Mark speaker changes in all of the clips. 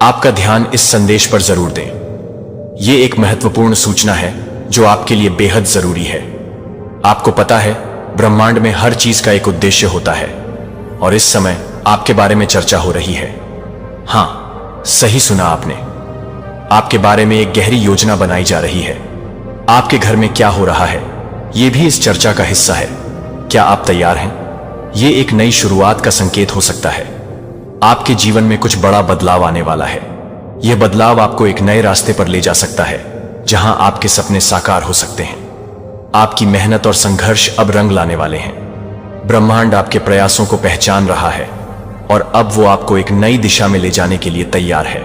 Speaker 1: आपका ध्यान इस संदेश पर जरूर दें। ये एक महत्वपूर्ण सूचना है जो आपके लिए बेहद जरूरी है। आपको पता है, ब्रह्मांड में हर चीज का एक उद्देश्य होता है और इस समय आपके बारे में चर्चा हो रही है। हां, सही सुना आपने। आपके बारे में एक गहरी योजना बनाई जा रही है। आपके घर में क्या हो रहा है, यह भी इस चर्चा का हिस्सा है। क्या आप तैयार हैं? यह एक नई शुरुआत का संकेत हो सकता है। आपके जीवन में कुछ बड़ा बदलाव आने वाला है। यह बदलाव आपको एक नए रास्ते पर ले जा सकता है, जहां आपके सपने साकार हो सकते हैं। आपकी मेहनत और संघर्ष अब रंग लाने वाले हैं। ब्रह्मांड आपके प्रयासों को पहचान रहा है और अब वो आपको एक नई दिशा में ले जाने के लिए तैयार है।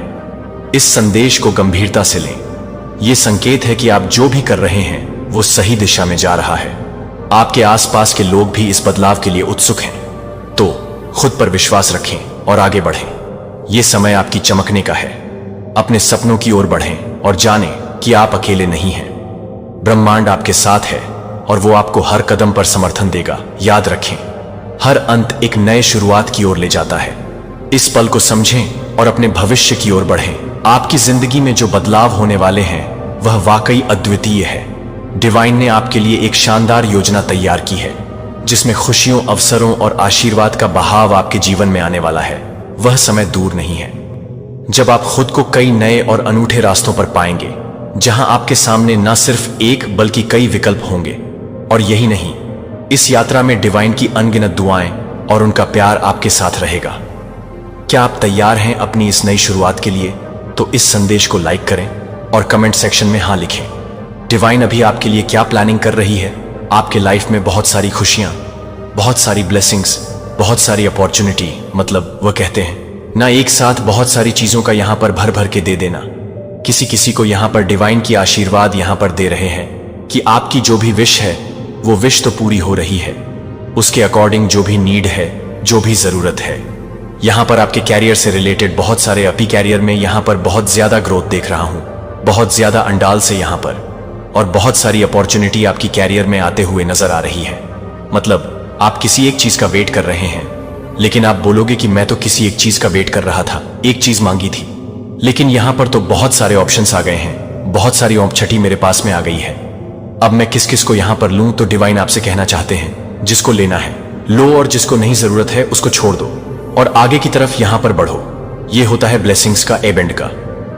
Speaker 1: इस संदेश को गंभीरता से लें। यह संकेत है कि आप जो भी कर रहे हैं वो सही दिशा में जा रहा है। आपके आसपास के लोग भी इस बदलाव के लिए उत्सुक हैं। तो खुद पर विश्वास रखें और आगे बढ़ें। यह समय आपकी चमकने का है। अपने सपनों की ओर बढ़ें और जानें कि आप अकेले नहीं हैं। ब्रह्मांड आपके साथ है और वो आपको हर कदम पर समर्थन देगा। याद रखें, हर अंत एक नए शुरुआत की ओर ले जाता है। इस पल को समझें और अपने भविष्य की ओर बढ़ें। आपकी जिंदगी में जो बदलाव होने वाले हैं वह वाकई अद्वितीय है। डिवाइन ने आपके लिए एक शानदार योजना तैयार की है, जिसमें खुशियों, अवसरों और आशीर्वाद का बहाव आपके जीवन में आने वाला है। वह समय दूर नहीं है जब आप खुद को कई नए और अनूठे रास्तों पर पाएंगे, जहां आपके सामने न सिर्फ एक बल्कि कई विकल्प होंगे। और यही नहीं, इस यात्रा में डिवाइन की अनगिनत दुआएं और उनका प्यार आपके साथ रहेगा। क्या आप तैयार हैं अपनी इस नई शुरुआत के लिए? तो इस संदेश को लाइक करें और कमेंट सेक्शन में हाँ लिखें। डिवाइन अभी आपके लिए क्या प्लानिंग कर रही है? आपके लाइफ में बहुत सारी खुशियां, बहुत सारी ब्लेसिंग्स, बहुत सारी अपॉर्चुनिटी। मतलब वह कहते हैं ना, एक साथ बहुत सारी चीजों का यहां पर भर भर के दे देना। किसी किसी को यहां पर डिवाइन की आशीर्वाद यहां पर दे रहे हैं कि आपकी जो भी विश है वो विश तो पूरी हो रही है। उसके अकॉर्डिंग जो भी नीड है, जो भी जरूरत है। यहां पर आपके कैरियर से रिलेटेड बहुत सारे अपी कैरियर में यहां पर बहुत ज्यादा ग्रोथ देख रहा हूं, बहुत ज्यादा अंडाल से यहां पर, और बहुत सारी अपॉर्चुनिटी आपकी कैरियर में आते हुए नजर आ रही है। मतलब आप किसी एक चीज का वेट कर रहे हैं, लेकिन आप बोलोगे कि मैं तो किसी एक चीज का वेट कर रहा था, एक चीज मांगी थी, लेकिन यहां पर तो बहुत सारे ऑप्शंस आ गए हैं, बहुत सारी ऑप्शटी मेरे पास में आ गई है। अब मैं किस किस को यहां पर लूं? तो डिवाइन आपसे कहना चाहते हैं, जिसको लेना है लो और जिसको नहीं जरूरत है उसको छोड़ दो और आगे की तरफ यहां पर बढ़ो। यह होता है ब्लेसिंग्स का एब एंड का।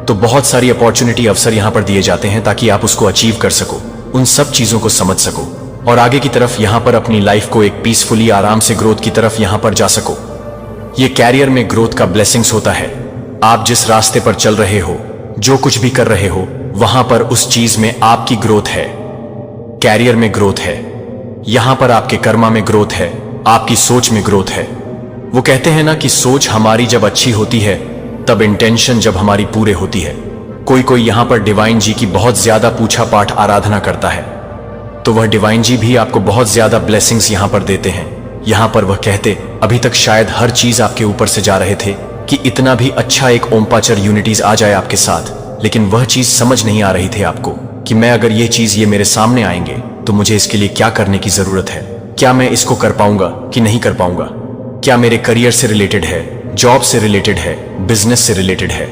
Speaker 1: तो बहुत सारी अपॉर्चुनिटी, अवसर यहां पर दिए जाते हैं ताकि आप उसको अचीव कर सको, उन सब चीजों को समझ सको और आगे की तरफ यहां पर अपनी लाइफ को एक पीसफुली, आराम से ग्रोथ की तरफ यहां पर जा सको। ये कैरियर में ग्रोथ का ब्लेसिंग्स होता है। आप जिस रास्ते पर चल रहे हो, जो कुछ भी कर रहे हो, वहां पर उस चीज में आपकी ग्रोथ है। कैरियर में ग्रोथ है, यहां पर आपके कर्मा में ग्रोथ है, आपकी सोच में ग्रोथ है। वो कहते हैं ना कि सोच हमारी जब अच्छी होती है तब इंटेंशन जब हमारी पूरे होती है। कोई कोई यहां पर डिवाइन जी की बहुत ज्यादा पूछा पाठ आराधना करता है, तो वह डिवाइन जी भी आपको बहुत ज्यादा ब्लेसिंग्स यहां पर देते हैं। यहां पर वह कहते, अभी तक शायद हर चीज आपके ऊपर से जा रहे थे कि इतना भी अच्छा एक ओमपाचर यूनिटीज आ जाए आपके साथ, लेकिन वह चीज समझ नहीं आ रही थी आपको कि मैं अगर ये चीज ये मेरे सामने आएंगे तो मुझे इसके लिए क्या करने की जरूरत है। क्या मैं इसको कर पाऊंगा कि नहीं कर पाऊंगा? क्या मेरे करियर से रिलेटेड है, जॉब से रिलेटेड है, बिजनेस से रिलेटेड है?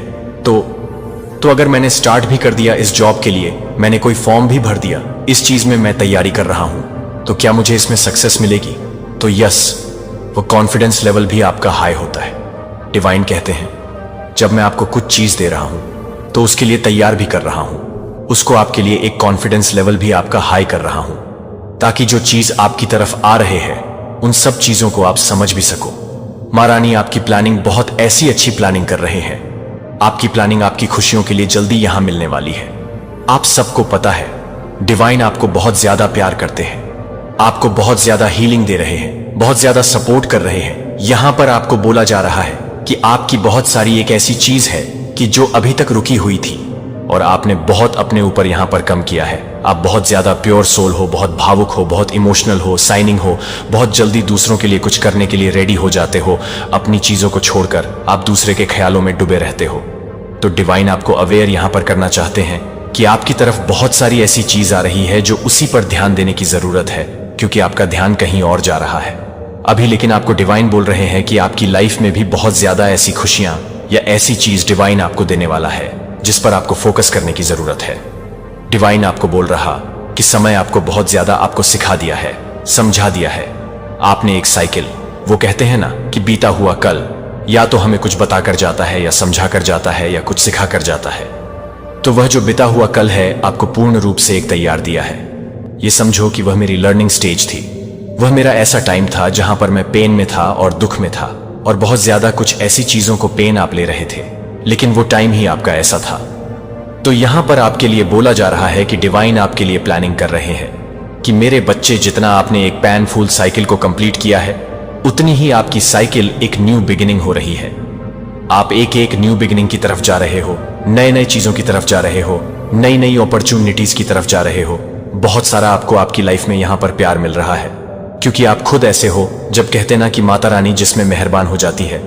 Speaker 1: तो अगर मैंने स्टार्ट भी कर दिया इस जॉब के लिए, मैंने कोई फॉर्म भी भर दिया, इस चीज में मैं तैयारी कर रहा हूं, तो क्या मुझे इसमें सक्सेस मिलेगी? तो यस, वो कॉन्फिडेंस लेवल भी आपका हाई होता है। डिवाइन कहते हैं, जब मैं आपको कुछ चीज दे रहा हूं तो उसके लिए तैयार भी कर रहा हूं, उसको आपके लिए एक कॉन्फिडेंस लेवल भी आपका हाई कर रहा हूं, ताकि जो चीज आपकी तरफ आ रहे हैं उन सब चीजों को आप समझ भी सको। महारानी आपकी प्लानिंग, बहुत ऐसी अच्छी प्लानिंग कर रहे हैं। आपकी प्लानिंग आपकी खुशियों के लिए जल्दी यहां मिलने वाली है। आप सबको पता है, डिवाइन आपको बहुत ज्यादा प्यार करते हैं, आपको बहुत ज्यादा हीलिंग दे रहे हैं, बहुत ज्यादा सपोर्ट कर रहे हैं। यहां पर आपको बोला जा रहा है कि आपकी बहुत सारी एक ऐसी चीज है कि जो अभी तक रुकी हुई थी और आपने बहुत अपने ऊपर यहां पर कम किया है। आप बहुत ज्यादा प्योर सोल हो, बहुत भावुक हो, बहुत इमोशनल हो, साइनिंग हो, बहुत जल्दी दूसरों के लिए कुछ करने के लिए रेडी हो जाते हो। अपनी चीजों को छोड़कर आप दूसरे के ख्यालों में डूबे रहते हो। तो डिवाइन आपको अवेयर यहां पर करना चाहते हैं कि आपकी तरफ बहुत सारी ऐसी चीज आ रही है जो उसी पर ध्यान देने की जरूरत है, क्योंकि आपका ध्यान कहीं और जा रहा है अभी। लेकिन आपको डिवाइन बोल रहे हैं कि आपकी लाइफ में भी बहुत ज्यादा ऐसी खुशियां या ऐसी चीज डिवाइन आपको देने वाला है जिस पर आपको फोकस करने की जरूरत है। डिवाइन आपको बोल रहा कि समय आपको बहुत ज्यादा आपको सिखा दिया है, समझा दिया है। आपने एक साइकिल, वो कहते हैं ना कि बीता हुआ कल या तो हमें कुछ बताकर जाता है या समझा कर जाता है या कुछ सिखा कर जाता है। तो वह जो बीता हुआ कल है आपको पूर्ण रूप से एक तैयार दिया है। ये समझो कि वह मेरी लर्निंग स्टेज थी। वह मेरा ऐसा टाइम था जहां पर मैं पेन में था और दुख में था, और बहुत ज्यादा कुछ ऐसी चीजों को पेन आप ले रहे थे, लेकिन वो टाइम ही आपका ऐसा था। तो यहां पर आपके लिए बोला जा रहा है कि डिवाइन आपके लिए प्लानिंग कर रहे हैं कि मेरे बच्चे, जितना आपने एक पैनफुल साइकिल को कंप्लीट किया है, उतनी ही आपकी साइकिल एक न्यू बिगिनिंग हो रही है। आप एक एक न्यू बिगिनिंग की तरफ जा रहे हो, नए नए चीजों की तरफ जा रहे हो, नई नई अपॉर्चुनिटीज की तरफ जा रहे हो। बहुत सारा आपको आपकी लाइफ में यहां पर प्यार मिल रहा है, क्योंकि आप खुद ऐसे हो। जब कहते ना कि माता रानी जिसमें मेहरबान हो जाती है,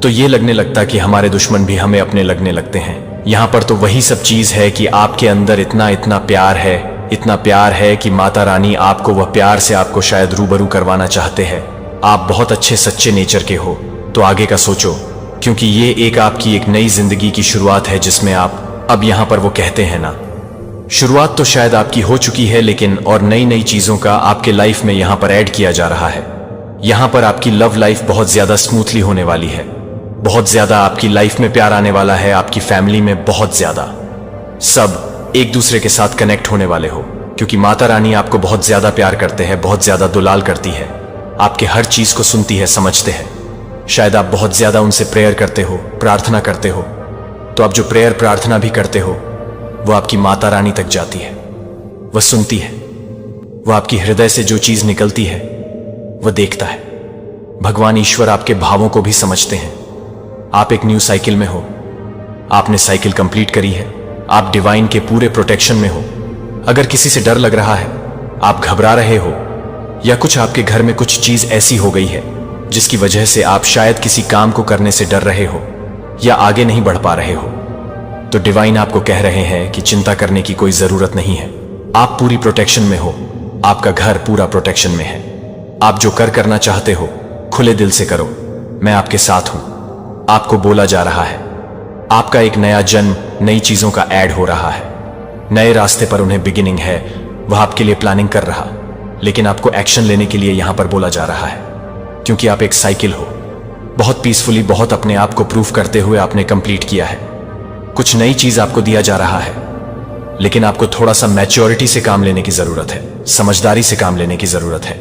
Speaker 1: तो ये लगने लगता कि हमारे दुश्मन भी हमें अपने लगने लगते हैं। यहां पर तो वही सब चीज है कि आपके अंदर इतना इतना प्यार है, इतना प्यार है कि माता रानी आपको वह प्यार से आपको शायद रूबरू करवाना चाहते हैं। आप बहुत अच्छे सच्चे नेचर के हो, तो आगे का सोचो, क्योंकि ये एक आपकी एक नई जिंदगी की शुरुआत है जिसमें आप अब यहां पर वो कहते हैं ना, शुरुआत तो शायद आपकी हो चुकी है, लेकिन और नई नई चीजों का आपके लाइफ में यहां पर ऐड किया जा रहा है। यहां पर आपकी लव लाइफ बहुत ज्यादा स्मूथली होने वाली है, बहुत ज्यादा आपकी लाइफ में प्यार आने वाला है, आपकी फैमिली में बहुत ज्यादा सब एक दूसरे के साथ कनेक्ट होने वाले हो, क्योंकि माता रानी आपको बहुत ज्यादा प्यार करते हैं, बहुत ज्यादा दुलाल करती है, आपके हर चीज को सुनती है, समझते हैं। शायद आप बहुत ज्यादा उनसे प्रेयर करते हो, प्रार्थना करते हो, तो आप जो प्रेयर प्रार्थना भी करते हो वो आपकी माता रानी तक जाती है, वह सुनती है, वह आपकी हृदय से जो चीज निकलती है वह देखता है। भगवान ईश्वर आपके भावों को भी समझते हैं। आप एक न्यू साइकिल में हो, आपने साइकिल कंप्लीट करी है, आप डिवाइन के पूरे प्रोटेक्शन में हो। अगर किसी से डर लग रहा है, आप घबरा रहे हो, या कुछ आपके घर में कुछ चीज ऐसी हो गई है जिसकी वजह से आप शायद किसी काम को करने से डर रहे हो या आगे नहीं बढ़ पा रहे हो, तो डिवाइन आपको कह रहे हैं कि चिंता करने की कोई जरूरत नहीं है। आप पूरी प्रोटेक्शन में हो, आपका घर पूरा प्रोटेक्शन में है। आप जो करना चाहते हो खुले दिल से करो, मैं आपके साथ हूं। आपको बोला जा रहा है आपका एक नया जन्म, नई चीजों का ऐड हो रहा है, नए रास्ते पर उन्हें बिगिनिंग है, वह आपके लिए प्लानिंग कर रहा, लेकिन आपको एक्शन लेने के लिए यहां पर बोला जा रहा है, क्योंकि आप एक साइकिल हो। बहुत पीसफुली, बहुत अपने आप को प्रूफ करते हुए आपने कंप्लीट किया है। कुछ नई चीज आपको दिया जा रहा है, लेकिन आपको थोड़ा सा मैच्योरिटी से काम लेने की जरूरत है, समझदारी से काम लेने की जरूरत है,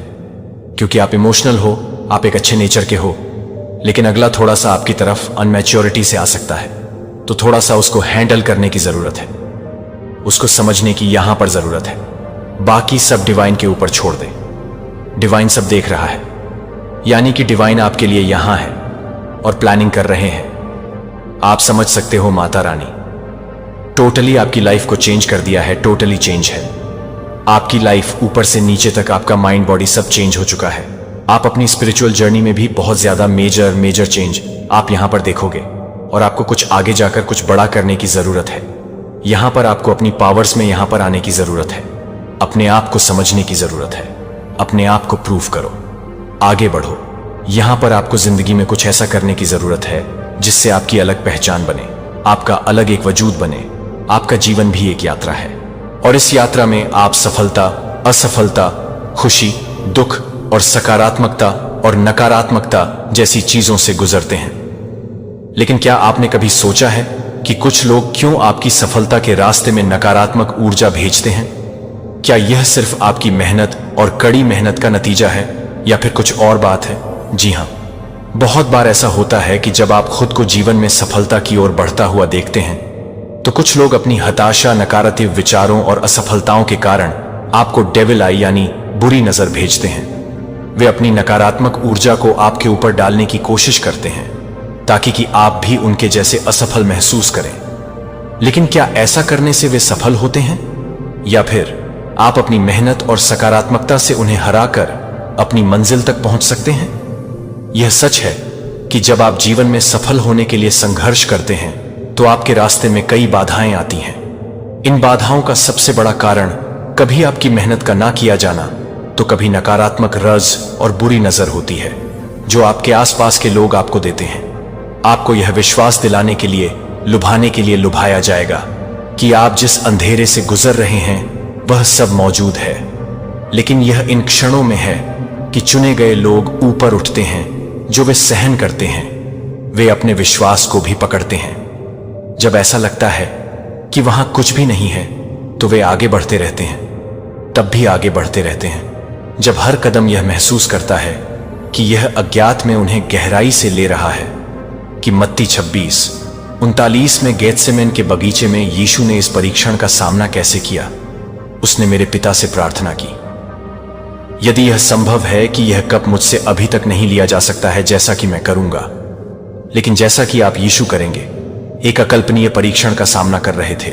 Speaker 1: क्योंकि आप इमोशनल हो, आप एक अच्छे नेचर के हो, लेकिन अगला थोड़ा सा आपकी तरफ अनमैच्योरिटी से आ सकता है, तो थोड़ा सा उसको हैंडल करने की जरूरत है, उसको समझने की यहां पर जरूरत है। बाकी सब डिवाइन के ऊपर छोड़ दे, डिवाइन सब देख रहा है, यानी कि डिवाइन आपके लिए यहां है और प्लानिंग कर रहे हैं। आप समझ सकते हो माता रानी टोटली आपकी लाइफ को चेंज कर दिया है, टोटली चेंज है आपकी लाइफ, ऊपर से नीचे तक आपका माइंड बॉडी सब चेंज हो चुका है। आप अपनी स्पिरिचुअल जर्नी में भी बहुत ज्यादा मेजर चेंज आप यहां पर देखोगे, और आपको कुछ आगे जाकर कुछ बड़ा करने की जरूरत है। यहां पर आपको अपनी पावर्स में यहां पर आने की जरूरत है, अपने आप को समझने की जरूरत है, अपने आप को प्रूव करो, आगे बढ़ो। यहां पर आपको जिंदगी में कुछ ऐसा करने की जरूरत है जिससे आपकी अलग पहचान बने, आपका अलग एक वजूद बने। आपका जीवन भी एक यात्रा है, और इस यात्रा में आप सफलता, असफलता, खुशी, दुख और सकारात्मकता और नकारात्मकता जैसी चीजों से गुजरते हैं। लेकिन क्या आपने कभी सोचा है कि कुछ लोग क्यों आपकी सफलता के रास्ते में नकारात्मक ऊर्जा भेजते हैं? क्या यह सिर्फ आपकी मेहनत और कड़ी मेहनत का नतीजा है, या फिर कुछ और बात है? जी हां, बहुत बार ऐसा होता है कि जब आप खुद को जीवन में सफलता की ओर बढ़ता हुआ देखते हैं, तो कुछ लोग अपनी हताशा, नकारात्मक विचारों और असफलताओं के कारण आपको डेविल आई यानी बुरी नजर भेजते हैं। वे अपनी नकारात्मक ऊर्जा को आपके ऊपर डालने की कोशिश करते हैं ताकि कि आप भी उनके जैसे असफल महसूस करें। लेकिन क्या ऐसा करने से वे सफल होते हैं, या फिर आप अपनी मेहनत और सकारात्मकता से उन्हें हराकर अपनी मंजिल तक पहुंच सकते हैं? यह सच है कि जब आप जीवन में सफल होने के लिए संघर्ष करते हैं तो आपके रास्ते में कई बाधाएं आती हैं। इन बाधाओं का सबसे बड़ा कारण कभी आपकी मेहनत का ना किया जाना, तो कभी नकारात्मक रज और बुरी नजर होती है जो आपके आसपास के लोग आपको देते हैं। आपको यह विश्वास दिलाने के लिए, लुभाने के लिए लुभाया जाएगा कि आप जिस अंधेरे से गुजर रहे हैं वह सब मौजूद है। लेकिन यह इन क्षणों में है कि चुने गए लोग ऊपर उठते हैं, जो वे सहन करते हैं। वे अपने विश्वास को भी पकड़ते हैं। जब ऐसा लगता है कि वहां कुछ भी नहीं है तो वे आगे बढ़ते रहते हैं, तब भी आगे बढ़ते रहते हैं। जब हर कदम यह महसूस करता है कि यह अज्ञात में उन्हें गहराई से ले रहा है। कि मत्ती 26:39 में गेत्सेमन के बगीचे में यीशु ने इस परीक्षण का सामना कैसे किया। उसने मेरे पिता से प्रार्थना की, यदि यह संभव है कि यह कप मुझसे अभी तक नहीं लिया जा सकता है जैसा कि मैं करूंगा, लेकिन जैसा कि आप यीशु करेंगे। एक अकल्पनीय परीक्षण का सामना कर रहे थे,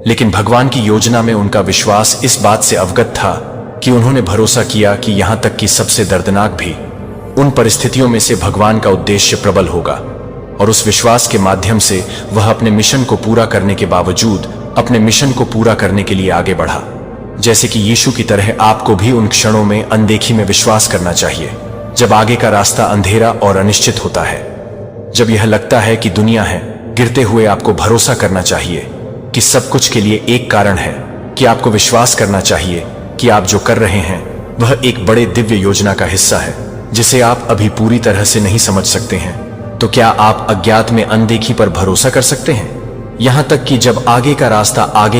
Speaker 1: लेकिन भगवान की योजना में उनका विश्वास इस बात से अवगत था कि उन्होंने भरोसा किया कि यहां तक कि सबसे दर्दनाक भी उन परिस्थितियों में से भगवान का उद्देश्य प्रबल होगा। और उस विश्वास के माध्यम से वह अपने मिशन को पूरा करने के बावजूद अपने मिशन को पूरा करने के लिए आगे बढ़ा। जैसे कि यीशु की तरह आपको भी उन क्षणों में अनदेखी में विश्वास करना चाहिए, जब आगे का रास्ता अंधेरा और अनिश्चित होता है। जब यह लगता है कि दुनिया है गिरते हुए, आपको भरोसा करना चाहिए कि सब कुछ के लिए एक कारण है, कि आपको विश्वास करना चाहिए कि आप जो कर रहे हैं वह एक बड़े दिव्य योजना का हिस्सा है, जिसे आप अभी पूरी तरह से नहीं समझ सकते हैं। तो क्या आप अज्ञात में अनदेखी पर भरोसा कर सकते हैं? यहां तक कि जब आगे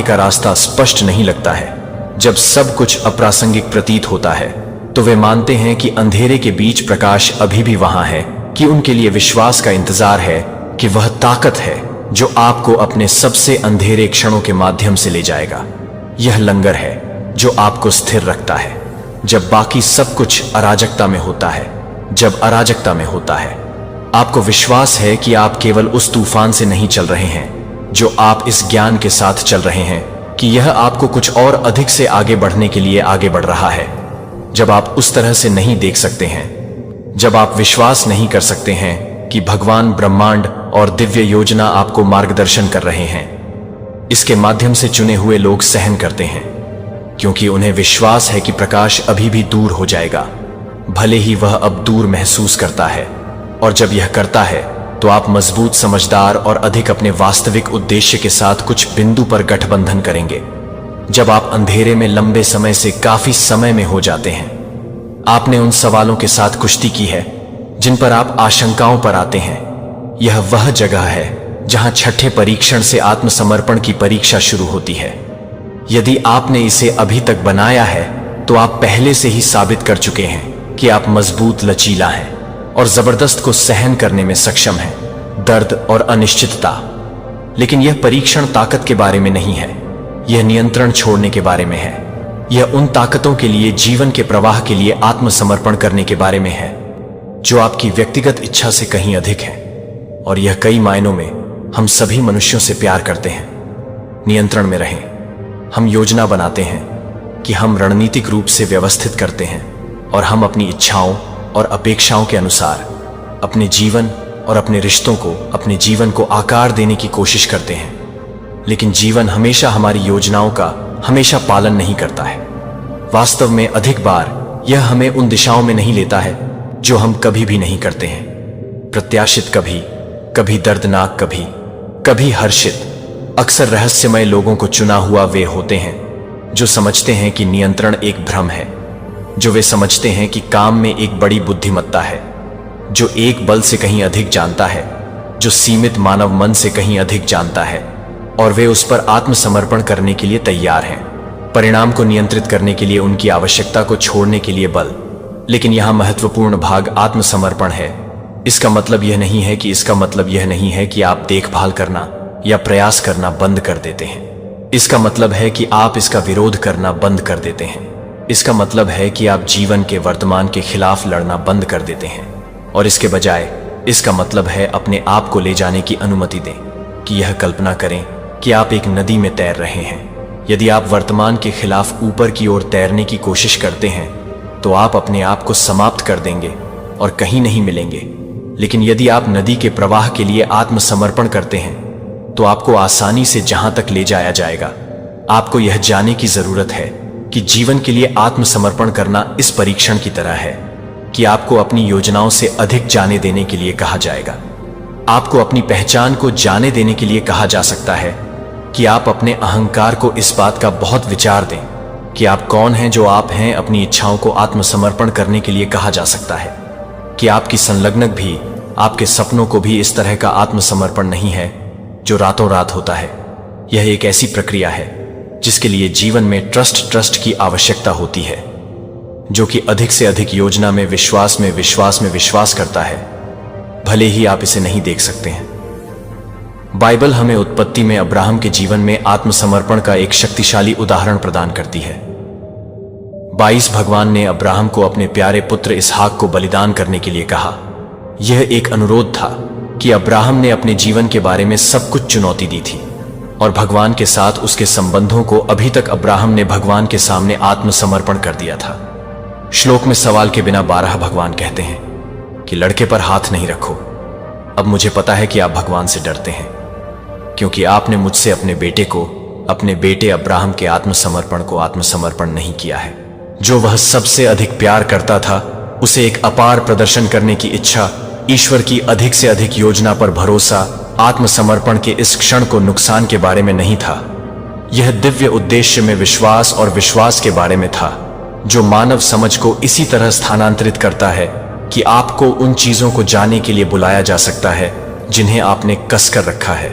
Speaker 1: का रास्ता स्पष्ट नहीं लगता है, जब सब कुछ अप्रासंगिक प्रतीत होता है, तो वे मानते हैं कि अंधेरे के बीच प्रकाश अभी भी वहां है, कि उनके लिए विश्वास का इंतजार है, कि वह ताकत है जो आपको अपने सबसे अंधेरे क्षणों के माध्यम से ले जाएगा। यह लंगर है जो आपको स्थिर रखता है जब बाकी सब कुछ अराजकता में होता है। जब अराजकता में होता है, आपको विश्वास है कि आप केवल उस तूफान से नहीं चल रहे हैं, जो आप इस ज्ञान के साथ चल रहे हैं कि यह आपको कुछ और अधिक से आगे बढ़ने के लिए आगे बढ़ रहा है। जब आप उस तरह से नहीं देख सकते हैं, जब आप विश्वास नहीं कर सकते हैं कि भगवान, ब्रह्मांड और दिव्य योजना आपको मार्गदर्शन कर रहे हैं, इसके माध्यम से चुने हुए लोग सहन करते हैं, क्योंकि उन्हें विश्वास है कि प्रकाश अभी भी दूर हो जाएगा, भले ही वह अब दूर महसूस करता है। और जब यह करता है तो आप मजबूत, समझदार और अधिक अपने वास्तविक उद्देश्य के साथ कुछ बिंदु पर गठबंधन करेंगे। जब आप अंधेरे में लंबे समय से काफी समय में हो जाते हैं, आपने उन सवालों के साथ कुश्ती की है जिन पर आप आशंकाओं पर आते हैं। यह वह जगह है जहां छठे परीक्षण से आत्मसमर्पण की परीक्षा शुरू होती है। यदि आपने इसे अभी तक बनाया है तो आप पहले से ही साबित कर चुके हैं कि आप मजबूत, लचीला हैं और जबरदस्त को सहन करने में सक्षम हैं, दर्द और अनिश्चितता। लेकिन यह परीक्षण ताकत के बारे में नहीं है, यह नियंत्रण छोड़ने के बारे में है। यह उन ताकतों के लिए, जीवन के प्रवाह के लिए आत्मसमर्पण करने के बारे में है जो आपकी व्यक्तिगत इच्छा से कहीं अधिक है। और यह कई मायनों में हम सभी मनुष्यों से प्यार करते हैं। नियंत्रण में रहें। हम योजना बनाते हैं कि हम रणनीतिक रूप से व्यवस्थित करते हैं, और हम अपनी इच्छाओं और अपेक्षाओं के अनुसार अपने जीवन और अपने रिश्तों को, अपने जीवन को आकार देने की कोशिश करते हैं। लेकिन जीवन हमेशा हमारी योजनाओं का हमेशा पालन नहीं करता है। वास्तव में अधिक बार यह हमें उन दिशाओं में नहीं लेता है जो हम कभी भी नहीं करते हैं। प्रत्याशित कभी, कभी दर्दनाक, कभी कभी हर्षित। अक्सर रहस्यमय लोगों को चुना हुआ वे होते हैं जो समझते हैं कि नियंत्रण एक भ्रम है, जो वे समझते हैं कि काम में एक बड़ी बुद्धिमत्ता है, जो एक बल से कहीं अधिक जानता है, जो सीमित मानव मन से कहीं अधिक जानता है, और वे उस पर आत्मसमर्पण करने के लिए तैयार हैं, परिणाम को नियंत्रित करने के लिए, उनकी आवश्यकता को छोड़ने के लिए बल। लेकिन यहां महत्वपूर्ण भाग आत्मसमर्पण है। इसका मतलब यह नहीं है कि आप देखभाल करना या प्रयास करना बंद कर देते हैं। इसका मतलब है कि आप इसका विरोध करना बंद कर देते हैं। इसका मतलब है कि आप जीवन के वर्तमान के खिलाफ लड़ना बंद कर देते हैं, और इसके बजाय इसका मतलब है अपने आप को ले जाने की अनुमति दें। कि यह कल्पना करें कि आप एक नदी में तैर रहे हैं। यदि आप वर्तमान के खिलाफ ऊपर की ओर तैरने की कोशिश करते हैं तो आप अपने आप को समाप्त कर देंगे और कहीं नहीं मिलेंगे। लेकिन यदि आप नदी के प्रवाह के लिए आत्मसमर्पण करते हैं तो आपको आसानी से जहां तक ले जाया जाएगा। आपको यह जानने की जरूरत है कि जीवन के लिए आत्मसमर्पण करना इस परीक्षण की तरह है कि आपको अपनी योजनाओं से अधिक जाने देने के लिए कहा जाएगा। आपको अपनी पहचान को जाने देने के लिए कहा जा सकता है कि आप अपने अहंकार को इस बात का बहुत विचार दें कि आप कौन हैं जो आप हैं। अपनी इच्छाओं को आत्मसमर्पण करने के लिए कहा जा सकता है कि आपकी संलग्नक भी, आपके सपनों को भी इस तरह का आत्मसमर्पण नहीं है जो रातों रात होता है। यह एक ऐसी प्रक्रिया है जिसके लिए जीवन में ट्रस्ट की आवश्यकता होती है, जो कि अधिक से अधिक योजना में विश्वास करता है, भले ही आप इसे नहीं देख सकते हैं। बाइबल हमें उत्पत्ति में अब्राहम के जीवन में आत्मसमर्पण का एक शक्तिशाली उदाहरण प्रदान करती है। 22 भगवान ने अब्राहम को अपने प्यारे पुत्र इसहाक को बलिदान करने के लिए कहा। यह एक अनुरोध था कि अब्राहम ने अपने जीवन के बारे में सब कुछ चुनौती दी थी और भगवान के साथ उसके संबंधों को अभी तक अब्राहम ने भगवान के सामने आत्मसमर्पण कर दिया था। श्लोक में सवाल के बिना 12 भगवान कहते हैं कि लड़के पर हाथ नहीं रखो। अब मुझे पता है कि आप भगवान से डरते हैं, क्योंकि आपने मुझसे अपने बेटे अब्राहम के आत्मसमर्पण नहीं किया है। जो वह सबसे अधिक प्यार करता था, उसे एक अपार प्रदर्शन करने की इच्छा, ईश्वर की अधिक से अधिक योजना पर भरोसा, आत्मसमर्पण के इस क्षण को नुकसान के बारे में नहीं था। यह दिव्य उद्देश्य में विश्वास के बारे में था, जो मानव समझ को इसी तरह स्थानांतरित करता है कि आपको उन चीजों को जाने के लिए बुलाया जा सकता है जिन्हें आपने कसकर रखा है।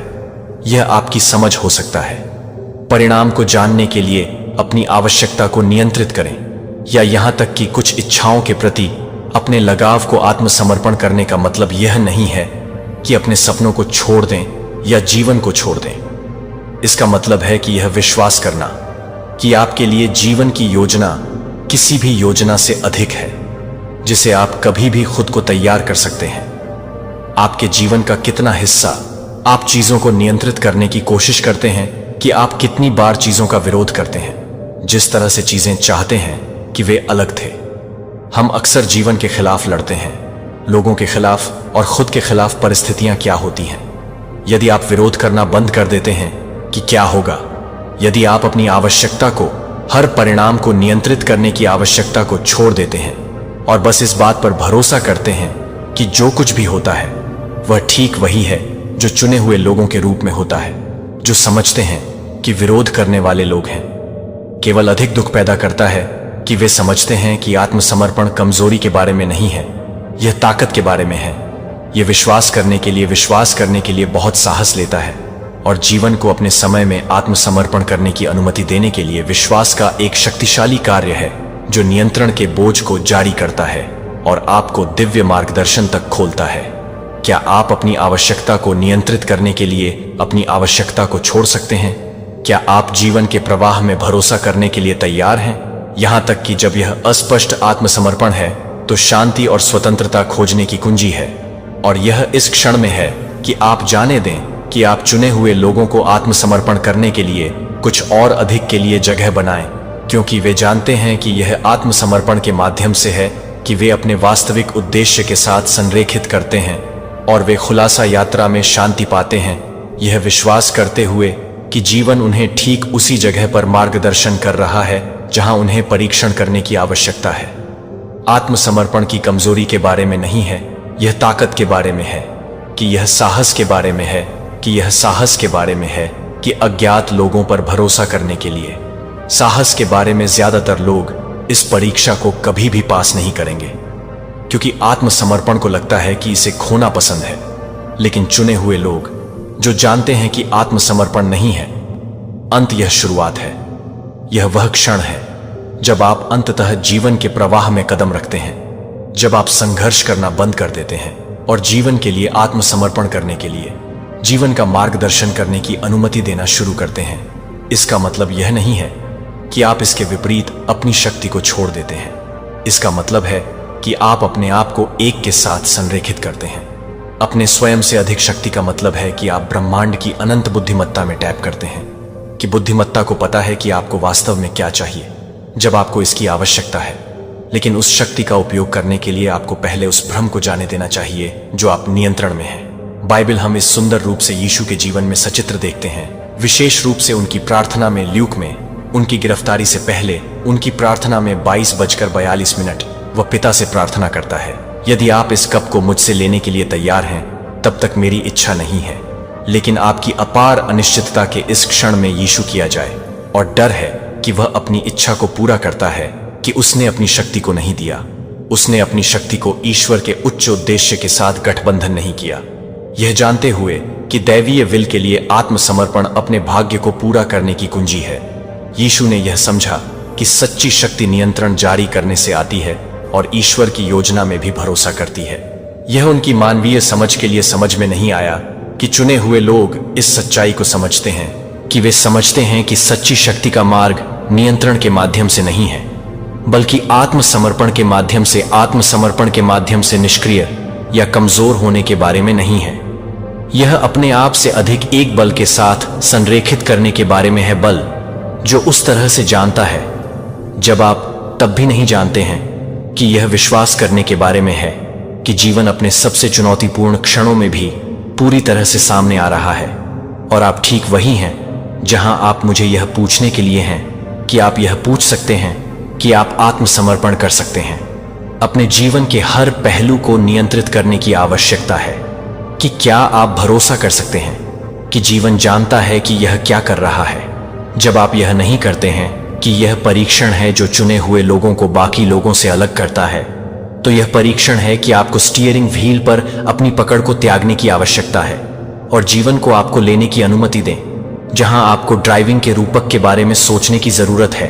Speaker 1: यह आपकी समझ हो सकता है। परिणाम को जानने के लिए अपनी आवश्यकता को नियंत्रित करें, या यहां तक कि कुछ इच्छाओं के प्रति अपने लगाव को आत्मसमर्पण करने का मतलब यह नहीं है कि अपने सपनों को छोड़ दें या जीवन को छोड़ दें। इसका मतलब है कि यह विश्वास करना कि आपके लिए जीवन की योजना किसी भी योजना से अधिक है जिसे आप कभी भी खुद को तैयार कर सकते हैं। आपके जीवन का कितना हिस्सा आप चीजों को नियंत्रित करने की कोशिश करते हैं कि आप कितनी बार चीजों का विरोध करते हैं जिस तरह से चीजें चाहते हैं कि वे अलग थे। हम अक्सर जीवन के खिलाफ लड़ते हैं, लोगों के खिलाफ और खुद के खिलाफ। परिस्थितियां क्या होती हैं यदि आप विरोध करना बंद कर देते हैं कि क्या होगा यदि आप अपनी आवश्यकता को, हर परिणाम को नियंत्रित करने की आवश्यकता को छोड़ देते हैं और बस इस बात पर भरोसा करते हैं कि जो कुछ भी होता है वह ठीक वही है जो चुने हुए लोगों के रूप में होता है, जो समझते हैं कि विरोध करने वाले लोग हैं। केवल अधिक दुख पैदा करता है कि वे समझते हैं कि आत्मसमर्पण कमजोरी के बारे में नहीं है, यह ताकत के बारे में है। यह विश्वास करने के लिए बहुत साहस लेता है, और जीवन को अपने समय में आत्मसमर्पण करने की अनुमति देने के लिए विश्वास का एक शक्तिशाली कार्य है जो नियंत्रण के बोझ को जारी करता है और आपको दिव्य मार्गदर्शन तक खोलता है। क्या आप अपनी आवश्यकता को नियंत्रित करने के लिए अपनी आवश्यकता को छोड़ सकते हैं? क्या आप जीवन के प्रवाह में भरोसा करने के लिए तैयार हैं? यहां तक कि जब यह अस्पष्ट आत्मसमर्पण है तो शांति और स्वतंत्रता खोजने की कुंजी है, और यह इस क्षण में है कि आप जाने दें कि आप चुने हुए लोगों को आत्मसमर्पण करने के लिए कुछ और अधिक के लिए जगह बनाएं, क्योंकि वे जानते हैं कि यह आत्मसमर्पण के माध्यम से है कि वे अपने वास्तविक उद्देश्य के साथ संरेखित करते हैं और वे खुलासा यात्रा में शांति पाते हैं, यह विश्वास करते हुए कि जीवन उन्हें ठीक उसी जगह पर मार्गदर्शन कर रहा है जहां उन्हें परीक्षण करने की आवश्यकता है। आत्मसमर्पण की कमजोरी के बारे में नहीं है, यह ताकत के बारे में है, कि यह साहस के बारे में है, कि अज्ञात लोगों पर भरोसा करने के लिए। साहस के बारे में ज्यादातर लोग इस परीक्षा को कभी भी पास नहीं करेंगे, क्योंकि आत्मसमर्पण को लगता है कि इसे खोना पसंद है। लेकिन चुने हुए लोग जो जानते हैं कि आत्मसमर्पण नहीं है अंत, यह शुरुआत है। यह वह क्षण है जब आप अंततः जीवन के प्रवाह में कदम रखते हैं, जब आप संघर्ष करना बंद कर देते हैं और जीवन के लिए आत्मसमर्पण करने के लिए, जीवन का मार्गदर्शन करने की अनुमति देना शुरू करते हैं। इसका मतलब यह नहीं है कि आप इसके विपरीत अपनी शक्ति को छोड़ देते हैं। इसका मतलब है कि आप अपने आप को एक के साथ संरेखित करते हैं। अपने स्वयं से अधिक शक्ति का मतलब है कि आप ब्रह्मांड की अनंत बुद्धिमत्ता में टैप करते हैं, कि बुद्धिमत्ता को पता है कि आपको वास्तव में क्या चाहिए जब आपको इसकी आवश्यकता है। लेकिन उस शक्ति का उपयोग करने के लिए आपको पहले उस भ्रम को जाने देना चाहिए जो आप नियंत्रण में हैं। बाइबल हम इस सुंदर रूप से यीशु के जीवन में सचित्र देखते हैं, विशेष रूप से उनकी प्रार्थना में। ल्यूक में उनकी गिरफ्तारी से पहले उनकी प्रार्थना में 22:42 वह पिता से प्रार्थना करता है, यदि आप इस कप को मुझसे लेने के लिए तैयार हैं तब तक मेरी इच्छा नहीं है, लेकिन आपकी अपार अनिश्चितता के इस क्षण में यीशु किया जाए, और डर है कि वह अपनी इच्छा को पूरा करता है कि उसने अपनी शक्ति को नहीं दिया। उसने अपनी शक्ति को ईश्वर के उच्च उद्देश्य के साथ गठबंधन नहीं किया, यह जानते हुए कि दैवीय विल के लिए आत्मसमर्पण अपने भाग्य को पूरा करने की कुंजी है। यीशु ने यह समझा कि सच्ची शक्ति नियंत्रण जारी करने से आती है और ईश्वर की योजना में भी भरोसा करती है। यह उनकी मानवीय समझ के लिए समझ में नहीं आया कि चुने हुए लोग इस सच्चाई को समझते हैं कि वे समझते हैं कि सच्ची शक्ति का मार्ग नियंत्रण के माध्यम से नहीं है, बल्कि आत्मसमर्पण के माध्यम से निष्क्रिय या कमजोर होने के बारे में नहीं है। यह अपने आप से अधिक एक बल के साथ संरेखित करने के बारे में है, बल जो उस तरह से जानता है जब आप तब भी नहीं जानते हैं कि यह विश्वास करने के बारे में है कि जीवन अपने सबसे चुनौतीपूर्ण क्षणों में भी पूरी तरह से सामने आ रहा है। और आप ठीक वही हैं जहां आप मुझे यह पूछने के लिए हैं कि आप यह पूछ सकते हैं कि आप आत्मसमर्पण कर सकते हैं। अपने जीवन के हर पहलू को नियंत्रित करने की आवश्यकता है कि क्या आप भरोसा कर सकते हैं कि जीवन जानता है कि यह क्या कर रहा है। जब आप यह नहीं करते हैं कि यह परीक्षण है जो चुने हुए लोगों को बाकी लोगों से अलग करता है, तो यह परीक्षण है कि आपको स्टीयरिंग व्हील पर अपनी पकड़ को त्यागने की आवश्यकता है और जीवन को आपको लेने की अनुमति दें जहां आपको ड्राइविंग के रूपक के बारे में सोचने की जरूरत है।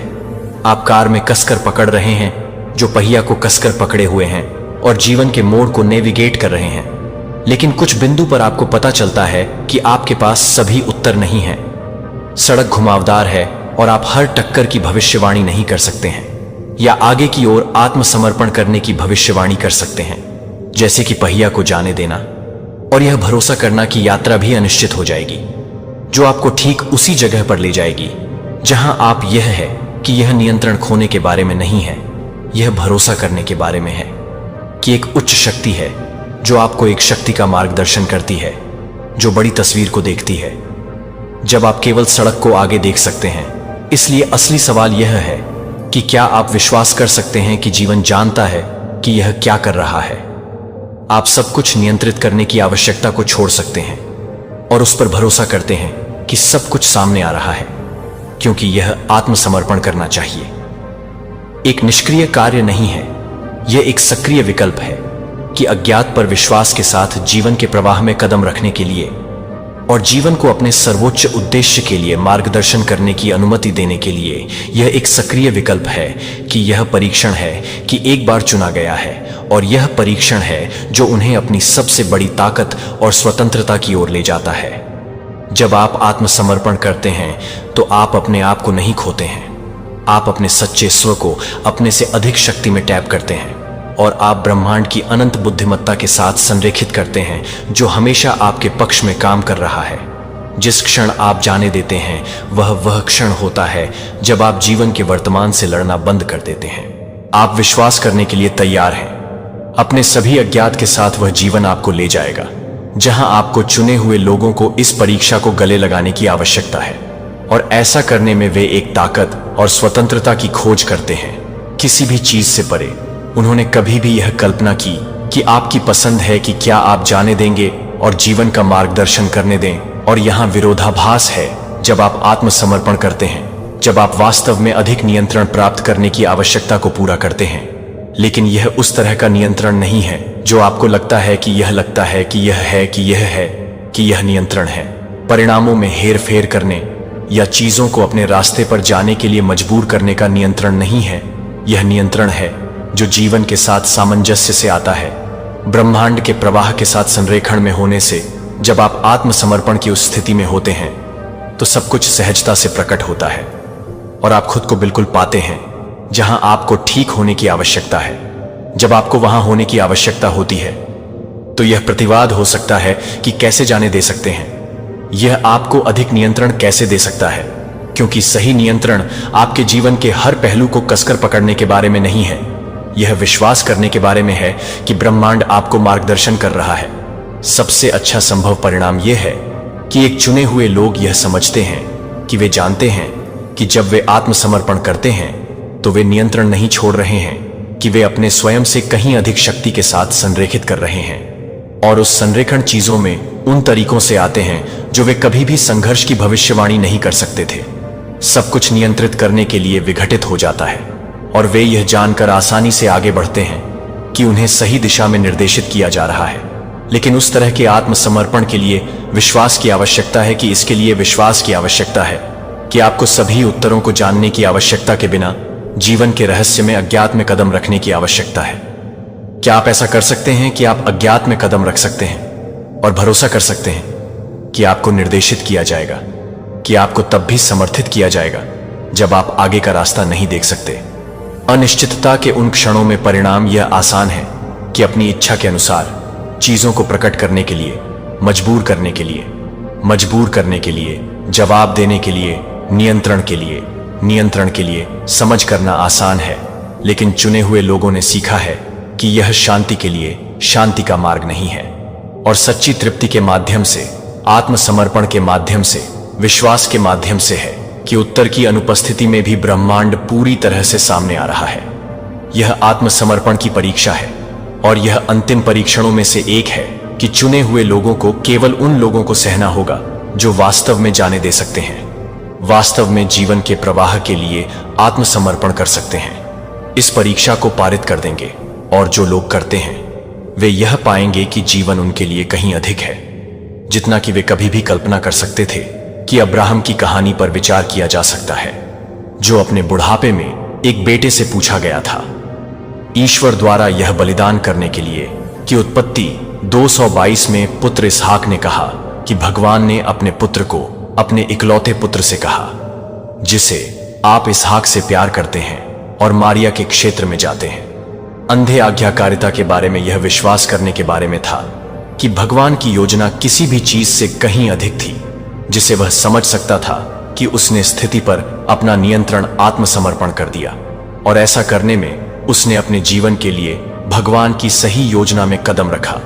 Speaker 1: आप कार में कसकर पकड़ रहे हैं जो पहिया को कसकर पकड़े हुए हैं और जीवन के मोड़ को नेविगेट कर रहे हैं, लेकिन कुछ बिंदु पर आपको पता चलता है कि आपके पास सभी उत्तर नहीं हैं। सड़क घुमावदार है और आप हर टक्कर की भविष्यवाणी नहीं कर सकते हैं या आगे की ओर आत्मसमर्पण करने की भविष्यवाणी कर सकते हैं, जैसे कि पहिया को जाने देना और यह भरोसा करना कि यात्रा भी अनिश्चित हो जाएगी, जो आपको ठीक उसी जगह पर ले जाएगी जहां आप यह है कि यह नियंत्रण खोने के बारे में नहीं है, यह भरोसा करने के बारे में है कि एक उच्च शक्ति है जो आपको एक शक्ति का मार्गदर्शन करती है जो बड़ी तस्वीर को देखती है जब आप केवल सड़क को आगे देख सकते हैं। इसलिए असली सवाल यह है कि क्या आप विश्वास कर सकते हैं कि जीवन जानता है कि यह क्या कर रहा है। आप सब कुछ नियंत्रित करने की आवश्यकता को छोड़ सकते हैं और उस पर भरोसा करते हैं कि सब कुछ सामने आ रहा है, क्योंकि यह आत्मसमर्पण करना चाहिए एक निष्क्रिय कार्य नहीं है, यह एक सक्रिय विकल्प है कि अज्ञात पर विश्वास के साथ जीवन के प्रवाह में कदम रखने के लिए और जीवन को अपने सर्वोच्च उद्देश्य के लिए मार्गदर्शन करने की अनुमति देने के लिए यह एक सक्रिय विकल्प है कि यह परीक्षण है कि एक बार चुना गया है और यह परीक्षण है जो उन्हें अपनी सबसे बड़ी ताकत और स्वतंत्रता की ओर ले जाता है। जब आप आत्मसमर्पण करते हैं तो आप अपने आप को नहीं खोते हैं, आप अपने सच्चे स्व को अपने से अधिक शक्ति में टैप करते हैं और आप ब्रह्मांड की अनंत बुद्धिमत्ता के साथ संरेखित करते हैं जो हमेशा आपके पक्ष में काम कर रहा है। जिस क्षण आप जाने देते हैं वह क्षण होता है जब आप जीवन के वर्तमान से लड़ना बंद कर देते हैं। आप विश्वास करने के लिए तैयार हैं अपने सभी अज्ञात के साथ वह जीवन आपको ले जाएगा जहां आपको चुने हुए लोगों को इस परीक्षा को गले लगाने की आवश्यकता है और ऐसा करने में वे एक ताकत और स्वतंत्रता की खोज करते हैं, किसी भी चीज से परे। उन्होंने कभी भी यह कल्पना की कि आपकी पसंद है कि क्या आप जाने देंगे और जीवन का मार्गदर्शन करने दें, और यहां विरोधाभास है जब आप आत्मसमर्पण करते हैं, जब आप वास्तव में अधिक नियंत्रण प्राप्त करने की आवश्यकता को पूरा करते हैं, लेकिन यह उस तरह का नियंत्रण नहीं है जो आपको लगता है कि यह लगता है कि यह है कि यह है कि यह नियंत्रण है। परिणामों में हेर फेर करने या चीजों को अपने रास्ते पर जाने के लिए मजबूर करने का नियंत्रण नहीं है, यह नियंत्रण है जो जीवन के साथ सामंजस्य से आता है, ब्रह्मांड के प्रवाह के साथ संरेखण में होने से। जब आप आत्मसमर्पण की उस स्थिति में होते हैं तो सब कुछ सहजता से प्रकट होता है और आप खुद को बिल्कुल पाते हैं जहां आपको ठीक होने की आवश्यकता है। जब आपको वहां होने की आवश्यकता होती है तो यह प्रतिवाद हो सकता है कि कैसे जाने दे सकते हैं, यह आपको अधिक नियंत्रण कैसे दे सकता है, क्योंकि सही नियंत्रण आपके जीवन के हर पहलू को कसकर पकड़ने के बारे में नहीं है, यह विश्वास करने के बारे में है कि ब्रह्मांड आपको मार्गदर्शन कर रहा है। सबसे अच्छा संभव परिणाम यह है कि एक चुने हुए लोग यह समझते हैं कि वे जानते हैं कि जब वे आत्मसमर्पण करते हैं तो वे नियंत्रण नहीं छोड़ रहे हैं, कि वे अपने स्वयं से कहीं अधिक शक्ति के साथ संरेखित कर रहे हैं और उस संरेखण चीजों में उन तरीकों से आते हैं जो वे कभी भी संघर्ष की भविष्यवाणी नहीं कर सकते थे। सब कुछ नियंत्रित करने के लिए विघटित हो जाता है और वे यह जानकर आसानी से आगे बढ़ते हैं कि उन्हें सही दिशा में निर्देशित किया जा रहा है। लेकिन उस तरह के आत्मसमर्पण के लिए विश्वास की आवश्यकता है कि इसके लिए विश्वास की आवश्यकता है कि आपको सभी उत्तरों को जानने की आवश्यकता के बिना जीवन के रहस्य में अज्ञात में कदम रखने की आवश्यकता है। क्या आप ऐसा कर सकते हैं कि आप अज्ञात में कदम रख सकते हैं और भरोसा कर सकते हैं कि आपको निर्देशित किया जाएगा, कि आपको तब भी समर्थित किया जाएगा जब आप आगे का रास्ता नहीं देख सकते। अनिश्चितता के उन क्षणों में परिणाम यह आसान है कि अपनी इच्छा के अनुसार चीजों को प्रकट करने के लिए, मजबूर करने के लिए, जवाब देने के लिए, नियंत्रण के लिए समझ करना आसान है। लेकिन चुने हुए लोगों ने सीखा है कि यह शांति के लिए शांति का मार्ग नहीं है और सच्ची तृप्ति के माध्यम से, आत्मसमर्पण के माध्यम से, विश्वास के माध्यम से है कि उत्तर की अनुपस्थिति में भी ब्रह्मांड पूरी तरह से सामने आ रहा है। यह आत्मसमर्पण की परीक्षा है और यह अंतिम परीक्षणों में से एक है कि चुने हुए लोगों को केवल उन लोगों को सहना होगा जो वास्तव में जाने दे सकते हैं, वास्तव में जीवन के प्रवाह के लिए आत्मसमर्पण कर सकते हैं। इस परीक्षा को पारित कर देंगे और जो लोग करते हैं वे यह पाएंगे कि जीवन उनके लिए कहीं अधिक है जितना कि वे कभी भी कल्पना कर सकते थे कि अब्राहम की कहानी पर विचार किया जा सकता है, जो अपने बुढ़ापे में एक बेटे से पूछा गया था ईश्वर द्वारा यह बलिदान करने के लिए कि उत्पत्ति 222 में पुत्र इसहाक ने कहा कि भगवान ने अपने पुत्र को अपने इकलौते पुत्र से कहा जिसे आप इसहाक से प्यार करते हैं और मारिया के क्षेत्र में जाते हैं। अंधे आज्ञाकारिता के बारे में यह विश्वास करने के बारे में था कि भगवान की योजना किसी भी चीज से कहीं अधिक थी जिसे वह समझ सकता था कि उसने स्थिति पर अपना नियंत्रण आत्मसमर्पण कर दिया और ऐसा करने में उसने अपने जीवन के लिए भगवान की सही योजना में कदम रखा।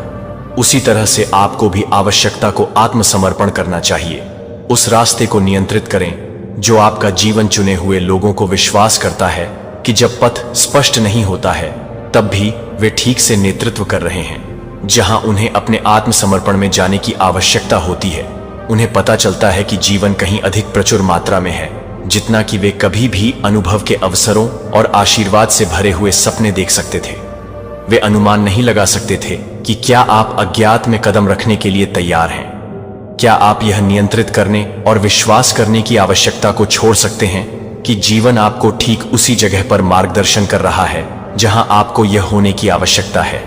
Speaker 1: उसी तरह से आपको भी आवश्यकता को आत्मसमर्पण करना चाहिए। उस रास्ते को नियंत्रित करें जो आपका जीवन चुने हुए लोगों को विश्वास करता है कि जब पथ स्पष्ट नहीं होता है तब भी वे ठीक से नेतृत्व कर रहे हैं। जहां उन्हें अपने आत्मसमर्पण में जाने की आवश्यकता होती है उन्हें पता चलता है कि जीवन कहीं अधिक प्रचुर मात्रा में है जितना कि वे कभी भी अनुभव के अवसरों और आशीर्वाद से भरे हुए सपने देख सकते थे। वे अनुमान नहीं लगा सकते थे कि क्या आप अज्ञात में कदम रखने के लिए तैयार हैं। क्या आप यह नियंत्रित करने और विश्वास करने की आवश्यकता को छोड़ सकते हैं कि जीवन आपको ठीक उसी जगह पर मार्गदर्शन कर रहा है जहां आपको यह होने की आवश्यकता है।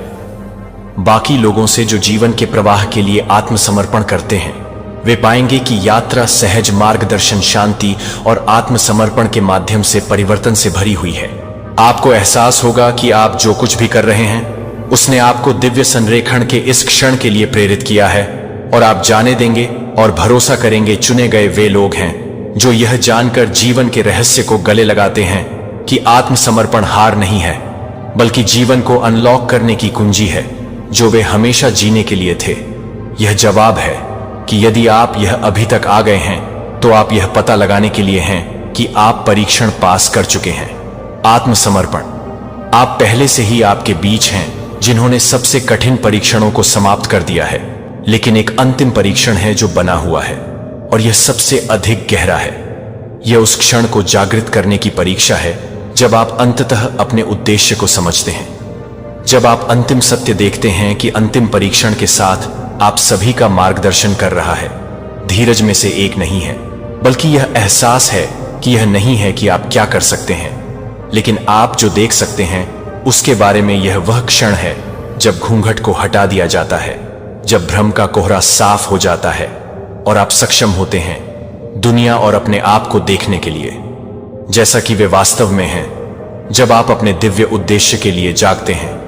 Speaker 1: बाकी लोगों से जो जीवन के प्रवाह के लिए आत्मसमर्पण करते हैं वे पाएंगे कि यात्रा सहज मार्गदर्शन, शांति और आत्मसमर्पण के माध्यम से परिवर्तन से भरी हुई है। आपको एहसास होगा कि आप जो कुछ भी कर रहे हैं उसने आपको दिव्य संरेखण के इस क्षण के लिए प्रेरित किया है और आप जाने देंगे और भरोसा करेंगे चुने गए वे लोग हैं जो यह जानकर जीवन के रहस्य को गले लगाते हैं कि आत्मसमर्पण हार नहीं है बल्कि जीवन को अनलॉक करने की कुंजी है जो वे हमेशा जीने के लिए थे। यह जवाब है कि यदि आप यह अभी तक आ गए हैं तो आप यह पता लगाने के लिए हैं कि आप परीक्षण पास कर चुके हैं। आत्मसमर्पण, आप पहले से ही आपके बीच हैं जिन्होंने सबसे कठिन परीक्षणों को समाप्त कर दिया है, लेकिन एक अंतिम परीक्षण है जो बना हुआ है और यह सबसे अधिक गहरा है। यह उस क्षण को जागृत करने की परीक्षा है जब आप अंततः अपने उद्देश्य को समझते हैं, जब आप अंतिम सत्य देखते हैं कि अंतिम परीक्षण के साथ आप सभी का मार्गदर्शन कर रहा है। धीरज में से एक नहीं है बल्कि यह एहसास है कि यह नहीं है कि आप क्या कर सकते हैं, लेकिन आप जो देख सकते हैं उसके बारे में। यह वह क्षण है जब घूंघट को हटा दिया जाता है, जब भ्रम का कोहरा साफ हो जाता है और आप सक्षम होते हैं दुनिया और अपने आप को देखने के लिए जैसा कि वे वास्तव में हैं। जब आप अपने दिव्य उद्देश्य के लिए जागते हैं,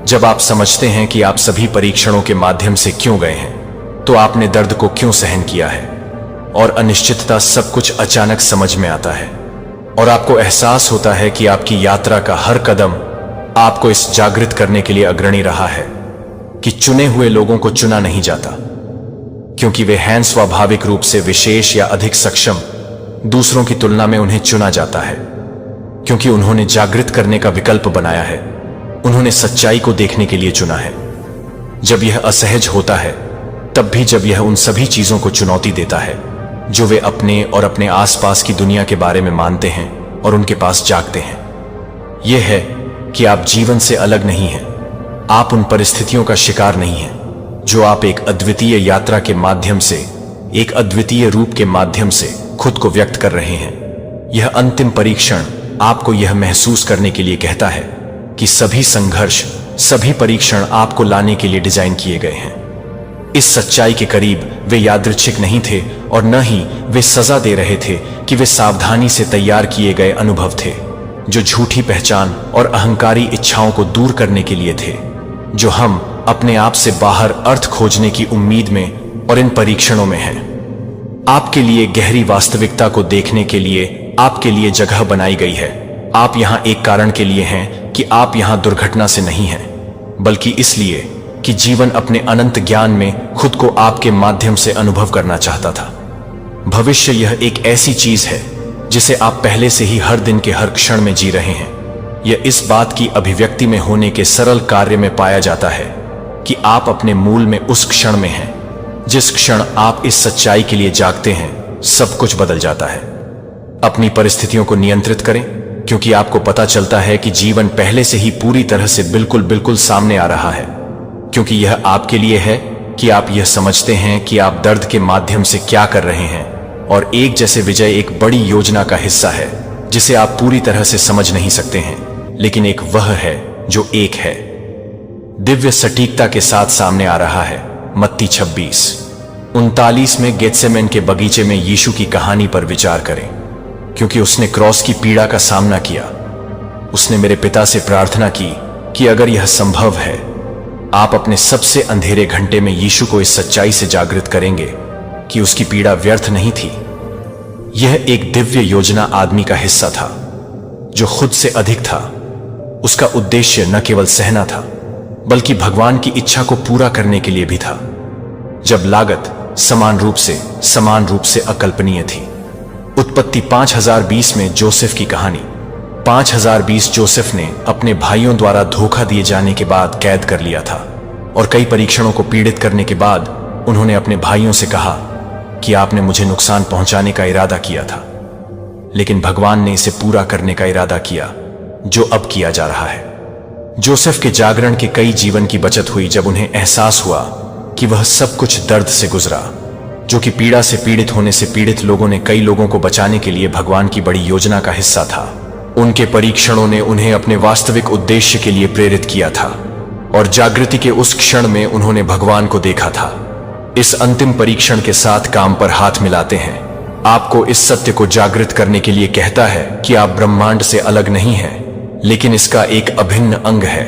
Speaker 1: जब आप समझते हैं कि आप सभी परीक्षणों के माध्यम से क्यों गए हैं, तो आपने दर्द को क्यों सहन किया है और अनिश्चितता, सब कुछ अचानक समझ में आता है और आपको एहसास होता है कि आपकी यात्रा का हर कदम आपको इस जागृत करने के लिए अग्रणी रहा है कि चुने हुए लोगों को चुना नहीं जाता क्योंकि वे हैं स्वाभाविक रूप से विशेष या अधिक सक्षम। दूसरों की तुलना में उन्हें चुना जाता है क्योंकि उन्होंने जागृत करने का विकल्प बनाया है, उन्होंने सच्चाई को देखने के लिए चुना है। जब यह असहज होता है, तब भी जब यह उन सभी चीजों को चुनौती देता है जो वे अपने और अपने आसपास की दुनिया के बारे में मानते हैं और उनके पास जागते हैं। यह है कि आप जीवन से अलग नहीं हैं। आप उन परिस्थितियों का शिकार नहीं हैं जो आप एक अद्वितीय यात्रा के माध्यम से, एक अद्वितीय रूप के माध्यम से खुद को व्यक्त कर रहे हैं। यह अंतिम परीक्षण आपको यह महसूस करने के लिए कहता है कि सभी संघर्ष, सभी परीक्षण आपको लाने के लिए डिजाइन किए गए हैं। इस सच्चाई के करीब वे यादृच्छिक नहीं थे और न ही वे सजा दे रहे थे कि वे सावधानी से तैयार किए गए अनुभव थे जो झूठी पहचान और अहंकारी इच्छाओं को दूर करने के लिए थे, जो हम अपने आप से बाहर अर्थ खोजने की उम्मीद में और इन परीक्षणों में हैं। आपके लिए गहरी वास्तविकता को देखने के लिए आपके लिए जगह बनाई गई है। आप यहां एक कारण के लिए हैं कि आप यहां दुर्घटना से नहीं हैं, बल्कि इसलिए कि जीवन अपने अनंत ज्ञान में खुद को आपके माध्यम से अनुभव करना चाहता था। भविष्य यह एक ऐसी चीज है जिसे आप पहले से ही हर दिन के हर क्षण में जी रहे हैं। यह इस बात की अभिव्यक्ति में होने के सरल कार्य में पाया जाता है कि आप अपने मूल में उस क्षण में हैं। जिस क्षण आप इस सच्चाई के लिए जागते हैं, सब कुछ बदल जाता है। अपनी परिस्थितियों को नियंत्रित करें, क्योंकि आपको पता चलता है कि जीवन पहले से ही पूरी तरह से बिल्कुल सामने आ रहा है। क्योंकि यह आपके लिए है कि आप यह समझते हैं कि आप दर्द के माध्यम से क्या कर रहे हैं, और एक जैसे विजय एक बड़ी योजना का हिस्सा है जिसे आप पूरी तरह से समझ नहीं सकते हैं, लेकिन एक वह है जो एक है, दिव्य सटीकता के साथ सामने आ रहा है। मत्ती 26:39 में गेत्सेमन के बगीचे में यीशु की कहानी पर विचार करें। क्योंकि उसने क्रॉस की पीड़ा का सामना किया, उसने मेरे पिता से प्रार्थना की कि अगर यह संभव है, आप अपने सबसे अंधेरे घंटे में यीशु को इस सच्चाई से जागृत करेंगे कि उसकी पीड़ा व्यर्थ नहीं थी। यह एक दिव्य योजना आदमी का हिस्सा था जो खुद से अधिक था। उसका उद्देश्य न केवल सहना था, बल्कि भगवान की इच्छा को पूरा करने के लिए भी था, जब लागत समान रूप से अकल्पनीय थी। उत्पत्ति 5020 में जोसेफ की कहानी। 5020 जोसेफ ने अपने भाइयों द्वारा धोखा दिए जाने के बाद कैद कर लिया था, और कई परीक्षणों को पीड़ित करने के बाद उन्होंने अपने भाइयों से कहा कि आपने मुझे नुकसान पहुंचाने का इरादा किया था, लेकिन भगवान ने इसे पूरा करने का इरादा किया जो अब किया जा रहा है। जोसेफ के जागरण के कई जीवन की बचत हुई जब उन्हें एहसास हुआ कि वह सब कुछ दर्द से गुजरा, जो कि पीड़ा से पीड़ित होने से पीड़ित लोगों ने कई लोगों को बचाने के लिए भगवान की बड़ी योजना का हिस्सा था। उनके परीक्षणों ने उन्हें अपने वास्तविक उद्देश्य के लिए प्रेरित किया था, और जागृति के उस क्षण में उन्होंने भगवान को देखा था। इस अंतिम परीक्षण के साथ काम पर हाथ मिलाते हैं, आपको इस सत्य को जागृत करने के लिए कहता है कि आप ब्रह्मांड से अलग नहीं हैं, लेकिन इसका एक अभिन्न अंग है।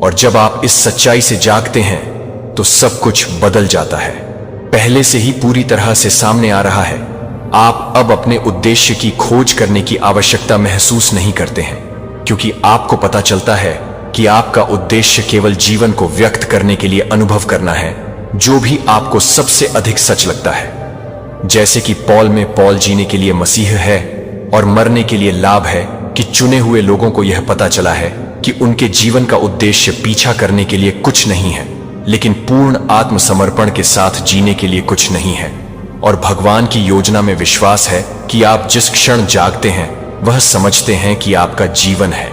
Speaker 1: और जब आप इस सच्चाई से जागते हैं तो सब कुछ बदल जाता है। पहले से ही पूरी तरह से सामने आ रहा है। आप अब अपने उद्देश्य की खोज करने की आवश्यकता महसूस नहीं करते हैं, क्योंकि आपको पता चलता है कि आपका उद्देश्य केवल जीवन को व्यक्त करने के लिए अनुभव करना है जो भी आपको सबसे अधिक सच लगता है। जैसे कि पॉल में पॉल जीने के लिए मसीह है और मरने के लिए लाभ है, कि चुने हुए लोगों को यह पता चला है कि उनके जीवन का उद्देश्य पीछा करने के लिए कुछ नहीं है, लेकिन पूर्ण आत्मसमर्पण के साथ जीने के लिए कुछ नहीं है। और भगवान की योजना में विश्वास है कि आप जिस क्षण जागते हैं वह समझते हैं कि आपका जीवन है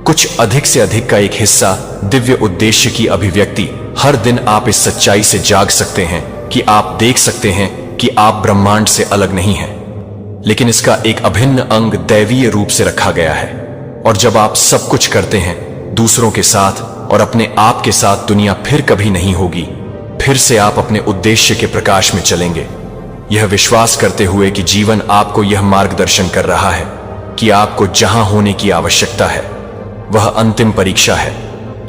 Speaker 1: कुछ अधिक से अधिक का एक हिस्सा, दिव्य उद्देश्य की अभिव्यक्ति। हर दिन आप इस सच्चाई से जाग सकते हैं कि आप देख सकते हैं कि आप ब्रह्मांड से अलग नहीं हैं, लेकिन इसका एक अभिन्न अंग दैवीय रूप से रखा गया है। और जब आप सब कुछ करते हैं दूसरों के साथ और अपने आप के साथ, दुनिया फिर कभी नहीं होगी। फिर से आप अपने उद्देश्य के प्रकाश में चलेंगे, यह विश्वास करते हुए कि जीवन आपको यह मार्गदर्शन कर रहा है कि आपको जहां होने की आवश्यकता है वह अंतिम परीक्षा है,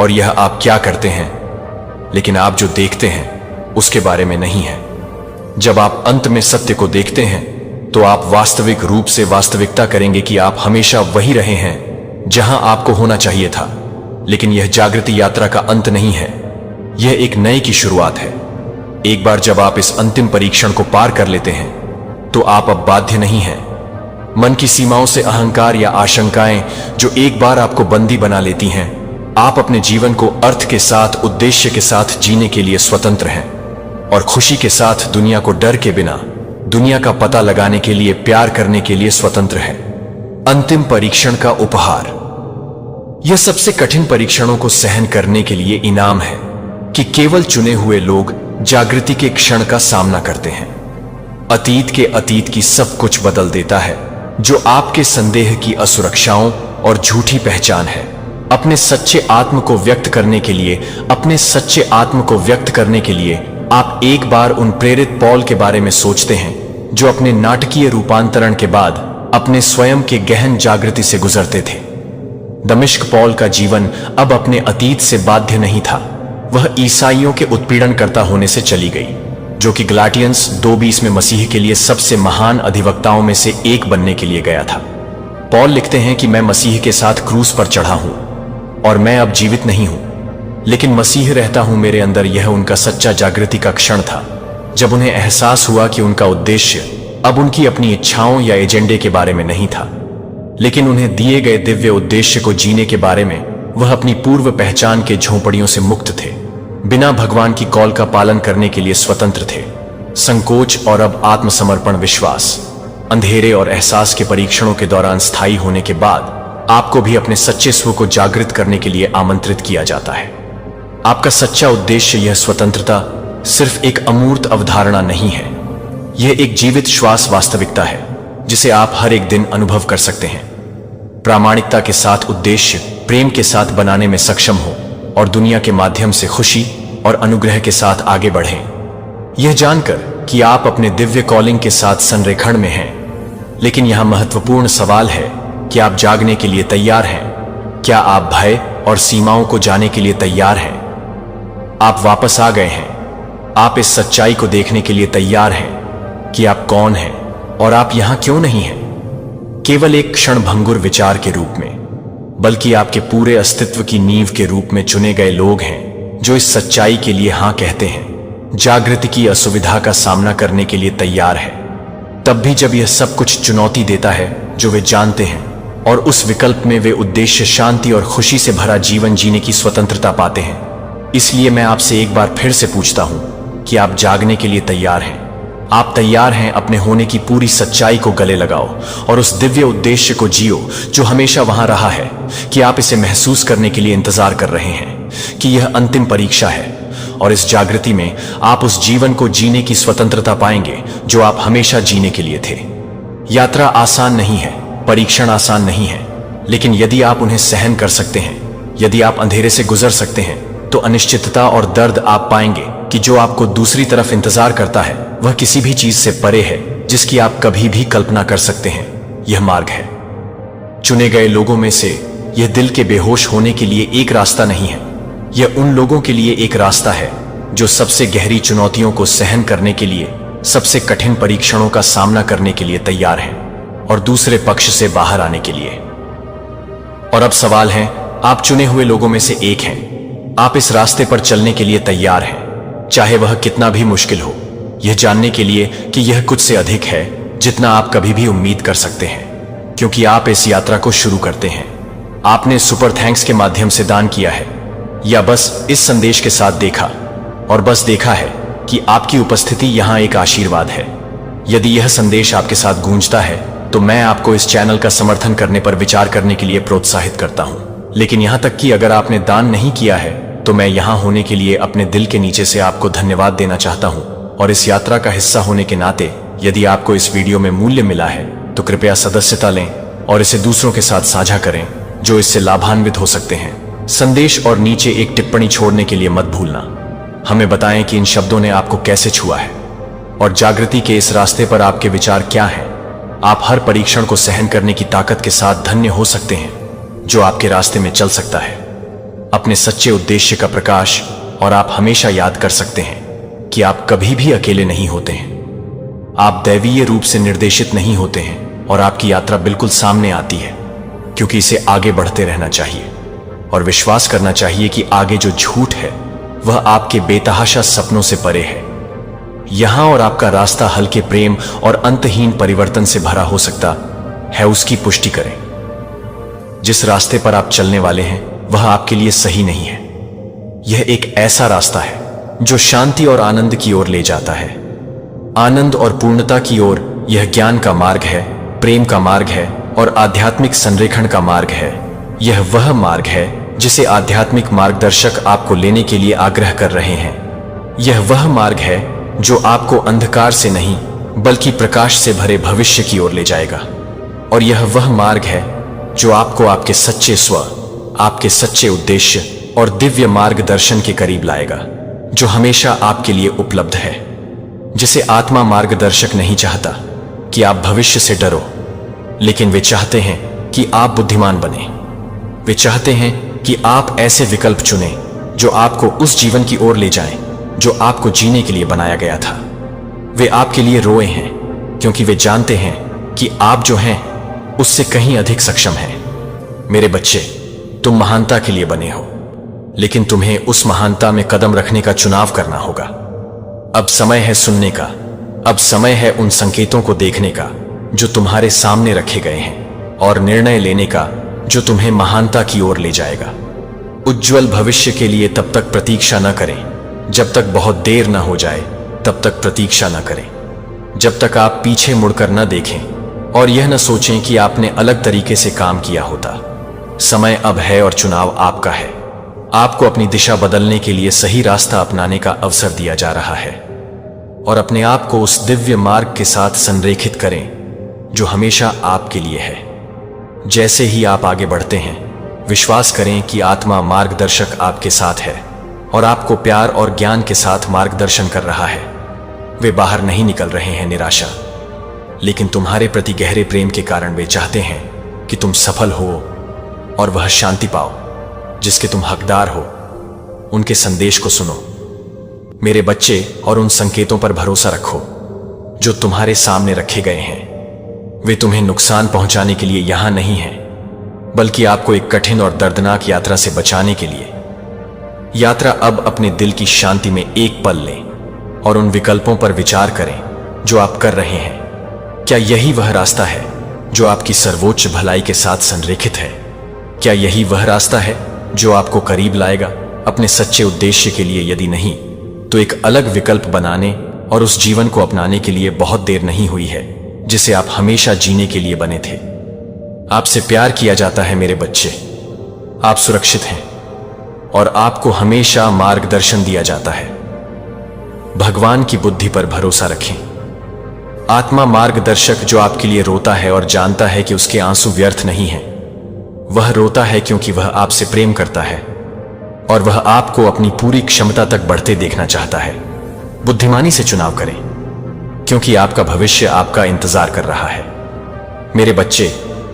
Speaker 1: और यह आप क्या करते हैं, लेकिन आप जो देखते हैं उसके बारे में नहीं है। जब आप अंत में सत्य को देखते हैं तो आप वास्तविक रूप से वास्तविकता करेंगे कि आप हमेशा वही रहे हैं जहां आपको होना चाहिए था। लेकिन यह जागृति यात्रा का अंत नहीं है, यह एक नए की शुरुआत है। एक बार जब आप इस अंतिम परीक्षण को पार कर लेते हैं तो आप अब बाध्य नहीं हैं। मन की सीमाओं से अहंकार या आशंकाएं जो एक बार आपको बंदी बना लेती हैं, आप अपने जीवन को अर्थ के साथ, उद्देश्य के साथ जीने के लिए स्वतंत्र हैं और खुशी के साथ दुनिया को डर के बिना, दुनिया का पता लगाने के लिए, प्यार करने के लिए स्वतंत्र हैं। अंतिम परीक्षण का उपहार। यह सबसे कठिन परीक्षणों को सहन करने के लिए इनाम है कि केवल चुने हुए लोग जागृति के क्षण का सामना करते हैं। अतीत की सब कुछ बदल देता है जो आपके संदेह की असुरक्षाओं और झूठी पहचान है। अपने सच्चे आत्म को व्यक्त करने के लिए आप एक बार उन प्रेरित पॉल के बारे में सोचते हैं जो अपने नाटकीय रूपांतरण के बाद अपने स्वयं के गहन जागृति से गुजरते थे। दमिश्क पॉल का जीवन अब अपने अतीत से बाध्य नहीं था। वह ईसाइयों के उत्पीड़नकर्ता होने से चली गई, जो कि गलाटियंस 2:20 में मसीह के लिए सबसे महान अधिवक्ताओं में से एक बनने के लिए गया था। पॉल लिखते हैं कि मैं मसीह के साथ क्रूस पर चढ़ा हूं और मैं अब जीवित नहीं हूं, लेकिन मसीह रहता हूं मेरे अंदर। यह उनका सच्चा जागृति का क्षण था, जब उन्हें एहसास हुआ कि उनका उद्देश्य अब उनकी अपनी इच्छाओं या एजेंडे के बारे में नहीं था, लेकिन उन्हें दिए गए दिव्य उद्देश्य को जीने के बारे में। वह अपनी पूर्व पहचान के झोंपड़ियों से मुक्त थे, बिना भगवान की कॉल का पालन करने के लिए स्वतंत्र थे। संकोच और अब आत्मसमर्पण, विश्वास, अंधेरे और एहसास के परीक्षणों के दौरान स्थायी होने के बाद आपको भी अपने सच्चे स्व को जागृत करने के लिए आमंत्रित किया जाता है। आपका सच्चा उद्देश्य, यह स्वतंत्रता, सिर्फ एक अमूर्त अवधारणा नहीं है। यह एक जीवित श्वास वास्तविकता है जिसे आप हर एक दिन अनुभव कर सकते हैं। प्रामाणिकता के साथ उद्देश्य, प्रेम के साथ बनाने में सक्षम हो और दुनिया के माध्यम से खुशी और अनुग्रह के साथ आगे बढ़ें। यह जानकर कि आप अपने दिव्य कॉलिंग के साथ संरेखण में हैं। लेकिन यहां महत्वपूर्ण सवाल है कि आप जागने के लिए तैयार हैं? क्या आप भय और सीमाओं को जाने के लिए तैयार हैं? आप वापस आ गए हैं? आप इस सच्चाई को देखने के लिए तैयार हैं कि आप कौन हैं और आप यहां क्यों नहीं हैं, केवल एक क्षणभंगुर विचार के रूप में, बल्कि आपके पूरे अस्तित्व की नींव के रूप में चुने गए लोग हैं जो इस सच्चाई के लिए हां कहते हैं। जागृति की असुविधा का सामना करने के लिए तैयार है, तब भी जब यह सब कुछ चुनौती देता है जो वे जानते हैं, और उस विकल्प में वे उद्देश्य, शांति और खुशी से भरा जीवन जीने की स्वतंत्रता पाते हैं। इसलिए मैं आपसे एक बार फिर से पूछता हूं कि आप जागने के लिए तैयार हैं? आप तैयार हैं अपने होने की पूरी सच्चाई को गले लगाओ और उस दिव्य उद्देश्य को जियो जो हमेशा वहां रहा है? कि आप इसे महसूस करने के लिए इंतजार कर रहे हैं कि यह अंतिम परीक्षा है और इस जागृति में आप उस जीवन को जीने की स्वतंत्रता पाएंगे जो आप हमेशा जीने के लिए थे। यात्रा आसान नहीं है, परीक्षण आसान नहीं है, लेकिन यदि आप उन्हें सहन कर सकते हैं, यदि आप अंधेरे से गुजर सकते हैं, तो अनिश्चितता और दर्द आप पाएंगे कि जो आपको दूसरी तरफ इंतजार करता है वह किसी भी चीज से परे है जिसकी आप कभी भी कल्पना कर सकते हैं। यह मार्ग है। चुने गए लोगों में से यह दिल के बेहोश होने के लिए एक रास्ता नहीं है। यह उन लोगों के लिए एक रास्ता है जो सबसे गहरी चुनौतियों को सहन करने के लिए, सबसे कठिन परीक्षणों का सामना करने के लिए तैयार हैं और दूसरे पक्ष से बाहर आने के लिए। और अब सवाल है, आप चुने हुए लोगों में से एक हैं। आप इस रास्ते पर चलने के लिए तैयार हैं, चाहे वह कितना भी मुश्किल हो, यह जानने के लिए कि यह कुछ से अधिक है जितना आप कभी भी उम्मीद कर सकते हैं, क्योंकि आप इस यात्रा को शुरू करते हैं। आपने सुपर थैंक्स के माध्यम से दान किया है, या बस इस संदेश के साथ देखा और बस देखा है कि आपकी उपस्थिति यहां एक आशीर्वाद है। यदि यह संदेश आपके साथ गूंजता है तो मैं आपको इस चैनल का समर्थन करने पर विचार करने के लिए प्रोत्साहित करता हूं। लेकिन यहां तक कि अगर आपने दान नहीं किया है तो मैं यहां होने के लिए अपने दिल के नीचे से आपको धन्यवाद देना चाहता हूं। और इस यात्रा का हिस्सा होने के नाते यदि आपको इस वीडियो में मूल्य मिला है तो कृपया सदस्यता लें और इसे दूसरों के साथ साझा करें जो इससे लाभान्वित हो सकते हैं। संदेश और नीचे एक टिप्पणी छोड़ने के लिए मत भूलना। हमें बताएं कि इन शब्दों ने आपको कैसे छुआ है और जागृति के इस रास्ते पर आपके विचार क्या हैं। आप हर परीक्षण को सहन करने की ताकत के साथ धन्य हो सकते हैं जो आपके रास्ते में चल सकता है, अपने सच्चे उद्देश्य का प्रकाश। और आप हमेशा याद कर सकते हैं कि आप कभी भी अकेले नहीं होते हैं। आप दैवीय रूप से निर्देशित नहीं होते हैं और आपकी यात्रा बिल्कुल सामने आती है, क्योंकि इसे आगे बढ़ते रहना चाहिए और विश्वास करना चाहिए कि आगे जो झूठ है वह आपके बेतहाशा सपनों से परे है। यहां और आपका रास्ता हल्के प्रेम और अंतहीन परिवर्तन से भरा हो सकता है, उसकी पुष्टि करें। जिस रास्ते पर आप चलने वाले हैं वह आपके लिए सही नहीं है। यह एक ऐसा रास्ता है जो शांति और आनंद की ओर ले जाता है। आनंद और पूर्णता की ओर यह ज्ञान का मार्ग है, प्रेम का मार्ग है और आध्यात्मिक संरेखण का मार्ग है। यह वह मार्ग है जिसे आध्यात्मिक मार्गदर्शक आपको लेने के लिए आग्रह कर रहे हैं। यह वह मार्ग है जो आपको अंधकार से नहीं बल्कि प्रकाश से भरे भविष्य की ओर ले जाएगा। और यह वह मार्ग है जो आपको आपके सच्चे स्व, आपके सच्चे उद्देश्य और दिव्य मार्गदर्शन के करीब लाएगा, जो हमेशा आपके लिए उपलब्ध है। जिसे आत्मा मार्गदर्शक नहीं चाहता कि आप भविष्य से डरो, लेकिन वे चाहते हैं कि आप बुद्धिमान बने। वे चाहते हैं कि आप ऐसे विकल्प चुनें जो आपको उस जीवन की ओर ले जाएं जो आपको जीने के लिए बनाया गया था। वे आपके लिए रोए हैं क्योंकि वे जानते हैं कि आप जो हैं उससे कहीं अधिक सक्षम हैं। मेरे बच्चे, तुम महानता के लिए बने हो, लेकिन तुम्हें उस महानता में कदम रखने का चुनाव करना होगा। अब समय है सुनने का, अब समय है उन संकेतों को देखने का जो तुम्हारे सामने रखे गए हैं, और निर्णय लेने का जो तुम्हें महानता की ओर ले जाएगा। उज्जवल भविष्य के लिए तब तक प्रतीक्षा न करें जब तक बहुत देर न हो जाए, तब तक प्रतीक्षा न करें जब तक आप पीछे मुड़कर न देखें और यह न सोचें कि आपने अलग तरीके से काम किया होता। समय अब है और चुनाव आपका है। आपको अपनी दिशा बदलने के लिए सही रास्ता अपनाने का अवसर दिया जा रहा है, और अपने आप को उस दिव्य मार्ग के साथ संरेखित करें जो हमेशा आपके लिए है। जैसे ही आप आगे बढ़ते हैं, विश्वास करें कि आत्मा मार्गदर्शक आपके साथ है और आपको प्यार और ज्ञान के साथ मार्गदर्शन कर रहा है। वे बाहर नहीं निकल रहे हैं निराशा, लेकिन तुम्हारे प्रति गहरे प्रेम के कारण वे चाहते हैं कि तुम सफल हो और वह शांति पाओ जिसके तुम हकदार हो। उनके संदेश को सुनो मेरे बच्चे, और उन संकेतों पर भरोसा रखो जो तुम्हारे सामने रखे गए हैं। वे तुम्हें नुकसान पहुंचाने के लिए यहां नहीं हैं, बल्कि आपको एक कठिन और दर्दनाक यात्रा से बचाने के लिए। यात्रा अब अपने दिल की शांति में एक पल लें और उन विकल्पों पर विचार करें जो आप कर रहे हैं। क्या यही वह रास्ता है जो आपकी सर्वोच्च भलाई के साथ संरेखित है? क्या यही वह रास्ता है जो आपको करीब लाएगा अपने सच्चे उद्देश्य के लिए? यदि नहीं, तो एक अलग विकल्प बनाने और उस जीवन को अपनाने के लिए बहुत देर नहीं हुई है जिसे आप हमेशा जीने के लिए बने थे। आपसे प्यार किया जाता है मेरे बच्चे, आप सुरक्षित हैं और आपको हमेशा मार्गदर्शन दिया जाता है। भगवान की बुद्धि पर भरोसा रखें। आत्मा मार्गदर्शक जो आपके लिए रोता है और जानता है कि उसके आंसू व्यर्थ नहीं हैं। वह रोता है क्योंकि वह आपसे प्रेम करता है और वह आपको अपनी पूरी क्षमता तक बढ़ते देखना चाहता है। बुद्धिमानी से चुनाव करें क्योंकि आपका भविष्य आपका इंतजार कर रहा है। मेरे बच्चे,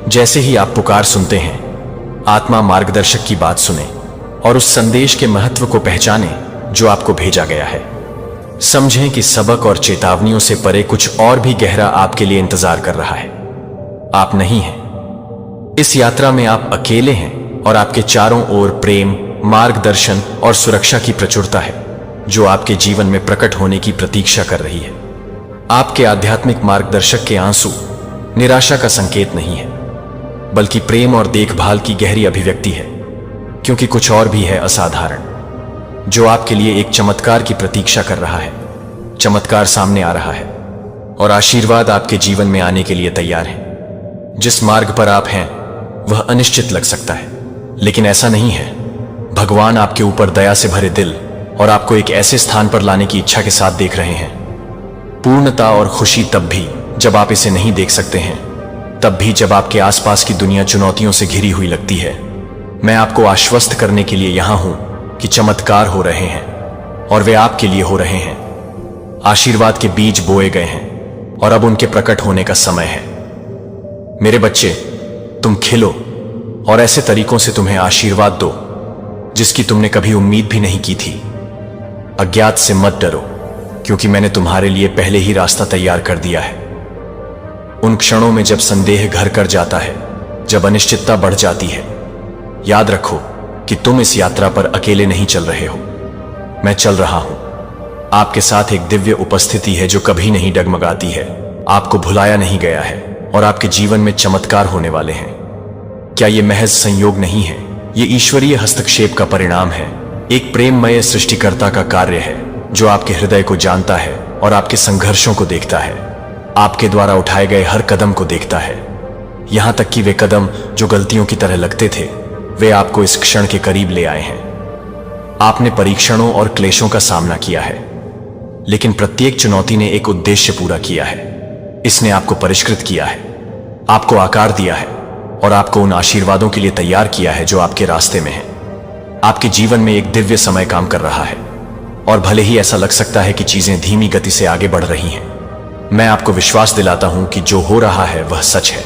Speaker 1: जैसे ही आप पुकार सुनते हैं, आत्मा मार्गदर्शक की बात सुने और उस संदेश के महत्व को पहचानें जो आपको भेजा गया है। समझें कि सबक और चेतावनियों से परे कुछ और भी गहरा आपके लिए इंतजार कर रहा है। आप नहीं हैं। इस यात्रा में आप अकेले हैं और आपके चारों ओर प्रेम, मार्गदर्शन और सुरक्षा की प्रचुरता है जो आपके जीवन में प्रकट होने की प्रतीक्षा कर रही है। आपके आध्यात्मिक मार्गदर्शक के आंसू निराशा का संकेत नहीं है, बल्कि प्रेम और देखभाल की गहरी अभिव्यक्ति है, क्योंकि कुछ और भी है असाधारण जो आपके लिए एक चमत्कार की प्रतीक्षा कर रहा है। चमत्कार सामने आ रहा है और आशीर्वाद आपके जीवन में आने के लिए तैयार है। जिस मार्ग पर आप हैं वह अनिश्चित लग सकता है, लेकिन ऐसा नहीं है। भगवान आपके ऊपर दया से भरे दिल और आपको एक ऐसे स्थान पर लाने की इच्छा के साथ देख रहे हैं। पूर्णता और खुशी तब भी जब आप इसे नहीं देख सकते हैं, तब भी जब आपके आसपास की दुनिया चुनौतियों से घिरी हुई लगती है। मैं आपको आश्वस्त करने के लिए यहां हूं कि चमत्कार हो रहे हैं और वे आपके लिए हो रहे हैं। आशीर्वाद के बीज बोए गए हैं और अब उनके प्रकट होने का समय है। मेरे बच्चे, तुम खिलो और ऐसे तरीकों से तुम्हें आशीर्वाद दो जिसकी तुमने कभी उम्मीद भी नहीं की थी। अज्ञात से मत डरो, क्योंकि मैंने तुम्हारे लिए पहले ही रास्ता तैयार कर दिया है। उन क्षणों में जब संदेह घर कर जाता है, जब अनिश्चितता बढ़ जाती है, याद रखो कि तुम इस यात्रा पर अकेले नहीं चल रहे हो। मैं चल रहा हूं। आपके साथ एक दिव्य उपस्थिति है जो कभी नहीं डगमगाती है। आपको भुलाया नहीं गया है और आपके जीवन में चमत्कार होने वाले हैं। क्या ये महज संयोग नहीं है ये ईश्वरीय हस्तक्षेप का परिणाम है, एक प्रेममय सृष्टिकर्ता का कार्य है जो आपके हृदय को जानता है और आपके संघर्षों को देखता है, आपके द्वारा उठाए गए हर कदम को देखता है। यहां तक कि वे कदम जो गलतियों की तरह लगते थे, वे आपको इस क्षण के करीब ले आए हैं। आपने परीक्षणों और क्लेशों का सामना किया है, लेकिन प्रत्येक चुनौती ने एक उद्देश्य पूरा किया है। इसने आपको परिष्कृत किया है, आपको आकार दिया है और आपको उन आशीर्वादों के लिए तैयार किया है जो आपके रास्ते में हैं। आपके जीवन में एक दिव्य समय काम कर रहा है और भले ही ऐसा लग सकता है कि चीजें धीमी गति से आगे बढ़ रही हैं, मैं आपको विश्वास दिलाता हूं कि जो हो रहा है वह सच है।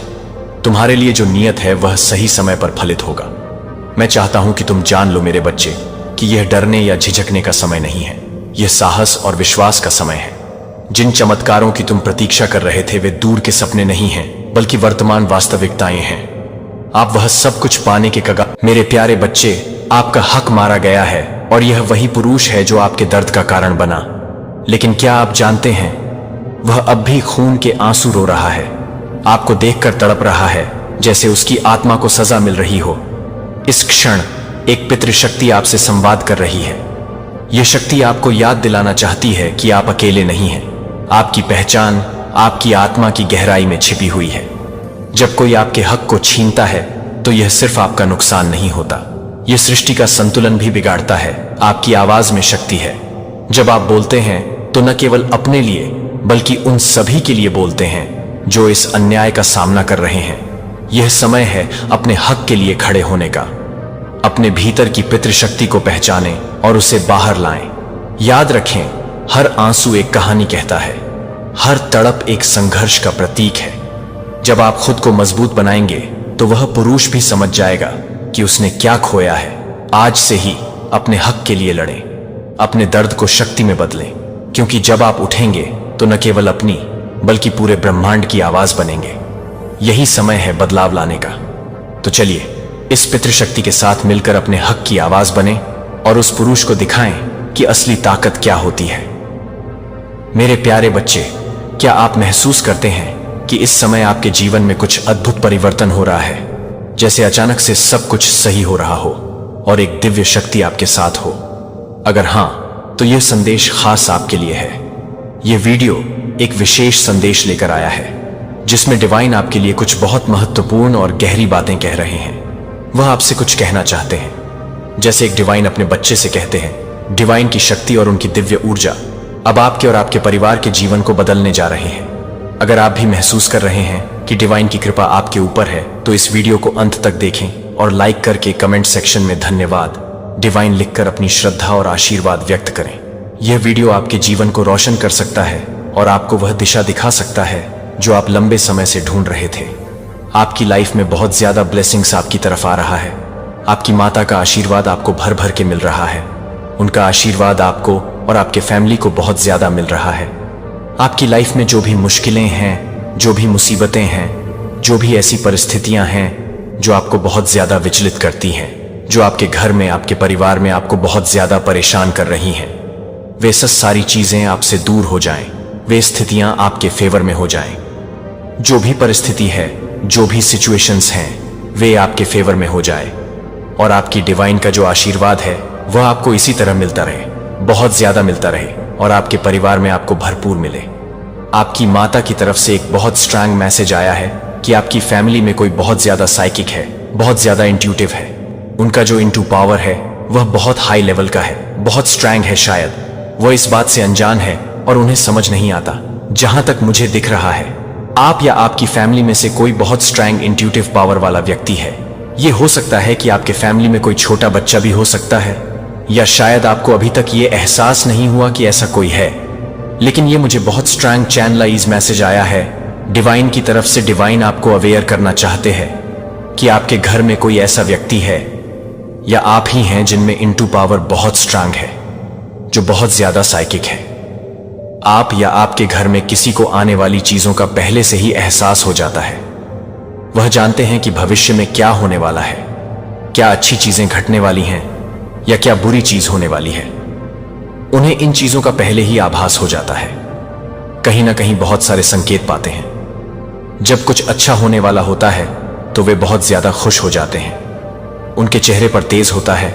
Speaker 1: तुम्हारे लिए जो नियत है वह सही समय पर फलित होगा। मैं चाहता हूं कि तुम जान लो मेरे बच्चे कि यह डरने या झिझकने का समय नहीं है, यह साहस और विश्वास का समय है। जिन चमत्कारों की तुम प्रतीक्षा कर रहे थे वे दूर के सपने नहीं हैं, बल्कि वर्तमान वास्तविकताएं हैं। आप वह सब कुछ पाने के कगार। मेरे प्यारे बच्चे, आपका हक मारा गया है और यह वही पुरुष है जो आपके दर्द का कारण बना। लेकिन क्या आप जानते हैं, वह अब भी खून के आंसू रो रहा है, आपको देखकर तड़प रहा है जैसे उसकी आत्मा को सजा मिल रही हो। इस क्षण एक पितृशक्ति आपसे संवाद कर रही है। यह शक्ति आपको याद दिलाना चाहती है कि आप अकेले नहीं हैं। आपकी पहचान आपकी आत्मा की गहराई में छिपी हुई है। जब कोई आपके हक को छीनता है तो यह सिर्फ आपका नुकसान नहीं होता, यह सृष्टि का संतुलन भी बिगाड़ता है। आपकी आवाज में शक्ति है। जब आप बोलते हैं तो न केवल अपने लिए बल्कि उन सभी के लिए बोलते हैं जो इस अन्याय का सामना कर रहे हैं। यह समय है अपने हक के लिए खड़े होने का। अपने भीतर की पितृशक्ति को पहचानें और उसे बाहर लाएं। याद रखें, हर आंसू एक कहानी कहता है, हर तड़प एक संघर्ष का प्रतीक है। जब आप खुद को मजबूत बनाएंगे तो वह पुरुष भी समझ जाएगा कि उसने क्या खोया है। आज से ही अपने हक के लिए लड़ें, अपने दर्द को शक्ति में बदलें, क्योंकि जब आप उठेंगे तो न केवल अपनी बल्कि पूरे ब्रह्मांड की आवाज बनेंगे। यही समय है बदलाव लाने का। तो चलिए इस पितृशक्ति के साथ मिलकर अपने हक की आवाज बने और उस पुरुष को दिखाएं कि असली ताकत क्या होती है। मेरे प्यारे बच्चे, क्या आप महसूस करते हैं कि इस समय आपके जीवन में कुछ अद्भुत परिवर्तन हो रहा है, जैसे अचानक से सब कुछ सही हो रहा हो और एक दिव्य शक्ति आपके साथ हो? अगर हां, तो यह संदेश खास आपके लिए है। यह वीडियो एक विशेष संदेश लेकर आया है जिसमें डिवाइन आपके लिए कुछ बहुत महत्वपूर्ण और गहरी बातें कह रहे हैं। वह आपसे कुछ कहना चाहते हैं, जैसे एक डिवाइन अपने बच्चे से कहते हैं। डिवाइन की शक्ति और उनकी दिव्य ऊर्जा अब आपके और आपके परिवार के जीवन को बदलने जा रहे हैं। अगर आप भी महसूस कर रहे हैं कि डिवाइन की कृपा आपके ऊपर है, तो इस वीडियो को अंत तक देखें और लाइक करके कमेंट सेक्शन में धन्यवाद डिवाइन लिखकर अपनी श्रद्धा और आशीर्वाद व्यक्त करें। यह वीडियो आपके जीवन को रोशन कर सकता है और आपको वह दिशा दिखा सकता है जो आप लंबे समय से ढूंढ रहे थे। आपकी लाइफ में बहुत ज्यादा ब्लेसिंग्स आपकी तरफ आ रहा है। आपकी माता का आशीर्वाद आपको भर भर के मिल रहा है। उनका आशीर्वाद आपको और आपके फैमिली को बहुत ज्यादा मिल रहा है। आपकी लाइफ में जो भी मुश्किलें हैं, जो भी मुसीबतें हैं, जो भी ऐसी परिस्थितियां हैं जो आपको बहुत ज्यादा विचलित करती हैं, जो आपके घर में, आपके परिवार में आपको बहुत ज्यादा परेशान कर रही हैं, वे सब सारी चीजें आपसे दूर हो जाएं। वे स्थितियां आपके फेवर में हो जाएं। जो भी परिस्थिति है, जो भी सिचुएशंस हैं, वे आपके फेवर में हो जाए और आपकी डिवाइन का जो आशीर्वाद है वह आपको इसी तरह मिलता रहे, बहुत ज्यादा मिलता रहे और आपके परिवार में आपको भरपूर मिले। आपकी माता की तरफ से एक बहुत स्ट्रांग मैसेज आया है कि आपकी फैमिली में कोई बहुत ज्यादा साइकिक है, बहुत ज्यादा इंट्यूटिव है। उनका जो इंटू पावर है वह बहुत हाई लेवल का है, बहुत स्ट्रांग है। शायद वह इस बात से अनजान है और उन्हें समझ नहीं आता। जहां तक मुझे दिख रहा है, आप या आपकी फैमिली में से कोई बहुत स्ट्रांग इंट्यूटिव पावर वाला व्यक्ति है। यह हो सकता है कि आपके फैमिली में कोई छोटा बच्चा भी हो सकता है, या शायद आपको अभी तक ये एहसास नहीं हुआ कि ऐसा कोई है। लेकिन ये मुझे बहुत स्ट्रांग चैनलाइज मैसेज आया है डिवाइन की तरफ से। डिवाइन आपको अवेयर करना चाहते हैं कि आपके घर में कोई ऐसा व्यक्ति है या आप ही हैं जिनमें इंटू पावर बहुत स्ट्रांग है, जो बहुत ज्यादा साइकिक है। आप या आपके घर में किसी को आने वाली चीजों का पहले से ही एहसास हो जाता है। वह जानते हैं कि भविष्य में क्या होने वाला है, क्या अच्छी चीजें घटने वाली हैं या क्या बुरी चीज होने वाली है। उन्हें इन चीजों का पहले ही आभास हो जाता है। कहीं ना कहीं बहुत सारे संकेत पाते हैं। जब कुछ अच्छा होने वाला होता है तो वे बहुत ज्यादा खुश हो जाते हैं। उनके चेहरे पर तेज होता है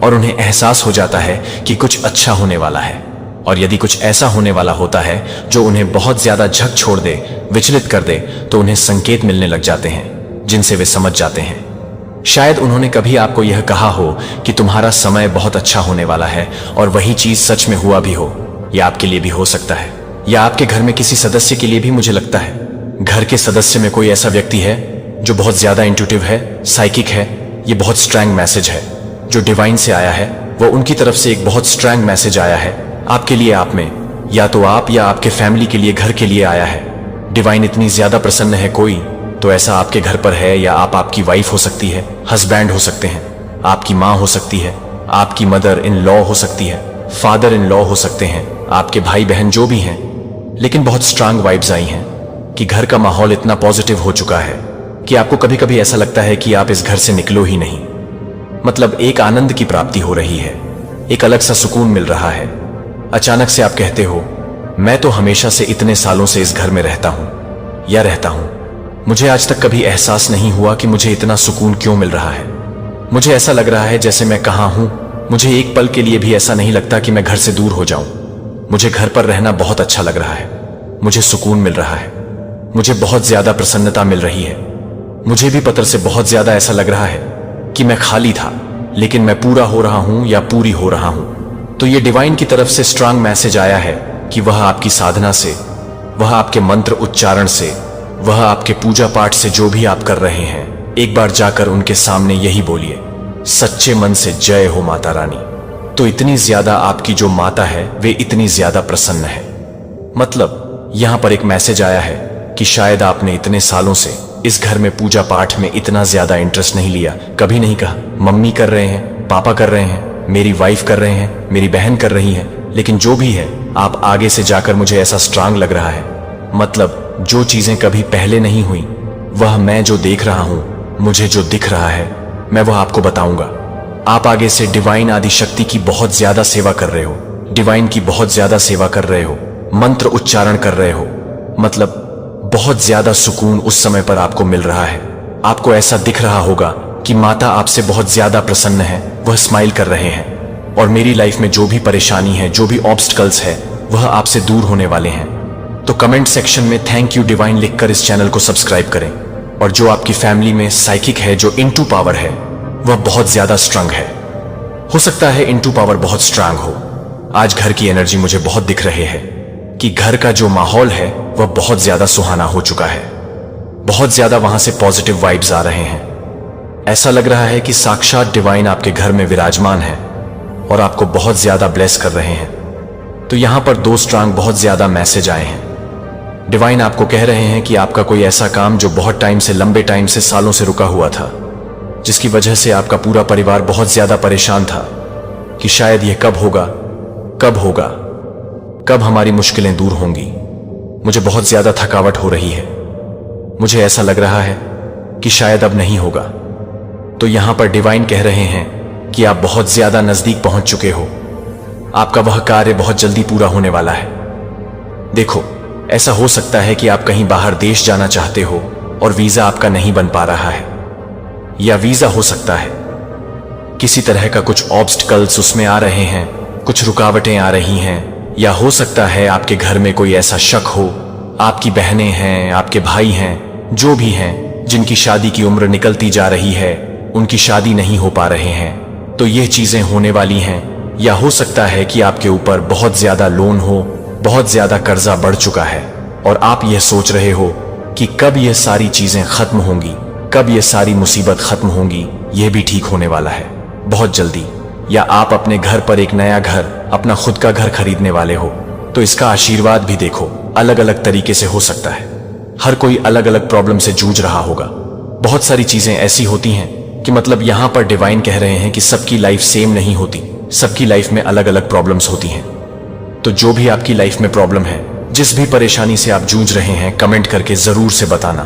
Speaker 1: और उन्हें एहसास हो जाता है कि कुछ अच्छा होने वाला है। और यदि कुछ ऐसा होने वाला होता है जो उन्हें बहुत ज्यादा झक छोड़ दे, विचलित कर दे, तो उन्हें संकेत मिलने लग जाते हैं जिनसे वे समझ जाते हैं। शायद उन्होंने कभी आपको यह कहा हो कि तुम्हारा समय बहुत अच्छा होने वाला है, और वही चीज सच में हुआ भी हो, या आपके लिए भी हो सकता है, या आपके घर में किसी सदस्य के लिए भी। मुझे लगता है घर के सदस्य में कोई ऐसा व्यक्ति है जो बहुत ज्यादा इंट्यूटिव है, साइकिक है। ये बहुत स्ट्रॉन्ग मैसेज है जो डिवाइन से आया है। वो उनकी तरफ से एक बहुत स्ट्रॉन्ग मैसेज आया है आपके लिए, आप में, या तो आप या आपके फैमिली के लिए, घर के लिए आया है। डिवाइन इतनी ज्यादा प्रसन्न है, कोई तो ऐसा आपके घर पर है, या आप आपकी वाइफ हो सकती है, हस्बैंड हो सकते हैं, आपकी माँ हो सकती है, आपकी मदर इन लॉ हो सकती है, फादर इन लॉ हो सकते हैं, आपके भाई बहन जो भी हैं। लेकिन बहुत स्ट्रांग वाइब्स आई हैं कि घर का माहौल इतना पॉजिटिव हो चुका है कि आपको कभी कभी ऐसा लगता है कि आप इस घर से निकलो ही नहीं। मतलब एक आनंद की प्राप्ति हो रही है, एक अलग सा सुकून मिल रहा है। अचानक से आप कहते हो, मैं तो हमेशा से इतने सालों से इस घर में रहता हूं या रहता हूं, मुझे आज तक कभी एहसास नहीं हुआ कि मुझे इतना सुकून क्यों मिल रहा है। मुझे ऐसा लग रहा है जैसे मैं कहां हूं। मुझे एक पल के लिए भी ऐसा नहीं लगता कि मैं घर से दूर हो जाऊं। मुझे घर पर रहना बहुत अच्छा लग रहा है, मुझे सुकून मिल रहा है, मुझे बहुत ज्यादा प्रसन्नता मिल रही है। मुझे भी पत्र से बहुत ज्यादा ऐसा लग रहा है कि मैं खाली था, लेकिन मैं पूरा हो रहा हूं या पूरी हो रहा हूं। तो ये डिवाइन की तरफ से स्ट्रांग मैसेज आया है कि वह आपकी साधना से, वह आपके मंत्र उच्चारण से, वह आपके पूजा पाठ से जो भी आप कर रहे हैं, एक बार जाकर उनके सामने यही बोलिए, सच्चे मन से जय हो माता रानी। तो इतनी ज्यादा आपकी जो माता है वे इतनी ज्यादा प्रसन्न है। मतलब यहां पर एक मैसेज आया है कि शायद आपने इतने सालों से इस घर में पूजा पाठ में इतना ज्यादा इंटरेस्ट नहीं लिया, कभी नहीं कहा मम्मी कर रहे हैं, पापा कर रहे हैं, मेरी वाइफ कर रहे हैं, मेरी बहन कर रही है। लेकिन जो भी है, आप आगे से जाकर मुझे ऐसा स्ट्रांग लग रहा है। मतलब जो चीजें कभी पहले नहीं हुई, वह मैं जो देख रहा हूं, मुझे जो दिख रहा है, मैं वह आपको बताऊंगा। आप आगे से डिवाइन आदि शक्ति की बहुत ज्यादा सेवा कर रहे हो, डिवाइन की बहुत ज्यादा सेवा कर रहे हो, मंत्र उच्चारण कर रहे हो। मतलब बहुत ज्यादा सुकून उस समय पर आपको मिल रहा है। आपको ऐसा दिख रहा होगा कि माता आपसे बहुत ज्यादा प्रसन्न है, वह स्माइल कर रहे हैं, और मेरी लाइफ में जो भी परेशानी है, जो भी ऑब्स्टिकल्स है, वह आपसे दूर होने वाले हैं। तो कमेंट सेक्शन में थैंक यू डिवाइन लिखकर इस चैनल को सब्सक्राइब करें। और जो आपकी फैमिली में साइकिक है, जो इनटू पावर है, वह बहुत ज्यादा स्ट्रांग है। हो सकता है इनटू पावर बहुत स्ट्रांग हो। आज घर की एनर्जी मुझे बहुत दिख रहे हैं कि घर का जो माहौल है वह बहुत ज्यादा सुहाना हो चुका है। बहुत ज्यादा वहां से पॉजिटिव वाइब्स आ रहे हैं। ऐसा लग रहा है कि साक्षात डिवाइन आपके घर में विराजमान है और आपको बहुत ज्यादा ब्लेस कर रहे हैं। तो यहां पर दो स्ट्रांग बहुत ज्यादा मैसेज आए हैं। डिवाइन आपको कह रहे हैं कि आपका कोई ऐसा काम जो बहुत टाइम से, लंबे टाइम से, सालों से रुका हुआ था, जिसकी वजह से आपका पूरा परिवार बहुत ज्यादा परेशान था कि शायद यह कब होगा, कब होगा, कब हमारी मुश्किलें दूर होंगी। मुझे बहुत ज्यादा थकावट हो रही है, मुझे ऐसा लग रहा है कि शायद अब नहीं होगा। तो यहां पर डिवाइन कह रहे हैं कि आप बहुत ज्यादा नजदीक पहुंच चुके हो, आपका वह कार्य बहुत जल्दी पूरा होने वाला है। देखो, ऐसा हो सकता है कि आप कहीं बाहर देश जाना चाहते हो और वीजा आपका नहीं बन पा रहा है, या वीजा हो सकता है किसी तरह का कुछ ऑब्स्टिकल्स उसमें आ रहे हैं, कुछ रुकावटें आ रही हैं, या हो सकता है आपके घर में कोई ऐसा शक हो, आपकी बहनें हैं, आपके भाई हैं, जो भी हैं, जिनकी शादी की उम्र निकलती जा रही है, उनकी शादी नहीं हो पा रहे हैं। तो ये चीजें होने वाली हैं। या हो सकता है कि आपके ऊपर बहुत ज्यादा लोन हो, बहुत ज्यादा कर्जा बढ़ चुका है, और आप यह सोच रहे हो कि कब यह सारी चीजें खत्म होंगी, कब यह सारी मुसीबत खत्म होंगी। यह भी ठीक होने वाला है बहुत जल्दी। या आप अपने घर पर एक नया घर, अपना खुद का घर खरीदने वाले हो, तो इसका आशीर्वाद भी देखो अलग अलग तरीके से हो सकता है। हर कोई अलग अलग प्रॉब्लम से जूझ रहा होगा। बहुत सारी चीजें ऐसी होती हैं कि मतलब यहां पर डिवाइन कह रहे हैं कि सबकी लाइफ सेम नहीं होती, सबकी लाइफ में अलग अलग प्रॉब्लम्स होती हैं। तो जो भी आपकी लाइफ में प्रॉब्लम है, जिस भी परेशानी से आप जूझ रहे हैं, कमेंट करके जरूर से बताना।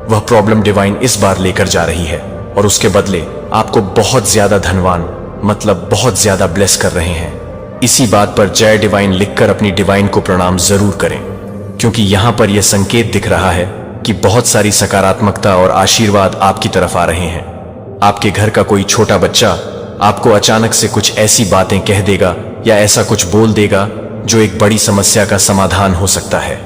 Speaker 1: वह प्रॉब्लम डिवाइन इस बार लेकर जा रही है, और उसके बदले आपको बहुत ज्यादा धनवान, मतलब बहुत ज्यादा ब्लेस कर रहे हैं। इसी बात पर जय डिवाइन लिखकर अपनी डिवाइन को प्रणाम जरूर करें, क्योंकि यहां पर यह संकेत दिख रहा है कि बहुत सारी सकारात्मकता और आशीर्वाद आपकी तरफ आ रहे हैं। आपके घर का कोई छोटा बच्चा आपको अचानक से कुछ ऐसी बातें कह देगा या ऐसा कुछ बोल देगा जो एक बड़ी समस्या का समाधान हो सकता है।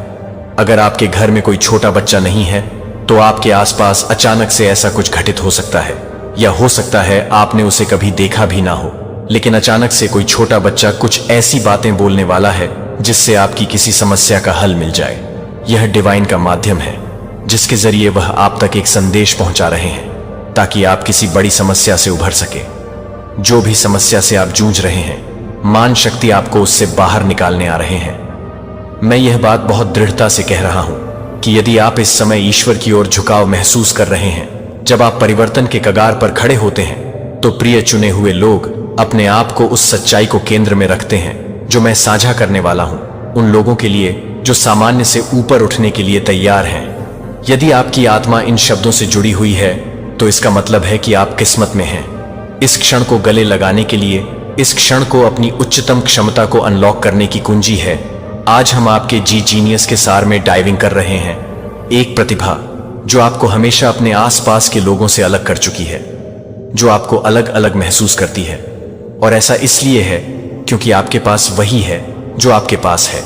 Speaker 1: अगर आपके घर में कोई छोटा बच्चा नहीं है तो आपके आसपास अचानक से ऐसा कुछ घटित हो सकता है, या हो सकता है आपने उसे कभी देखा भी ना हो, लेकिन अचानक से कोई छोटा बच्चा कुछ ऐसी बातें बोलने वाला है जिससे आपकी किसी समस्या का हल मिल जाए। यह डिवाइन का माध्यम है जिसके जरिए वह आप तक एक संदेश पहुंचा रहे हैं ताकि आप किसी बड़ी समस्या से उभर सके। जो भी समस्या से आप जूझ रहे हैं, मान शक्ति आपको उससे बाहर निकालने आ रहे हैं। मैं यह बात बहुत दृढ़ता से कह रहा हूं कि यदि आप इस समय ईश्वर की ओर झुकाव महसूस कर रहे हैं, जब आप परिवर्तन के कगार पर खड़े होते हैं, तो प्रिय चुने हुए लोग अपने आप को उस सच्चाई को केंद्र में रखते हैं जो मैं साझा करने वाला हूं, उन लोगों के लिए जो सामान्य से ऊपर उठने के लिए तैयार हैं। यदि आपकी आत्मा इन शब्दों से जुड़ी हुई है तो इसका मतलब है कि आप किस्मत में हैं। इस क्षण को गले लगाने के लिए, इस क्षण को अपनी उच्चतम क्षमता को अनलॉक करने की कुंजी है। आज हम आपके जीनियस के सार में डाइविंग कर रहे हैं, एक प्रतिभा जो आपको हमेशा अपने आसपास के लोगों से अलग कर चुकी है, जो आपको अलग अलग महसूस करती है। और ऐसा इसलिए है क्योंकि आपके पास वही है जो आपके पास है,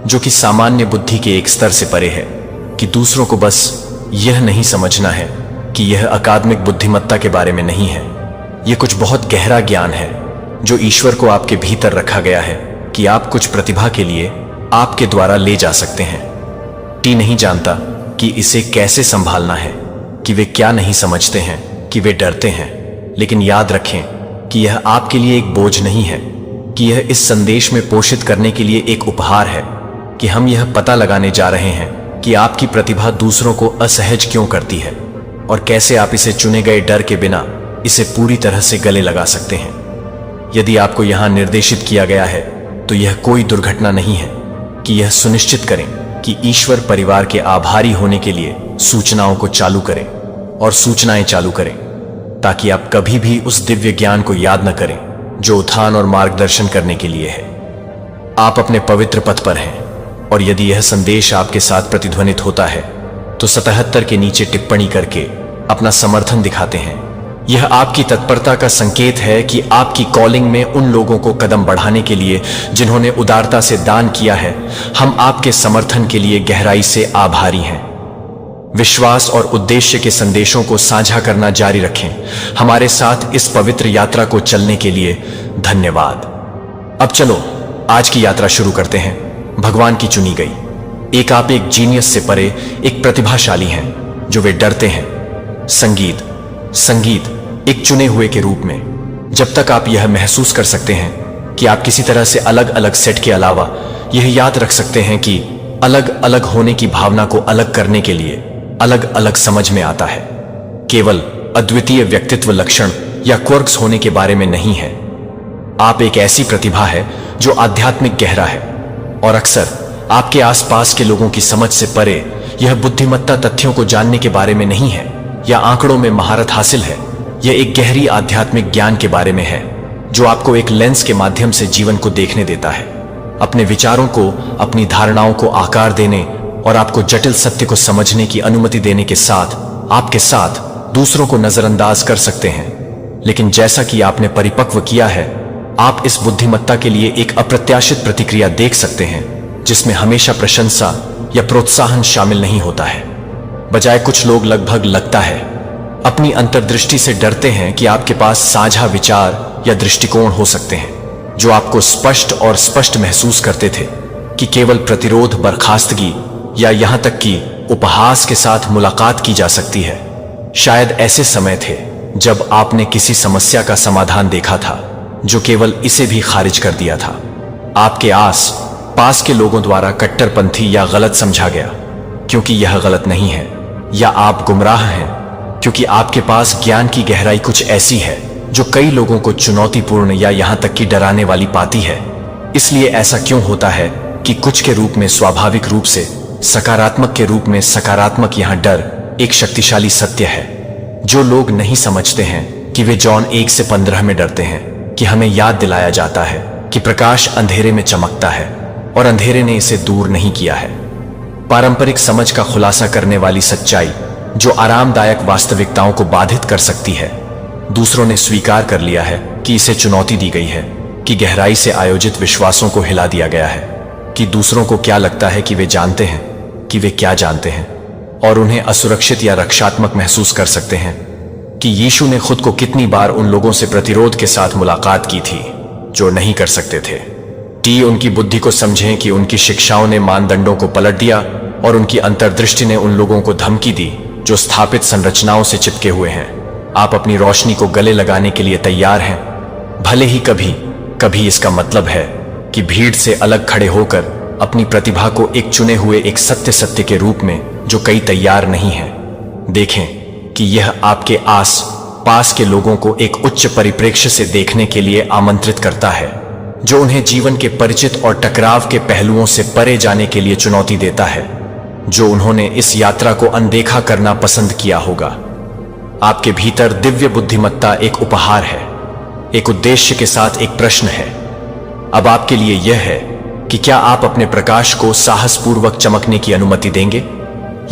Speaker 1: जो कि सामान्य बुद्धि के एक स्तर से परे है, कि दूसरों को बस यह नहीं समझना है कि यह अकादमिक बुद्धिमत्ता के बारे में नहीं है। यह कुछ बहुत गहरा ज्ञान है जो ईश्वर को आपके भीतर रखा गया है कि आप कुछ प्रतिभा के लिए आपके द्वारा ले जा सकते हैं। टी नहीं जानता कि इसे कैसे संभालना है, कि वे क्या नहीं समझते हैं, कि वे डरते हैं, लेकिन याद रखें कि यह आपके लिए एक बोझ नहीं है, कि यह इस संदेश में पोषित करने के लिए एक उपहार है कि हम यह पता लगाने जा रहे हैं कि आपकी प्रतिभा दूसरों को असहज क्यों करती है और कैसे आप इसे चुने गए डर के बिना इसे पूरी तरह से गले लगा सकते हैं। यदि आपको यहां निर्देशित किया गया है तो यह कोई दुर्घटना नहीं है कि यह सुनिश्चित करें कि ईश्वर परिवार के आभारी होने के लिए सूचनाओं को चालू करें और सूचनाएं चालू करें, ताकि आप कभी भी उस दिव्य ज्ञान को याद न करें जो उत्थान और मार्गदर्शन करने के लिए है। आप अपने पवित्र पथ पर हैं, और यदि यह संदेश आपके साथ प्रतिध्वनित होता है तो 77 के नीचे टिप्पणी करके अपना समर्थन दिखाते हैं। यह आपकी तत्परता का संकेत है कि आपकी कॉलिंग में उन लोगों को कदम बढ़ाने के लिए जिन्होंने उदारता से दान किया है। हम आपके समर्थन के लिए गहराई से आभारी हैं। विश्वास और उद्देश्य के संदेशों को साझा करना जारी रखें। हमारे साथ इस पवित्र यात्रा को चलने के लिए धन्यवाद। अब चलो आज की यात्रा शुरू करते हैं। भगवान की चुनी गई आप एक जीनियस से परे एक प्रतिभाशाली हैं जो वे डरते हैं। संगीत एक चुने हुए के रूप में, जब तक आप यह महसूस कर सकते हैं कि आप किसी तरह से अलग अलग सेट के अलावा यह याद रख सकते हैं कि अलग अलग होने की भावना को अलग करने के लिए अलग अलग समझ में आता है। केवल अद्वितीय व्यक्तित्व लक्षण या क्वर्क्स होने के बारे में नहीं है। आप एक ऐसी प्रतिभा है जो आध्यात्मिक गहरा है, और अक्सर आपके आसपास के लोगों की समझ से परे यह बुद्धिमत्ता तथ्यों को जानने के बारे में नहीं है या आंकड़ों में महारत हासिल है। यह एक गहरी आध्यात्मिक ज्ञान के बारे में है जो आपको एक लेंस के माध्यम से जीवन को देखने देता है, अपने विचारों को, अपनी धारणाओं को आकार देने और आपको जटिल सत्य को समझने की अनुमति देने के साथ आपके साथ दूसरों को नजरअंदाज कर सकते हैं। लेकिन जैसा कि आपने परिपक्व किया है, आप इस बुद्धिमत्ता के लिए एक अप्रत्याशित प्रतिक्रिया देख सकते हैं जिसमें हमेशा प्रशंसा या प्रोत्साहन शामिल नहीं होता है। बजाय कुछ लोग लगभग लगता है अपनी अंतर्दृष्टि से डरते हैं कि आपके पास साझा विचार या दृष्टिकोण हो सकते हैं जो आपको स्पष्ट महसूस करते थे कि केवल प्रतिरोध, बर्खास्तगी या यहां तक कि उपहास के साथ मुलाकात की जा सकती है। शायद ऐसे समय थे जब आपने किसी समस्या का समाधान देखा था जो केवल इसे भी खारिज कर दिया था। आपके आस पास के लोगों द्वारा कट्टरपंथी या गलत समझा गया क्योंकि यह गलत नहीं है, या आप गुमराह हैं क्योंकि आपके पास ज्ञान की गहराई कुछ ऐसी है जो कई लोगों को चुनौतीपूर्ण या यहां तक कि डराने वाली पाती है। इसलिए ऐसा क्यों होता है कि कुछ के रूप में स्वाभाविक रूप से सकारात्मक के रूप में सकारात्मक, यहां डर एक शक्तिशाली सत्य है जो लोग नहीं समझते हैं कि वे जॉन 1:15 में डरते हैं कि हमें याद दिलाया जाता है कि प्रकाश अंधेरे में चमकता है और अंधेरे ने इसे दूर नहीं किया है। पारंपरिक समझ का खुलासा करने वाली सच्चाई जो आरामदायक वास्तविकताओं को बाधित कर सकती है, दूसरों ने स्वीकार कर लिया है कि इसे चुनौती दी गई है, कि गहराई से आयोजित विश्वासों को हिला दिया गया है, कि दूसरों को क्या लगता है कि वे जानते हैं कि वे क्या जानते हैं, और उन्हें असुरक्षित या रक्षात्मक महसूस कर सकते हैं। कि यीशु ने खुद को कितनी बार उन लोगों से प्रतिरोध के साथ मुलाकात की थी जो नहीं कर सकते थे। उनकी बुद्धि को समझें कि उनकी शिक्षाओं ने मानदंडों को पलट दिया और उनकी अंतर्दृष्टि ने उन लोगों को धमकी दी जो स्थापित संरचनाओं से चिपके हुए हैं। आप अपनी रोशनी को गले लगाने के लिए तैयार हैं, भले ही कभी कभी इसका मतलब है कि भीड़ से अलग खड़े होकर अपनी प्रतिभा को एक चुने हुए एक सत्य के रूप में जो कई तैयार नहीं है। देखें कि यह आपके आस पास के लोगों को एक उच्च परिप्रेक्ष्य से देखने के लिए आमंत्रित करता है, जो उन्हें जीवन के परिचित और टकराव के पहलुओं से परे जाने के लिए चुनौती देता है, जो उन्होंने इस यात्रा को अनदेखा करना पसंद किया होगा। आपके भीतर दिव्य बुद्धिमत्ता एक उपहार है, एक उद्देश्य के साथ एक प्रश्न है। अब आपके लिए यह है कि क्या आप अपने प्रकाश को साहसपूर्वक चमकने की अनुमति देंगे,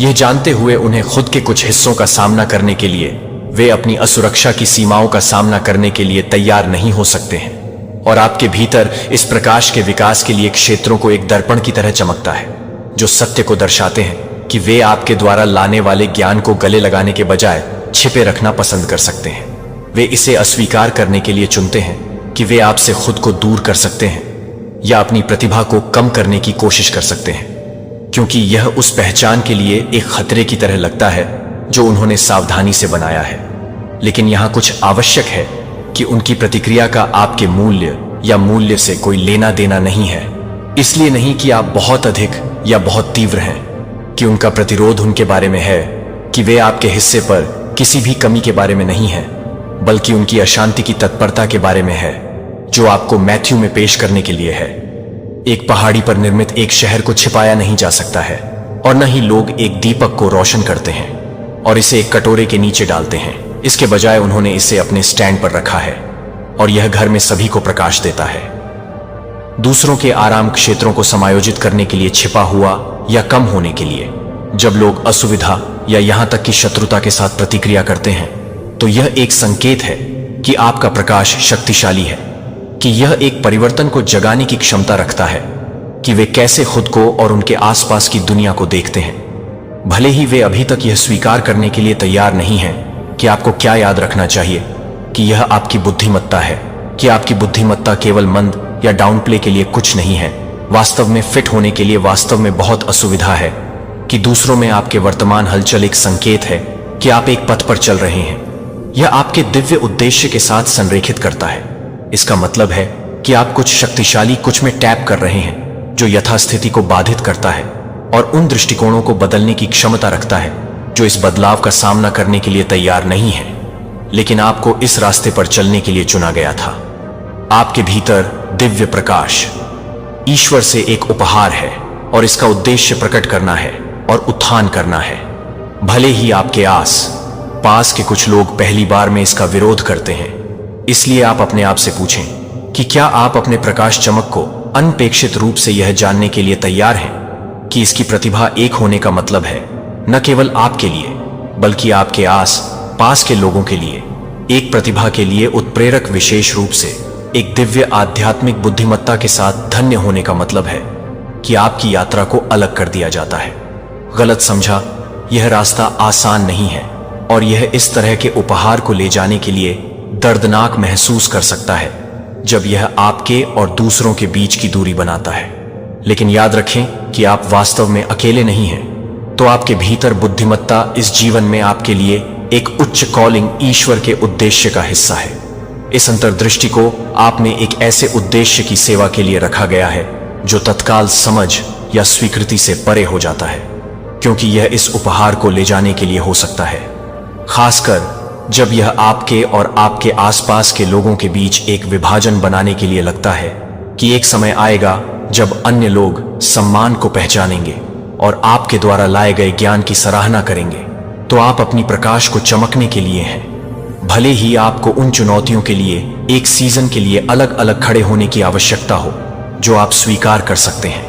Speaker 1: यह जानते हुए उन्हें खुद के कुछ हिस्सों का सामना करने के लिए वे अपनी असुरक्षा की सीमाओं का सामना करने के लिए तैयार नहीं हो सकते हैं। और आपके भीतर इस प्रकाश के विकास के लिए क्षेत्रों को एक दर्पण की तरह चमकता है, जो सत्य को दर्शाते हैं कि वे आपके द्वारा लाने वाले ज्ञान को गले लगाने के बजाय छिपे रखना पसंद कर सकते हैं। वे इसे अस्वीकार करने के लिए चुनते हैं कि वे आपसे खुद को दूर कर सकते हैं या अपनी प्रतिभा को कम करने की कोशिश कर सकते हैं, क्योंकि यह उस पहचान के लिए एक खतरे की तरह लगता है जो उन्होंने सावधानी से बनाया है। लेकिन यहां कुछ आवश्यक है कि उनकी प्रतिक्रिया का आपके मूल्य या मूल्य से कोई लेना देना नहीं है। इसलिए नहीं कि आप बहुत अधिक या बहुत तीव्र हैं, कि उनका प्रतिरोध उनके बारे में है कि वे आपके हिस्से पर किसी भी कमी के बारे में नहीं है, बल्कि उनकी अशांति की तत्परता के बारे में है, जो आपको मैथ्यू में पेश करने के लिए है। एक पहाड़ी पर निर्मित एक शहर को छिपाया नहीं जा सकता है, और न ही लोग एक दीपक को रोशन करते हैं और इसे एक कटोरे के नीचे डालते हैं। इसके बजाय उन्होंने इसे अपने स्टैंड पर रखा है, और यह घर में सभी को प्रकाश देता है। दूसरों के आराम क्षेत्रों को समायोजित करने के लिए छिपा हुआ या कम होने के लिए जब लोग असुविधा या यहां तक कि शत्रुता के साथ प्रतिक्रिया करते हैं, तो यह एक संकेत है कि आपका प्रकाश शक्तिशाली है, कि यह एक परिवर्तन को जगाने की क्षमता रखता है कि वे कैसे खुद को और उनके आसपास की दुनिया को देखते हैं। भले ही वे अभी तक यह स्वीकार करने के लिए तैयार नहीं हैं कि आपको क्या याद रखना चाहिए कि यह आपकी बुद्धिमत्ता है, कि आपकी बुद्धिमत्ता केवल मंद या डाउन प्ले के लिए कुछ नहीं है, वास्तव में फिट होने के लिए वास्तव में बहुत असुविधा है, कि दूसरों में आपके वर्तमान हलचल एक संकेत है कि आप एक पथ पर चल रहे हैं। यह आपके दिव्य उद्देश्य के साथ संरेखित करता है। इसका मतलब है कि आप कुछ शक्तिशाली कुछ में टैप कर रहे हैं, जो यथास्थिति को बाधित करता है और उन दृष्टिकोणों को बदलने की क्षमता रखता है जो इस बदलाव का सामना करने के लिए तैयार नहीं है, लेकिन आपको इस रास्ते पर चलने के लिए चुना गया था। आपके भीतर दिव्य प्रकाश ईश्वर से एक उपहार है, और इसका उद्देश्य प्रकट करना है और उत्थान करना है। भले ही आपके आस पास के कुछ लोग पहली बार में इसका विरोध करते हैं, इसलिए आप अपने आप से पूछें कि क्या आप अपने प्रकाश चमक को अनपेक्षित रूप से यह जानने के लिए तैयार हैं कि इसकी प्रतिभा एक होने का मतलब है न केवल आपके लिए बल्कि आपके आस पास के लोगों के लिए एक प्रतिभा के लिए उत्प्रेरक, विशेष रूप से एक दिव्य आध्यात्मिक बुद्धिमत्ता के साथ धन्य होने का मतलब है कि आपकी यात्रा को अलग कर दिया जाता है। गलत समझा, यह रास्ता आसान नहीं है और यह इस तरह के उपहार को ले जाने के लिए दर्दनाक महसूस कर सकता है जब यह आपके और दूसरों के बीच की दूरी बनाता है। लेकिन याद रखें कि आप वास्तव में अकेले नहीं हैं। तो आपके भीतर बुद्धिमत्ता इस जीवन में आपके लिए एक उच्च कॉलिंग, ईश्वर के उद्देश्य का हिस्सा है। इस अंतर्दृष्टि को आप में एक ऐसे उद्देश्य की सेवा के लिए रखा गया है जो तत्काल समझ या स्वीकृति से परे हो जाता है, क्योंकि यह इस उपहार को ले जाने के लिए हो सकता है, खासकर जब यह आपके और आपके आसपास के लोगों के बीच एक विभाजन बनाने के लिए लगता है कि एक समय आएगा जब अन्य लोग सम्मान को पहचानेंगे और आपके द्वारा लाए गए ज्ञान की सराहना करेंगे। तो आप अपनी प्रकाश को चमकने के लिए हैं। भले ही आपको उन चुनौतियों के लिए एक सीजन के लिए अलग अलग खड़े होने की आवश्यकता हो, जो आप स्वीकार कर सकते हैं,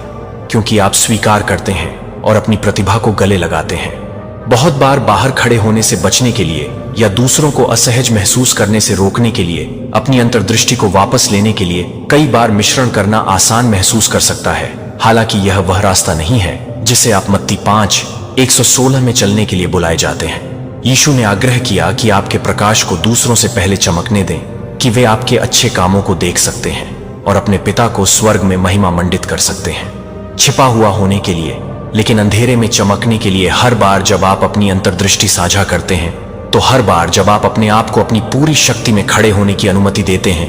Speaker 1: क्योंकि आप स्वीकार करते हैं और अपनी प्रतिभा को गले लगाते हैं। बहुत बार बाहर खड़े होने से बचने के लिए या दूसरों को असहज महसूस करने से रोकने के लिए, अपनी अंतर्दृष्टि को वापस लेने के लिए कई बार मिश्रण करना आसान महसूस कर सकता है। हालांकि यह वह रास्ता नहीं है जिसे आप मत्ती 5:116 में चलने के लिए बुलाए जाते हैं। यीशु ने आग्रह किया कि आपके प्रकाश को दूसरों से पहले चमकने दें, कि वे आपके अच्छे कामों को देख सकते हैं और अपने पिता को स्वर्ग में महिमा मंडित कर सकते हैं। छिपा हुआ होने के लिए लेकिन अंधेरे में चमकने के लिए हर बार जब आप अपनी अंतर्दृष्टि साझा करते हैं, तो हर बार जब आप अपने आप को अपनी पूरी शक्ति में खड़े होने की अनुमति देते हैं,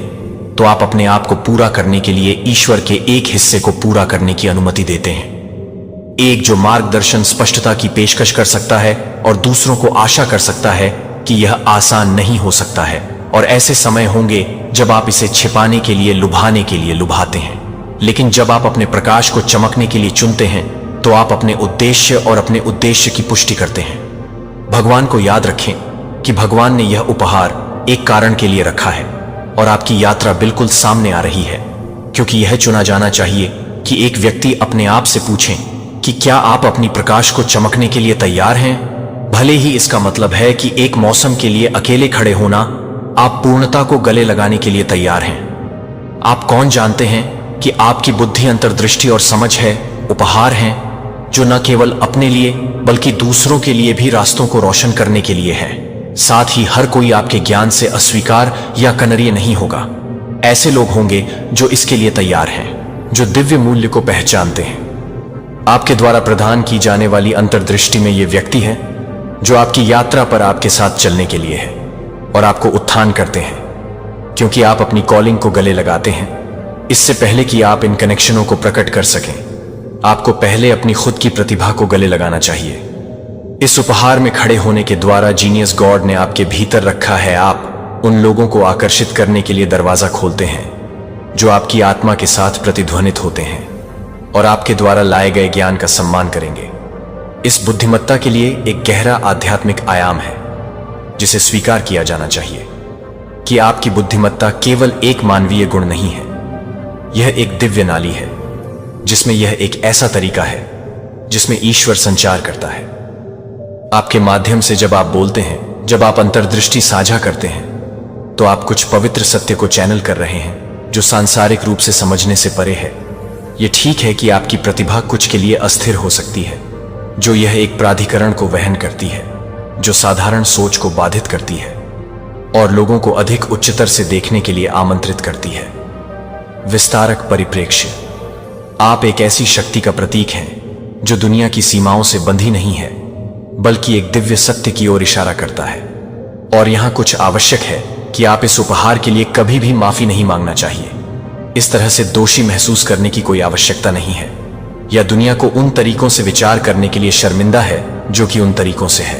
Speaker 1: तो आप अपने आप को पूरा करने के लिए ईश्वर के एक हिस्से को पूरा करने की अनुमति देते हैं। एक जो मार्गदर्शन स्पष्टता की पेशकश कर सकता है और दूसरों को आशा कर सकता है कि यह आसान नहीं हो सकता है, और ऐसे समय होंगे जब आप इसे छिपाने के लिए, लुभाने के लिए लुभाते हैं। लेकिन जब आप अपने प्रकाश को चमकने के लिए चुनते हैं, तो आप अपने उद्देश्य और अपने उद्देश्य की पुष्टि करते हैं। भगवान को याद रखें कि भगवान ने यह उपहार एक कारण के लिए रखा है, और आपकी यात्रा बिल्कुल सामने आ रही है, क्योंकि यह चुना जाना चाहिए कि एक व्यक्ति अपने आप से पूछें कि क्या आप अपनी प्रकाश को चमकने के लिए तैयार हैं। भले ही इसका मतलब है कि एक मौसम के लिए अकेले खड़े होना, आप पूर्णता को गले लगाने के लिए तैयार हैं। आप कौन जानते हैं कि आपकी बुद्धि, अंतर्दृष्टि और समझ है उपहार हैं जो न केवल अपने लिए बल्कि दूसरों के लिए भी रास्तों को रोशन करने के लिए है। साथ ही हर कोई आपके ज्ञान से अस्वीकार या कनरीय नहीं होगा। ऐसे लोग होंगे जो इसके लिए तैयार हैं, जो दिव्य मूल्य को पहचानते हैं। आपके द्वारा प्रदान की जाने वाली अंतर्दृष्टि में ये व्यक्ति है जो आपकी यात्रा पर आपके साथ चलने के लिए है और आपको उत्थान करते हैं, क्योंकि आप अपनी कॉलिंग को गले लगाते हैं। इससे पहले कि आप इन कनेक्शनों को प्रकट कर सकें, आपको पहले अपनी खुद की प्रतिभा को गले लगाना चाहिए। इस उपहार में खड़े होने के द्वारा जीनियस गॉड ने आपके भीतर रखा है। आप उन लोगों को आकर्षित करने के लिए दरवाजा खोलते हैं जो आपकी आत्मा के साथ प्रतिध्वनित होते हैं और आपके द्वारा लाए गए ज्ञान का सम्मान करेंगे। इस बुद्धिमत्ता के लिए एक गहरा आध्यात्मिक आयाम है जिसे स्वीकार किया जाना चाहिए कि आपकी बुद्धिमत्ता केवल एक मानवीय गुण नहीं है, यह एक दिव्य नाली है जिसमें यह एक ऐसा तरीका है जिसमें ईश्वर संचार करता है। आपके माध्यम से जब आप बोलते हैं, जब आप अंतर्दृष्टि साझा करते हैं, तो आप कुछ पवित्र सत्य को चैनल कर रहे हैं जो सांसारिक रूप से समझने से परे है। यह ठीक है कि आपकी प्रतिभा कुछ के लिए अस्थिर हो सकती है, जो यह एक प्राधिकरण को वहन करती है जो साधारण सोच को बाधित करती है और लोगों को अधिक उच्चतर से देखने के लिए आमंत्रित करती है। विस्तारक परिप्रेक्ष्य। आप एक ऐसी शक्ति का प्रतीक हैं जो दुनिया की सीमाओं से बंधी नहीं है, बल्कि एक दिव्य सत्य की ओर इशारा करता है। और यहां कुछ आवश्यक है कि आप इस उपहार के लिए कभी भी माफी नहीं मांगना चाहिए। इस तरह से दोषी महसूस करने की कोई आवश्यकता नहीं है, या दुनिया को उन तरीकों से विचार करने के लिए शर्मिंदा है जो कि उन तरीकों से है।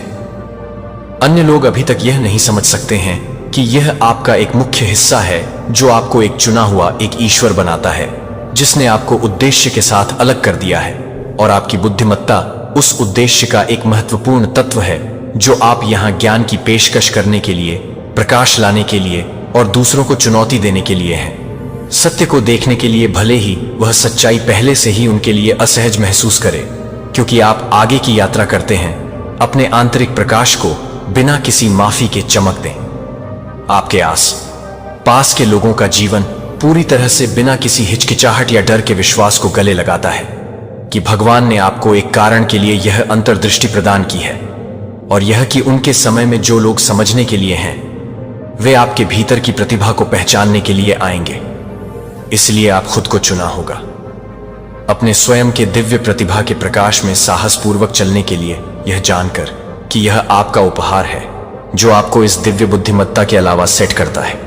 Speaker 1: अन्य लोग अभी तक यह नहीं समझ सकते हैं कि यह आपका एक मुख्य हिस्सा है जो आपको एक चुना हुआ एक ईश्वर बनाता है, जिसने आपको उद्देश्य के साथ अलग कर दिया है। और आपकी बुद्धिमत्ता उस उद्देश्य का एक महत्वपूर्ण तत्व है जो आप यहां ज्ञान की पेशकश करने के लिए, प्रकाश लाने के लिए और दूसरों को चुनौती देने के लिए है। सत्य को देखने के लिए, भले ही वह सच्चाई पहले से ही उनके लिए असहज महसूस करे, क्योंकि आप आगे की यात्रा करते हैं। अपने आंतरिक प्रकाश को बिना किसी माफी के चमक दें। आपके आस पास के लोगों का जीवन पूरी तरह से बिना किसी हिचकिचाहट या डर के विश्वास को गले लगाता है कि भगवान ने आपको एक कारण के लिए यह अंतर्दृष्टि प्रदान की है, और यह कि उनके समय में जो लोग समझने के लिए हैं, वे आपके भीतर की प्रतिभा को पहचानने के लिए आएंगे। इसलिए आप खुद को चुना होगा अपने स्वयं के दिव्य प्रतिभा के प्रकाश में साहसपूर्वक चलने के लिए, यह जानकर कि यह आपका उपहार है जो आपको इस दिव्य बुद्धिमत्ता के अलावा सेट करता है।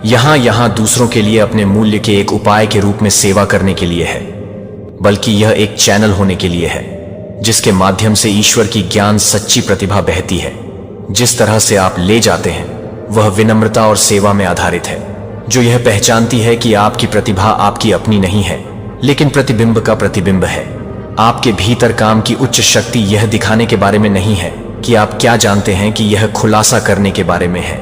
Speaker 1: यहां दूसरों के लिए अपने मूल्य के एक उपाय के रूप में सेवा करने के लिए है, बल्कि यह एक चैनल होने के लिए है जिसके माध्यम से ईश्वर की ज्ञान सच्ची प्रतिभा बहती है। जिस तरह से आप ले जाते हैं वह विनम्रता और सेवा में आधारित है, जो यह पहचानती है कि आपकी प्रतिभा आपकी अपनी नहीं है, लेकिन प्रतिबिंब का प्रतिबिंब है। आपके भीतर काम की उच्च शक्ति यह दिखाने के बारे में नहीं है कि आप क्या जानते हैं, कि यह खुलासा करने के बारे में है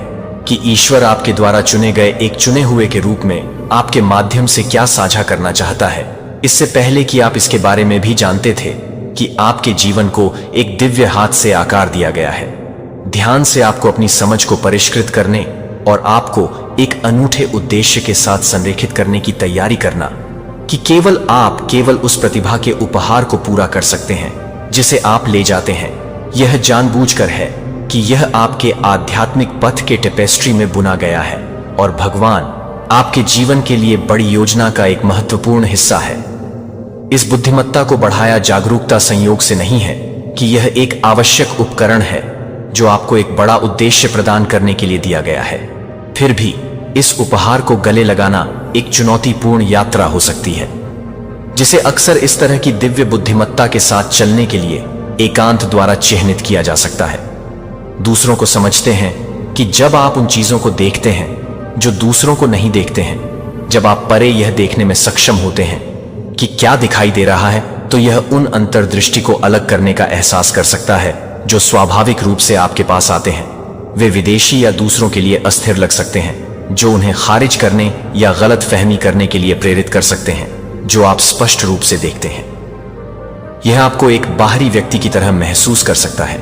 Speaker 1: कि ईश्वर आपके द्वारा चुने गए एक चुने हुए के रूप में आपके माध्यम से क्या साझा करना चाहता है, इससे पहले कि आप इसके बारे में भी जानते थे। कि आपके जीवन को एक दिव्य हाथ से आकार दिया गया है, ध्यान से आपको अपनी समझ को परिष्कृत करने और आपको एक अनूठे उद्देश्य के साथ संरेखित करने की तैयारी करना कि केवल उस प्रतिभा के उपहार को पूरा कर सकते हैं जिसे आप ले जाते हैं। यह जानबूझकर है कि यह आपके आध्यात्मिक पथ के टेपेस्ट्री में बुना गया है और भगवान आपके जीवन के लिए बड़ी योजना का एक महत्वपूर्ण हिस्सा है। इस बुद्धिमत्ता को बढ़ाया जागरूकता संयोग से नहीं है कि यह एक आवश्यक उपकरण है जो आपको एक बड़ा उद्देश्य प्रदान करने के लिए दिया गया है। फिर भी इस उपहार को गले लगाना एक चुनौतीपूर्ण यात्रा हो सकती है, जिसे अक्सर इस तरह की दिव्य बुद्धिमत्ता के साथ चलने के लिए एकांत द्वारा चिह्नित किया जा सकता है। दूसरों को समझते हैं कि जब आप उन चीजों को देखते हैं जो दूसरों को नहीं देखते हैं, जब आप परे यह देखने में सक्षम होते हैं कि क्या दिखाई दे रहा है, तो यह उन अंतर्दृष्टि को अलग करने का एहसास कर सकता है जो स्वाभाविक रूप से आपके पास आते हैं। वे विदेशी या दूसरों के लिए अस्थिर लग सकते हैं, जो उन्हें खारिज करने या गलत फहमी करने के लिए प्रेरित कर सकते हैं, जो आप स्पष्ट रूप से देखते हैं। यह आपको एक बाहरी व्यक्ति की तरह महसूस कर सकता है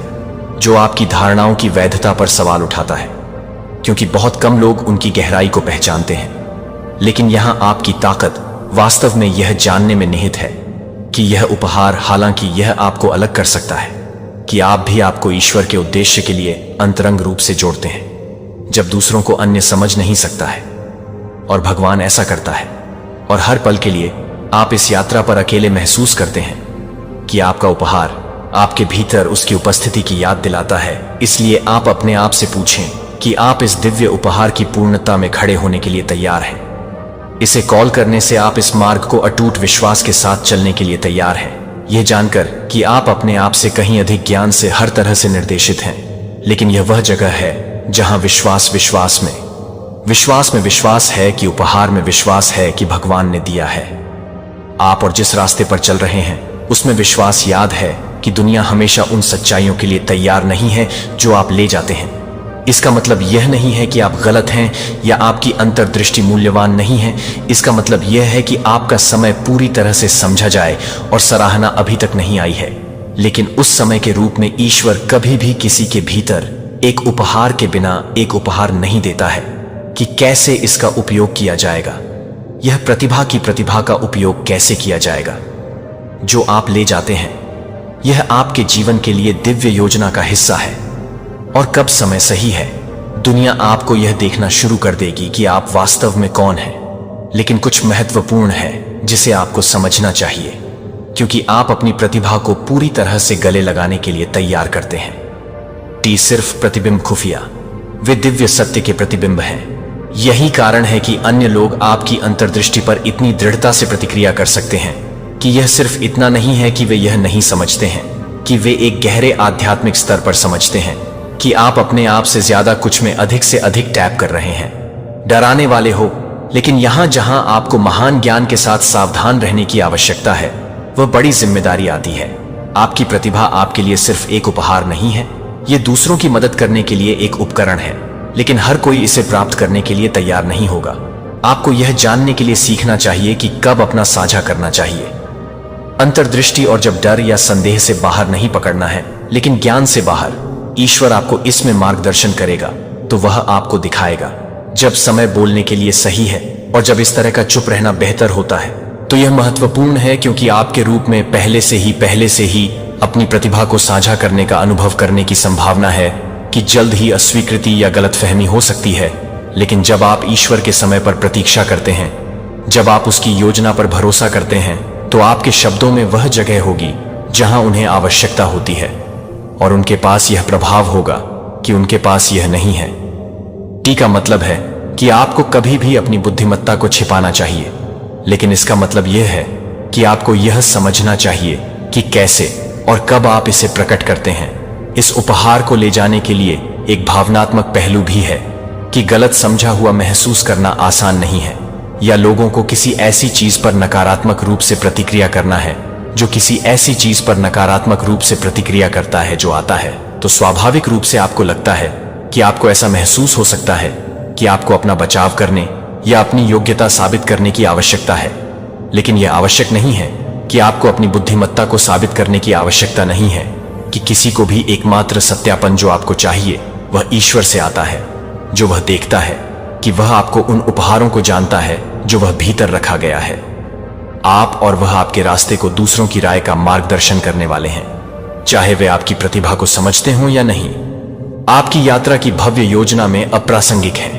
Speaker 1: जो आपकी धारणाओं की वैधता पर सवाल उठाता है, क्योंकि बहुत कम लोग उनकी गहराई को पहचानते हैं। लेकिन यहां आपकी ताकत वास्तव में यह जानने में निहित है कि यह उपहार, हालांकि यह आपको अलग कर सकता है, कि आप भी आपको ईश्वर के उद्देश्य के लिए अंतरंग रूप से जोड़ते हैं, जब दूसरों को अन्य समझ नहीं सकता है। और भगवान ऐसा करता है, और हर पल के लिए आप इस यात्रा पर अकेले महसूस करते हैं कि आपका उपहार आपके भीतर उसकी उपस्थिति की याद दिलाता है। इसलिए आप अपने आप से पूछें कि आप इस दिव्य उपहार की पूर्णता में खड़े होने के लिए तैयार हैं। इसे कॉल करने से आप इस मार्ग को अटूट विश्वास के साथ चलने के लिए तैयार हैं, यह जानकर कि आप अपने आप से कहीं अधिक ज्ञान से हर तरह से निर्देशित हैं। लेकिन यह वह जगह है जहां विश्वास में विश्वास है कि उपहार में विश्वास है कि भगवान ने दिया है। आप और जिस रास्ते पर चल रहे हैं उसमें विश्वास याद है कि दुनिया हमेशा उन सच्चाइयों के लिए तैयार नहीं है जो आप ले जाते हैं। इसका मतलब यह नहीं है कि आप गलत हैं या आपकी अंतर्दृष्टि मूल्यवान नहीं है। इसका मतलब यह है कि आपका समय पूरी तरह से समझा जाए और सराहना अभी तक नहीं आई है। लेकिन उस समय के रूप में ईश्वर कभी भी किसी के भीतर एक उपहार के बिना एक उपहार नहीं देता है कि कैसे इसका उपयोग किया जाएगा। यह प्रतिभा का उपयोग कैसे किया जाएगा जो आप ले जाते हैं, यह आपके जीवन के लिए दिव्य योजना का हिस्सा है। और कब समय सही है, दुनिया आपको यह देखना शुरू कर देगी कि आप वास्तव में कौन हैं। लेकिन कुछ महत्वपूर्ण है जिसे आपको समझना चाहिए, क्योंकि आप अपनी प्रतिभा को पूरी तरह से गले लगाने के लिए तैयार करते हैं। सिर्फ प्रतिबिंब खुफिया, वे दिव्य सत्य के प्रतिबिंब हैं। यही कारण है कि अन्य लोग आपकी अंतर्दृष्टि पर इतनी दृढ़ता से प्रतिक्रिया कर सकते हैं कि यह सिर्फ इतना नहीं है कि वे यह नहीं समझते हैं, कि वे एक गहरे आध्यात्मिक स्तर पर समझते हैं कि आप अपने आप से ज्यादा कुछ में अधिक से अधिक टैप कर रहे हैं। डराने वाले हो, लेकिन यहां जहां आपको महान ज्ञान के साथ सावधान रहने की आवश्यकता है, वह बड़ी जिम्मेदारी आती है। आपकी प्रतिभा आपके लिए सिर्फ एक उपहार नहीं है, यह दूसरों की मदद करने के लिए एक उपकरण है। लेकिन हर कोई इसे प्राप्त करने के लिए तैयार नहीं होगा। आपको यह जानने के लिए सीखना चाहिए कि कब अपना साझा करना चाहिए। अंतर्दृष्टि और जब डर या संदेह से बाहर नहीं पकड़ना है, लेकिन ज्ञान से बाहर। ईश्वर आपको इसमें मार्गदर्शन करेगा तो वह आपको दिखाएगा जब समय बोलने के लिए सही है और जब इस तरह का चुप रहना बेहतर होता है। तो यह महत्वपूर्ण है क्योंकि आपके रूप में पहले से ही अपनी प्रतिभा को साझा करने का अनुभव करने की संभावना है कि जल्द ही अस्वीकृति या गलतफहमी हो सकती है। लेकिन जब आप ईश्वर के समय पर प्रतीक्षा करते हैं, जब आप उसकी योजना पर भरोसा करते हैं, तो आपके शब्दों में वह जगह होगी जहां उन्हें आवश्यकता होती है, और उनके पास यह प्रभाव होगा कि उनके पास यह नहीं है। टी का मतलब है कि आपको कभी भी अपनी बुद्धिमत्ता को छिपाना चाहिए, लेकिन इसका मतलब यह है कि आपको यह समझना चाहिए कि कैसे और कब आप इसे प्रकट करते हैं। इस उपहार को ले जाने के लिए एक भावनात्मक पहलू भी है कि गलत समझा हुआ महसूस करना आसान नहीं है, या लोगों को किसी ऐसी चीज पर नकारात्मक रूप से प्रतिक्रिया करना है जो किसी ऐसी चीज पर नकारात्मक रूप से प्रतिक्रिया करता है जो आता है। तो स्वाभाविक रूप से आपको लगता है कि आपको ऐसा महसूस हो सकता है कि आपको अपना बचाव करने या अपनी योग्यता साबित करने की आवश्यकता है। लेकिन यह आवश्यक नहीं है, कि आपको अपनी बुद्धिमत्ता को साबित करने की आवश्यकता नहीं है कि किसी को भी एकमात्र सत्यापन जो आपको चाहिए वह ईश्वर से आता है, जो वह देखता है कि वह आपको उन उपहारों को जानता है जो वह भीतर रखा गया है। आप और वह आपके रास्ते को दूसरों की राय का मार्गदर्शन करने वाले हैं, चाहे वे आपकी प्रतिभा को समझते हों या नहीं। आपकी यात्रा की भव्य योजना में अप्रासंगिक है।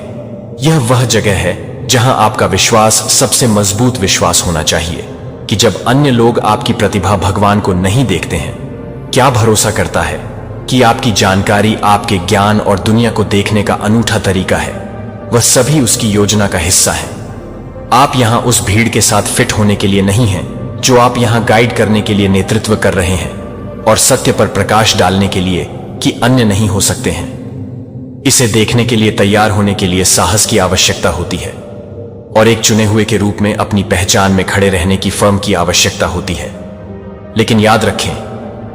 Speaker 1: यह वह जगह है जहां आपका विश्वास सबसे मजबूत विश्वास होना चाहिए कि जब अन्य लोग आपकी प्रतिभा भगवान को नहीं देखते हैं, क्या भरोसा करता है कि आपकी जानकारी, आपके ज्ञान और दुनिया को देखने का अनूठा तरीका है, वह सभी उसकी योजना का हिस्सा है। आप यहां उस भीड़ के साथ फिट होने के लिए नहीं हैं जो आप यहां गाइड करने के लिए नेतृत्व कर रहे हैं और सत्य पर प्रकाश डालने के लिए कि अन्य नहीं हो सकते हैं। इसे देखने के लिए तैयार होने के लिए साहस की आवश्यकता होती है और एक चुने हुए के रूप में अपनी पहचान में खड़े रहने की फर्म की आवश्यकता होती है। लेकिन याद रखें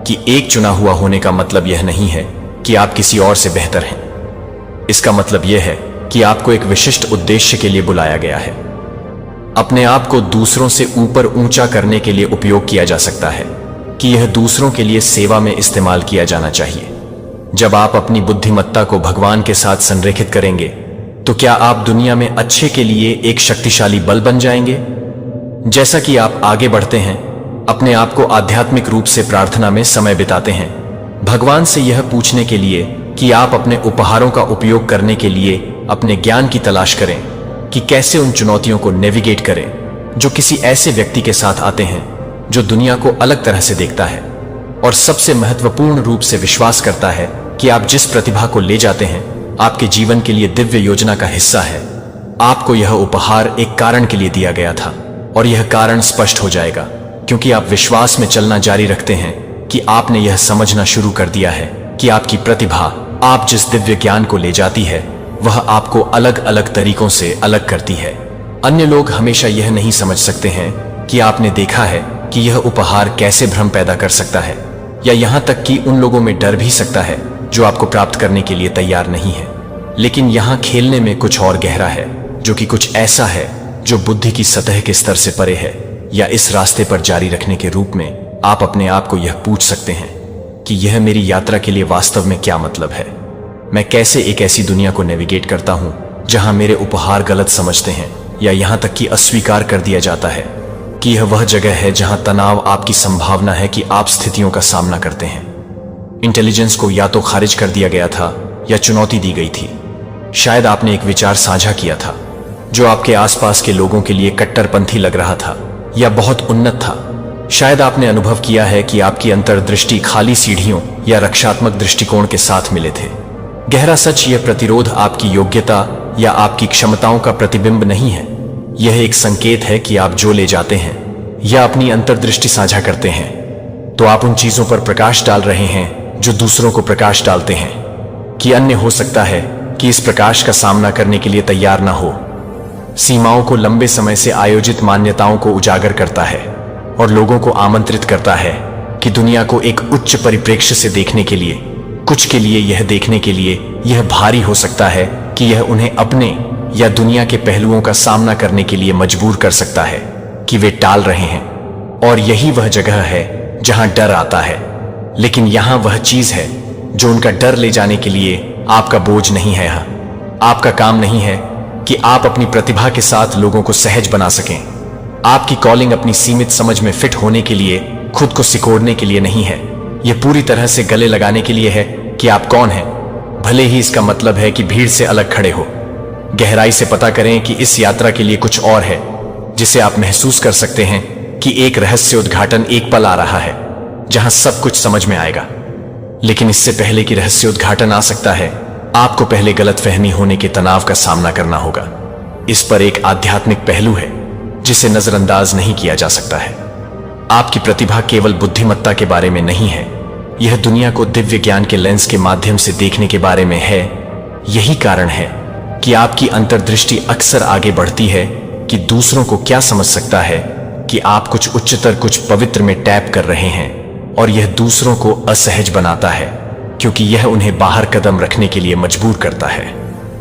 Speaker 1: कि एक चुना हुआ होने का मतलब यह नहीं है कि आप किसी और से बेहतर हैं। इसका मतलब यह है कि आपको एक विशिष्ट उद्देश्य के लिए बुलाया गया है। अपने आप को दूसरों से ऊपर ऊंचा करने के लिए उपयोग किया जा सकता है कि यह दूसरों के लिए सेवा में इस्तेमाल किया जाना चाहिए। जब आप अपनी बुद्धिमत्ता को भगवान के साथ संरेखित करेंगे तो क्या आप दुनिया में अच्छे के लिए एक शक्तिशाली बल बन जाएंगे? जैसा कि आप आगे बढ़ते हैं, अपने आप को आध्यात्मिक रूप से प्रार्थना में समय बिताते हैं, भगवान से यह पूछने के लिए कि आप अपने उपहारों का उपयोग करने के लिए अपने ज्ञान की तलाश करें कि कैसे उन चुनौतियों को नेविगेट करें जो किसी ऐसे व्यक्ति के साथ आते हैं जो दुनिया को अलग तरह से देखता है और सबसे महत्वपूर्ण रूप से विश्वास करता है कि आप जिस प्रतिभा को ले जाते हैं आपके जीवन के लिए दिव्य योजना का हिस्सा है। आपको यह उपहार एक कारण के लिए दिया गया था और यह कारण स्पष्ट हो जाएगा क्योंकि आप विश्वास में चलना जारी रखते हैं कि आपने यह समझना शुरू कर दिया है कि आपकी प्रतिभा, आप जिस दिव्य ज्ञान को ले जाती है, वह आपको अलग अलग तरीकों से अलग करती है। अन्य लोग हमेशा यह नहीं समझ सकते हैं कि आपने देखा है कि यह उपहार कैसे भ्रम पैदा कर सकता है या यहां तक कि उन लोगों में डर भी सकता है जो आपको प्राप्त करने के लिए तैयार नहीं है। लेकिन यहां खेलने में कुछ और गहरा है, जो कि कुछ ऐसा है जो बुद्धि की सतह के स्तर से परे है। या इस रास्ते पर जारी रखने के रूप में आप अपने आप को यह पूछ सकते हैं कि यह मेरी यात्रा के लिए वास्तव में क्या मतलब है। मैं कैसे एक ऐसी दुनिया को नेविगेट करता हूं जहां मेरे उपहार गलत समझते हैं या यहां तक कि अस्वीकार कर दिया जाता है कि यह वह जगह है जहां तनाव आपकी संभावना है कि आप स्थितियों का सामना करते हैं। इंटेलिजेंस को या तो खारिज कर दिया गया था या चुनौती दी गई थी। शायद आपने एक विचार साझा किया था जो आपके आसपास के लोगों के लिए कट्टरपंथी लग रहा था या बहुत उन्नत था। शायद आपने अनुभव किया है कि आपकी अंतर्दृष्टि खाली सीढ़ियों या रक्षात्मक दृष्टिकोण के साथ मिले थे। गहरा सच, यह प्रतिरोध आपकी योग्यता या आपकी क्षमताओं का प्रतिबिंब नहीं है। यह एक संकेत है कि आप जो ले जाते हैं या अपनी अंतर्दृष्टि साझा करते हैं तो आप उन चीजों पर प्रकाश डाल रहे हैं जो दूसरों को प्रकाश डालते हैं कि अन्य हो सकता है कि इस प्रकाश का सामना करने के लिए तैयार ना हो। सीमाओं को लंबे समय से आयोजित मान्यताओं को उजागर करता है और लोगों को आमंत्रित करता है कि दुनिया को एक उच्च परिप्रेक्ष्य से देखने के लिए, कुछ के लिए यह देखने के लिए यह भारी हो सकता है कि यह उन्हें अपने या दुनिया के पहलुओं का सामना करने के लिए मजबूर कर सकता है कि वे टाल रहे हैं। और यही वह जगह है जहां डर आता है। लेकिन यहां वह चीज है जो उनका डर ले जाने के लिए आपका बोझ नहीं है। आपका काम नहीं है कि आप अपनी प्रतिभा के साथ लोगों को सहज बना सकें। आपकी कॉलिंग अपनी सीमित समझ में फिट होने के लिए, खुद को सिकोड़ने के लिए नहीं है। यह पूरी तरह से गले लगाने के लिए है कि आप कौन हैं, भले ही इसका मतलब है कि भीड़ से अलग खड़े हो। गहराई से पता करें कि इस यात्रा के लिए कुछ और है जिसे आप महसूस कर सकते हैं कि एक रहस्य उद्घाटन एक पल आ रहा है जहां सब कुछ समझ में आएगा। लेकिन इससे पहले कि रहस्य उद्घाटन आ सकता है, आपको पहले गलतफहमी होने के तनाव का सामना करना होगा। इस पर एक आध्यात्मिक पहलू है जिसे नजरअंदाज नहीं किया जा सकता है। आपकी प्रतिभा केवल बुद्धिमत्ता के बारे में नहीं है, यह दुनिया को दिव्य ज्ञान के लेंस के माध्यम से देखने के बारे में है। यही कारण है कि आपकी अंतर्दृष्टि अक्सर आगे बढ़ती है कि दूसरों को क्या समझ सकता है कि आप कुछ उच्चतर, कुछ पवित्र में टैप कर रहे हैं, और यह दूसरों को असहज बनाता है क्योंकि यह उन्हें बाहर कदम रखने के लिए मजबूर करता है।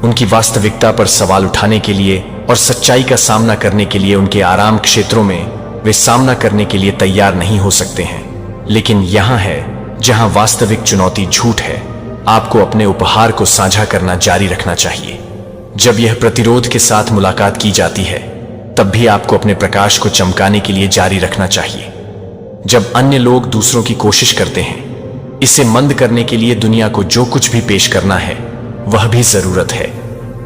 Speaker 1: उनकी वास्तविकता पर सवाल उठाने के लिए और सच्चाई का सामना करने के लिए उनके आराम क्षेत्रों में वे सामना करने के लिए तैयार नहीं हो सकते हैं। लेकिन यहां है जहां वास्तविक चुनौती झूठ है। आपको अपने उपहार को साझा करना जारी रखना चाहिए। जब यह प्रतिरोध के साथ मुलाकात की जाती है, तब भी आपको अपने प्रकाश को चमकाने के लिए जारी रखना चाहिए। जब अन्य लोग दूसरों की कोशिश करते हैं इसे मंद करने के लिए दुनिया को जो कुछ भी पेश करना है, वह भी जरूरत है,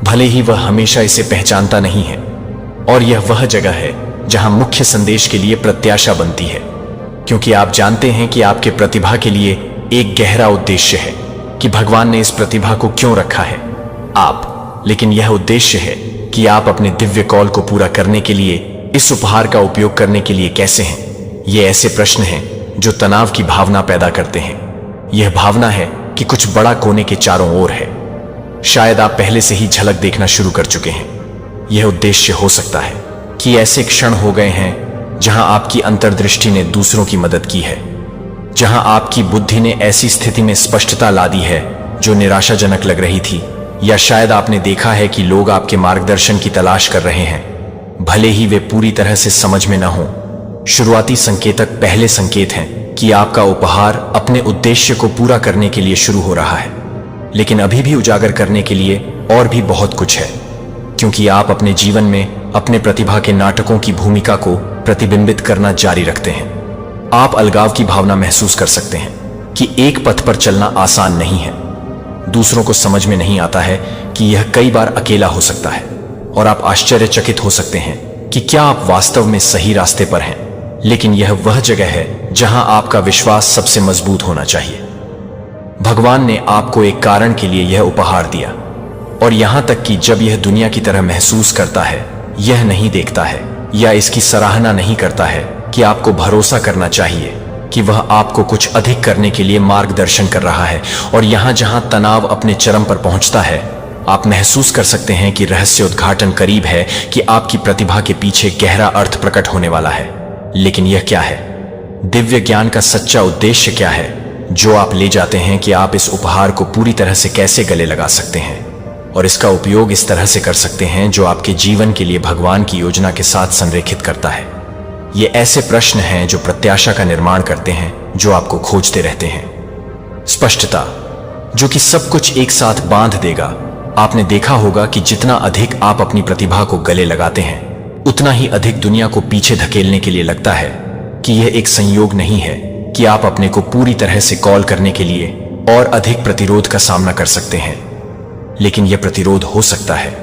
Speaker 1: भले ही वह हमेशा इसे पहचानता नहीं है। और यह वह जगह है जहां मुख्य संदेश के लिए प्रत्याशा बनती है, क्योंकि आप जानते हैं कि आपके प्रतिभा के लिए एक गहरा उद्देश्य है कि भगवान ने इस प्रतिभा को क्यों रखा है। लेकिन यह उद्देश्य है कि आप अपने दिव्य कॉल को पूरा करने के लिए इस उपहार का उपयोग करने के लिए कैसे हैं। ये ऐसे प्रश्न हैं जो तनाव की भावना पैदा करते हैं। यह भावना है कि कुछ बड़ा कोने के चारों ओर है। शायद आप पहले से ही झलक देखना शुरू कर चुके हैं। यह उद्देश्य हो सकता है कि ऐसे क्षण हो गए हैं जहां आपकी अंतर्दृष्टि ने दूसरों की मदद की है, जहां आपकी बुद्धि ने ऐसी स्थिति में स्पष्टता ला दी है जो निराशाजनक लग रही थी, या शायद आपने देखा है कि लोग आपके मार्गदर्शन की तलाश कर रहे हैं, भले ही वे पूरी तरह से समझ में न हों। शुरुआती संकेतक पहले संकेत हैं कि आपका उपहार अपने उद्देश्य को पूरा करने के लिए शुरू हो रहा है, लेकिन अभी भी उजागर करने के लिए और भी बहुत कुछ है, क्योंकि आप अपने जीवन में अपने प्रतिभा के नाटकों की भूमिका को प्रतिबिंबित करना जारी रखते हैं। आप अलगाव की भावना महसूस कर सकते हैं कि एक पथ पर चलना आसान नहीं है। दूसरों को समझ में नहीं आता है कि यह कई बार अकेला हो सकता है, और आप आश्चर्यचकित हो सकते हैं कि क्या आप वास्तव में सही रास्ते पर हैं। लेकिन यह वह जगह है जहां आपका विश्वास सबसे मजबूत होना चाहिए। भगवान ने आपको एक कारण के लिए यह उपहार दिया, और यहां तक कि जब यह दुनिया की तरह महसूस करता है, यह नहीं देखता है या इसकी सराहना नहीं करता है कि आपको भरोसा करना चाहिए कि वह आपको कुछ अधिक करने के लिए मार्गदर्शन कर रहा है। और यहां जहां तनाव अपने चरम पर पहुंचता है, आप महसूस कर सकते हैं कि रहस्य उद्घाटन करीब है, कि आपकी प्रतिभा के पीछे गहरा अर्थ प्रकट होने वाला है। लेकिन यह क्या है? दिव्य ज्ञान का सच्चा उद्देश्य क्या है जो आप ले जाते हैं कि आप इस उपहार को पूरी तरह से कैसे गले लगा सकते हैं और इसका उपयोग इस तरह से कर सकते हैं जो आपके जीवन के लिए भगवान की योजना के साथ संरेखित करता है। ये ऐसे प्रश्न हैं जो प्रत्याशा का निर्माण करते हैं, जो आपको खोजते रहते हैं। स्पष्टता, जो कि सब कुछ एक साथ बांध देगा। आपने देखा होगा कि जितना अधिक आप अपनी प्रतिभा को गले लगाते हैं, उतना ही अधिक दुनिया को पीछे धकेलने के लिए लगता है कि यह एक संयोग नहीं है कि आप अपने को पूरी तरह से कॉल करने के लिए और अधिक प्रतिरोध का सामना कर सकते हैं। लेकिन यह प्रतिरोध हो सकता है।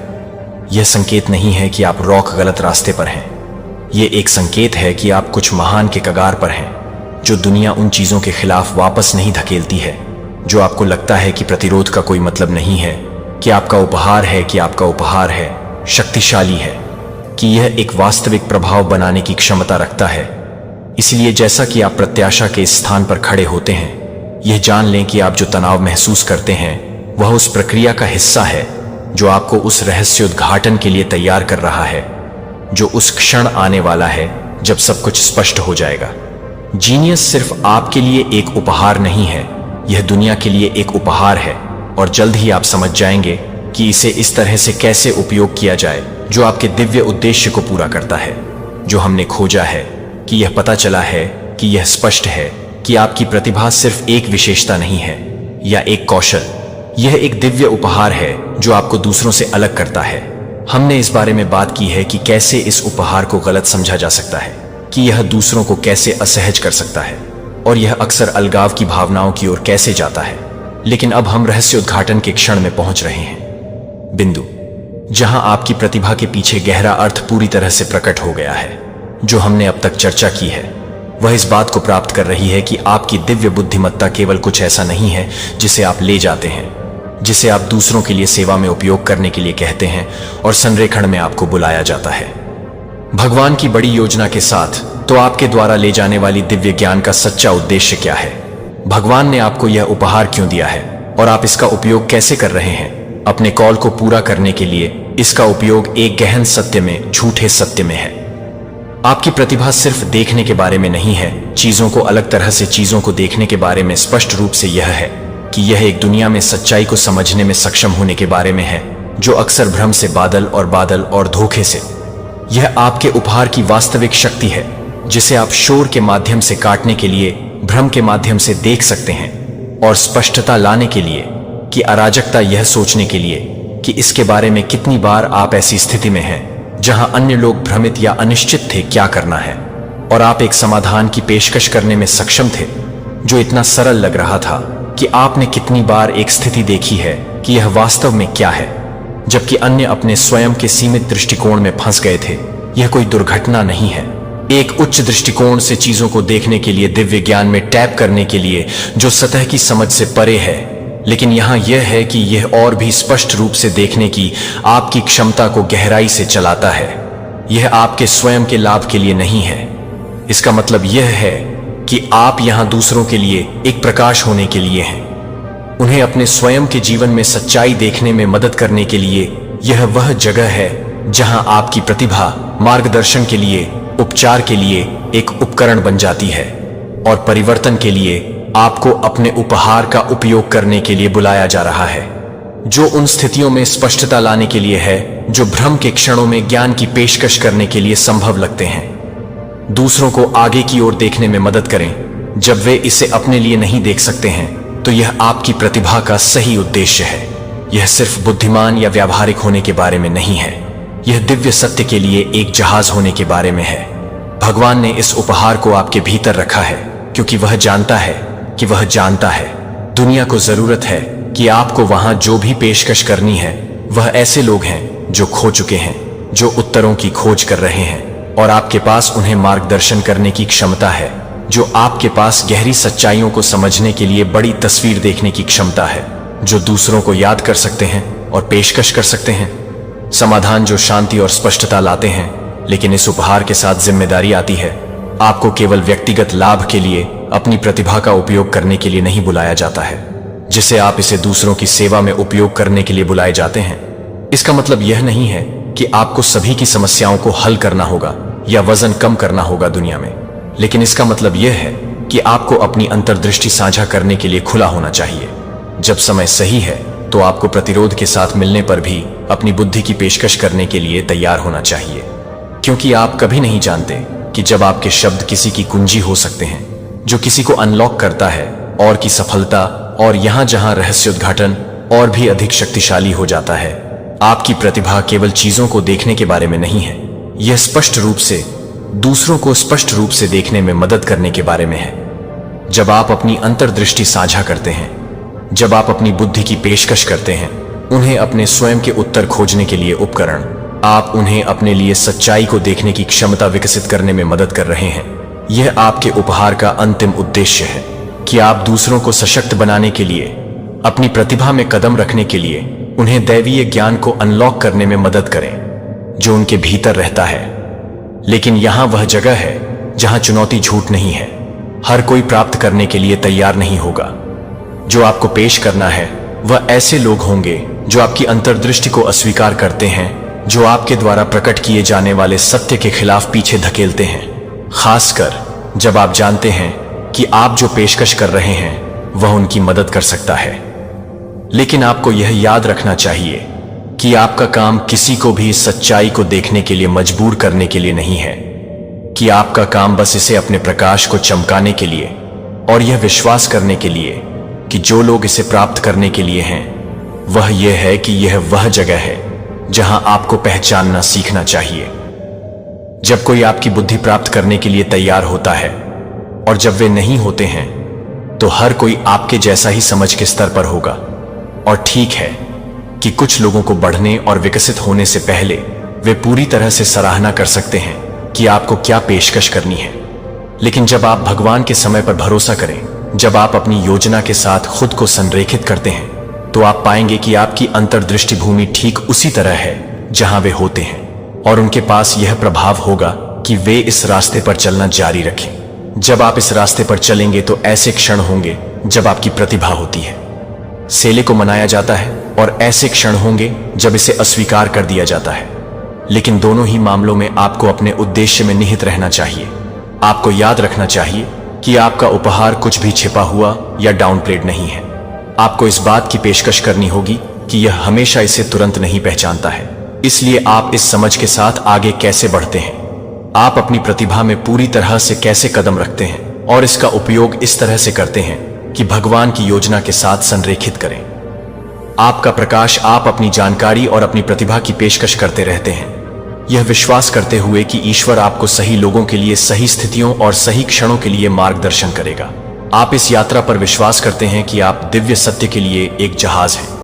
Speaker 1: यह संकेत नहीं है कि आप रॉक गलत रास्ते पर हैं। यह एक संकेत है कि आप कुछ महान के कगार पर हैं, जो दुनिया उन चीजों के खिलाफ वापस नहीं धकेलती है जो आपको लगता है कि प्रतिरोध का कोई मतलब नहीं है, कि आपका उपहार है, कि आपका उपहार है शक्तिशाली है, कि यह एक वास्तविक प्रभाव बनाने की क्षमता रखता है। इसलिए जैसा कि आप प्रत्याशा के इस स्थान पर खड़े होते हैं, यह जान लें कि आप जो तनाव महसूस करते हैं वह उस प्रक्रिया का हिस्सा है जो आपको उस रहस्य उद्घाटन के लिए तैयार कर रहा है, जो उस क्षण आने वाला है जब सब कुछ स्पष्ट हो जाएगा। जीनियस सिर्फ आपके लिए एक उपहार नहीं है, यह दुनिया के लिए एक उपहार है, और जल्द ही आप समझ जाएंगे कि इसे इस तरह से कैसे उपयोग किया जाए जो आपके दिव्य उद्देश्य को पूरा करता है। जो हमने खोजा है कि यह पता चला है कि यह स्पष्ट है कि आपकी प्रतिभा सिर्फ एक विशेषता नहीं है या एक कौशल, यह एक दिव्य उपहार है जो आपको दूसरों से अलग करता है। हमने इस बारे में बात की है कि कैसे इस उपहार को गलत समझा जा सकता है, कि यह दूसरों को कैसे असहज कर सकता है, और यह अक्सर अलगाव की भावनाओं की ओर कैसे जाता है। लेकिन अब हम रहस्य उद्घाटन के क्षण में पहुंच रहे हैं, बिंदु जहां आपकी प्रतिभा के पीछे गहरा अर्थ पूरी तरह से प्रकट हो गया है। जो हमने अब तक चर्चा की है वह इस बात को प्राप्त कर रही है कि आपकी दिव्य बुद्धिमत्ता केवल कुछ ऐसा नहीं है जिसे आप ले जाते हैं, जिसे आप दूसरों के लिए सेवा में उपयोग करने के लिए कहते हैं और संरेखण में आपको बुलाया जाता है। भगवान की बड़ी योजना के साथ तो आपके द्वारा ले जाने वाली दिव्य ज्ञान का सच्चा उद्देश्य क्या है? भगवान ने आपको यह उपहार क्यों दिया है और आप इसका उपयोग कैसे कर रहे हैं? अपने कॉल को पूरा करने के लिए इसका उपयोग एक गहन सत्य में, झूठे सत्य में है। आपकी प्रतिभा सिर्फ देखने के बारे में नहीं है, चीजों को अलग तरह से चीजों को देखने के बारे में। स्पष्ट रूप से यह है कि यह एक दुनिया में सच्चाई को समझने में सक्षम होने के बारे में है, जो अक्सर भ्रम से बादल और धोखे से। यह आपके उपहार की वास्तविक शक्ति है, जिसे आप शोर के माध्यम से काटने के लिए भ्रम के माध्यम से देख सकते हैं, और स्पष्टता लाने के लिए कि अराजकता यह सोचने के लिए कि इसके बारे में कितनी बार आप ऐसी स्थिति में हैं जहां अन्य लोग भ्रमित या अनिश्चित थे क्या करना है, और आप एक समाधान की पेशकश करने में सक्षम थे जो इतना सरल लग रहा था कि आपने कितनी बार एक स्थिति देखी है कि यह वास्तव में क्या है, जबकि अन्य अपने स्वयं के सीमित दृष्टिकोण में फंस गए थे। यह कोई दुर्घटना नहीं है। एक उच्च दृष्टिकोण से चीजों को देखने के लिए, दिव्य ज्ञान में टैप करने के लिए जो सतह की समझ से परे है, लेकिन यहां यह है कि यह और भी स्पष्ट रूप से देखने की आपकी क्षमता को गहराई से चलाता है। यह आपके स्वयं के लाभ के लिए नहीं है। इसका मतलब यह है कि आप यहां दूसरों के लिए एक प्रकाश होने के लिए हैं, उन्हें अपने स्वयं के जीवन में सच्चाई देखने में मदद करने के लिए। यह वह जगह है जहां आपकी प्रतिभा मार्गदर्शन के लिए, उपचार के लिए एक उपकरण बन जाती है, और परिवर्तन के लिए आपको अपने उपहार का उपयोग करने के लिए बुलाया जा रहा है, जो उन स्थितियों में स्पष्टता लाने के लिए है जो भ्रम के क्षणों में ज्ञान की पेशकश करने के लिए संभव लगते हैं। दूसरों को आगे की ओर देखने में मदद करें जब वे इसे अपने लिए नहीं देख सकते हैं, तो यह आपकी प्रतिभा का सही उद्देश्य है। यह सिर्फ बुद्धिमान या व्यावहारिक होने के बारे में नहीं है, यह दिव्य सत्य के लिए एक जहाज होने के बारे में है। भगवान ने इस उपहार को आपके भीतर रखा है क्योंकि वह जानता है कि वह जानता है दुनिया को जरूरत है कि आपको वहां जो भी पेशकश करनी है वह ऐसे लोग हैं जो खो चुके हैं, जो उत्तरों की खोज कर रहे हैं, और आपके पास उन्हें मार्गदर्शन करने की क्षमता है, जो आपके पास गहरी सच्चाइयों को समझने के लिए बड़ी तस्वीर देखने की क्षमता है, जो दूसरों को याद कर सकते हैं और पेशकश कर सकते हैं। समाधान जो शांति और स्पष्टता लाते हैं, लेकिन इस उपहार के साथ जिम्मेदारी आती है। आपको केवल व्यक्तिगत लाभ के लिए अपनी प्रतिभा का उपयोग करने के लिए नहीं बुलाया जाता है, जिसे आप इसे दूसरों की सेवा में उपयोग करने के लिए बुलाए जाते हैं। इसका मतलब यह नहीं है कि आपको सभी की समस्याओं को हल करना होगा या वजन कम करना होगा दुनिया में, लेकिन इसका मतलब यह है कि आपको अपनी अंतर्दृष्टि साझा करने के लिए खुला होना चाहिए। जब समय सही है तो आपको प्रतिरोध के साथ मिलने पर भी अपनी बुद्धि की पेशकश करने के लिए तैयार होना चाहिए, क्योंकि आप कभी नहीं जानते कि जब आपके शब्द किसी की कुंजी हो सकते हैं जो किसी को अनलॉक करता है और की सफलता, और यहां जहां रहस्योद्घाटन और भी अधिक शक्तिशाली हो जाता है। आपकी प्रतिभा केवल चीजों को देखने के बारे में नहीं है, यह स्पष्ट रूप से दूसरों को स्पष्ट रूप से देखने में मदद करने के बारे में है। जब आप अपनी अंतर्दृष्टि साझा करते हैं, जब आप अपनी बुद्धि की पेशकश करते हैं, उन्हें अपने स्वयं के उत्तर खोजने के लिए उपकरण, आप उन्हें अपने लिए सच्चाई को देखने की क्षमता विकसित करने में मदद कर रहे हैं। यह आपके उपहार का अंतिम उद्देश्य है कि आप दूसरों को सशक्त बनाने के लिए, अपनी प्रतिभा में कदम रखने के लिए, उन्हें दैवीय ज्ञान को अनलॉक करने में मदद करें जो उनके भीतर रहता है। लेकिन यहां वह जगह है जहां चुनौती झूठ नहीं है। हर कोई प्राप्त करने के लिए तैयार नहीं होगा। जो आपको पेश करना है वह ऐसे लोग होंगे जो आपकी अंतर्दृष्टि को अस्वीकार करते हैं, जो आपके द्वारा प्रकट किए जाने वाले सत्य के खिलाफ पीछे धकेलते हैं, खासकर जब आप जानते हैं कि आप जो पेशकश कर रहे हैं वह उनकी मदद कर सकता है। लेकिन आपको यह याद रखना चाहिए कि आपका काम किसी को भी इस सच्चाई को देखने के लिए मजबूर करने के लिए नहीं है, कि आपका काम बस इसे अपने प्रकाश को चमकाने के लिए और यह विश्वास करने के लिए कि जो लोग इसे प्राप्त करने के लिए हैं, वह यह है कि यह वह जगह है जहां आपको पहचानना सीखना चाहिए। जब कोई आपकी बुद्धि प्राप्त करने के लिए तैयार होता है और जब वे नहीं होते हैं, तो हर कोई आपके जैसा ही समझ के स्तर पर होगा। और ठीक है कि कुछ लोगों को बढ़ने और विकसित होने से पहले वे पूरी तरह से सराहना कर सकते हैं कि आपको क्या पेशकश करनी है। लेकिन जब आप भगवान के समय पर भरोसा करें, जब आप अपनी योजना के साथ खुद को संरेखित करते हैं, तो आप पाएंगे कि आपकी अंतर्दृष्टि भूमि ठीक उसी तरह है जहां वे होते हैं, और उनके पास यह प्रभाव होगा कि वे इस रास्ते पर चलना जारी रखें। जब आप इस रास्ते पर चलेंगे तो ऐसे क्षण होंगे जब आपकी प्रतिभा होती है, सेले को मनाया जाता है, और ऐसे क्षण होंगे जब इसे अस्वीकार कर दिया जाता है। लेकिन दोनों ही मामलों में आपको अपने उद्देश्य में निहित रहना चाहिए। आपको याद रखना चाहिए कि आपका उपहार कुछ भी छिपा हुआ या डाउनप्लेड नहीं है। आपको इस बात की पेशकश करनी होगी कि यह हमेशा इसे तुरंत नहीं पहचानता है। इसलिए आप इस समझ के साथ आगे कैसे बढ़ते हैं, आप अपनी प्रतिभा में पूरी तरह से कैसे कदम रखते हैं और इसका उपयोग इस तरह से करते हैं कि भगवान की योजना के साथ संरेखित करें। आपका प्रकाश, आप अपनी जानकारी और अपनी प्रतिभा की पेशकश करते रहते हैं, यह विश्वास करते हुए कि ईश्वर आपको सही लोगों के लिए सही स्थितियों और सही क्षणों के लिए मार्गदर्शन करेगा। आप इस यात्रा पर विश्वास करते हैं कि आप दिव्य सत्य के लिए एक जहाज हैं।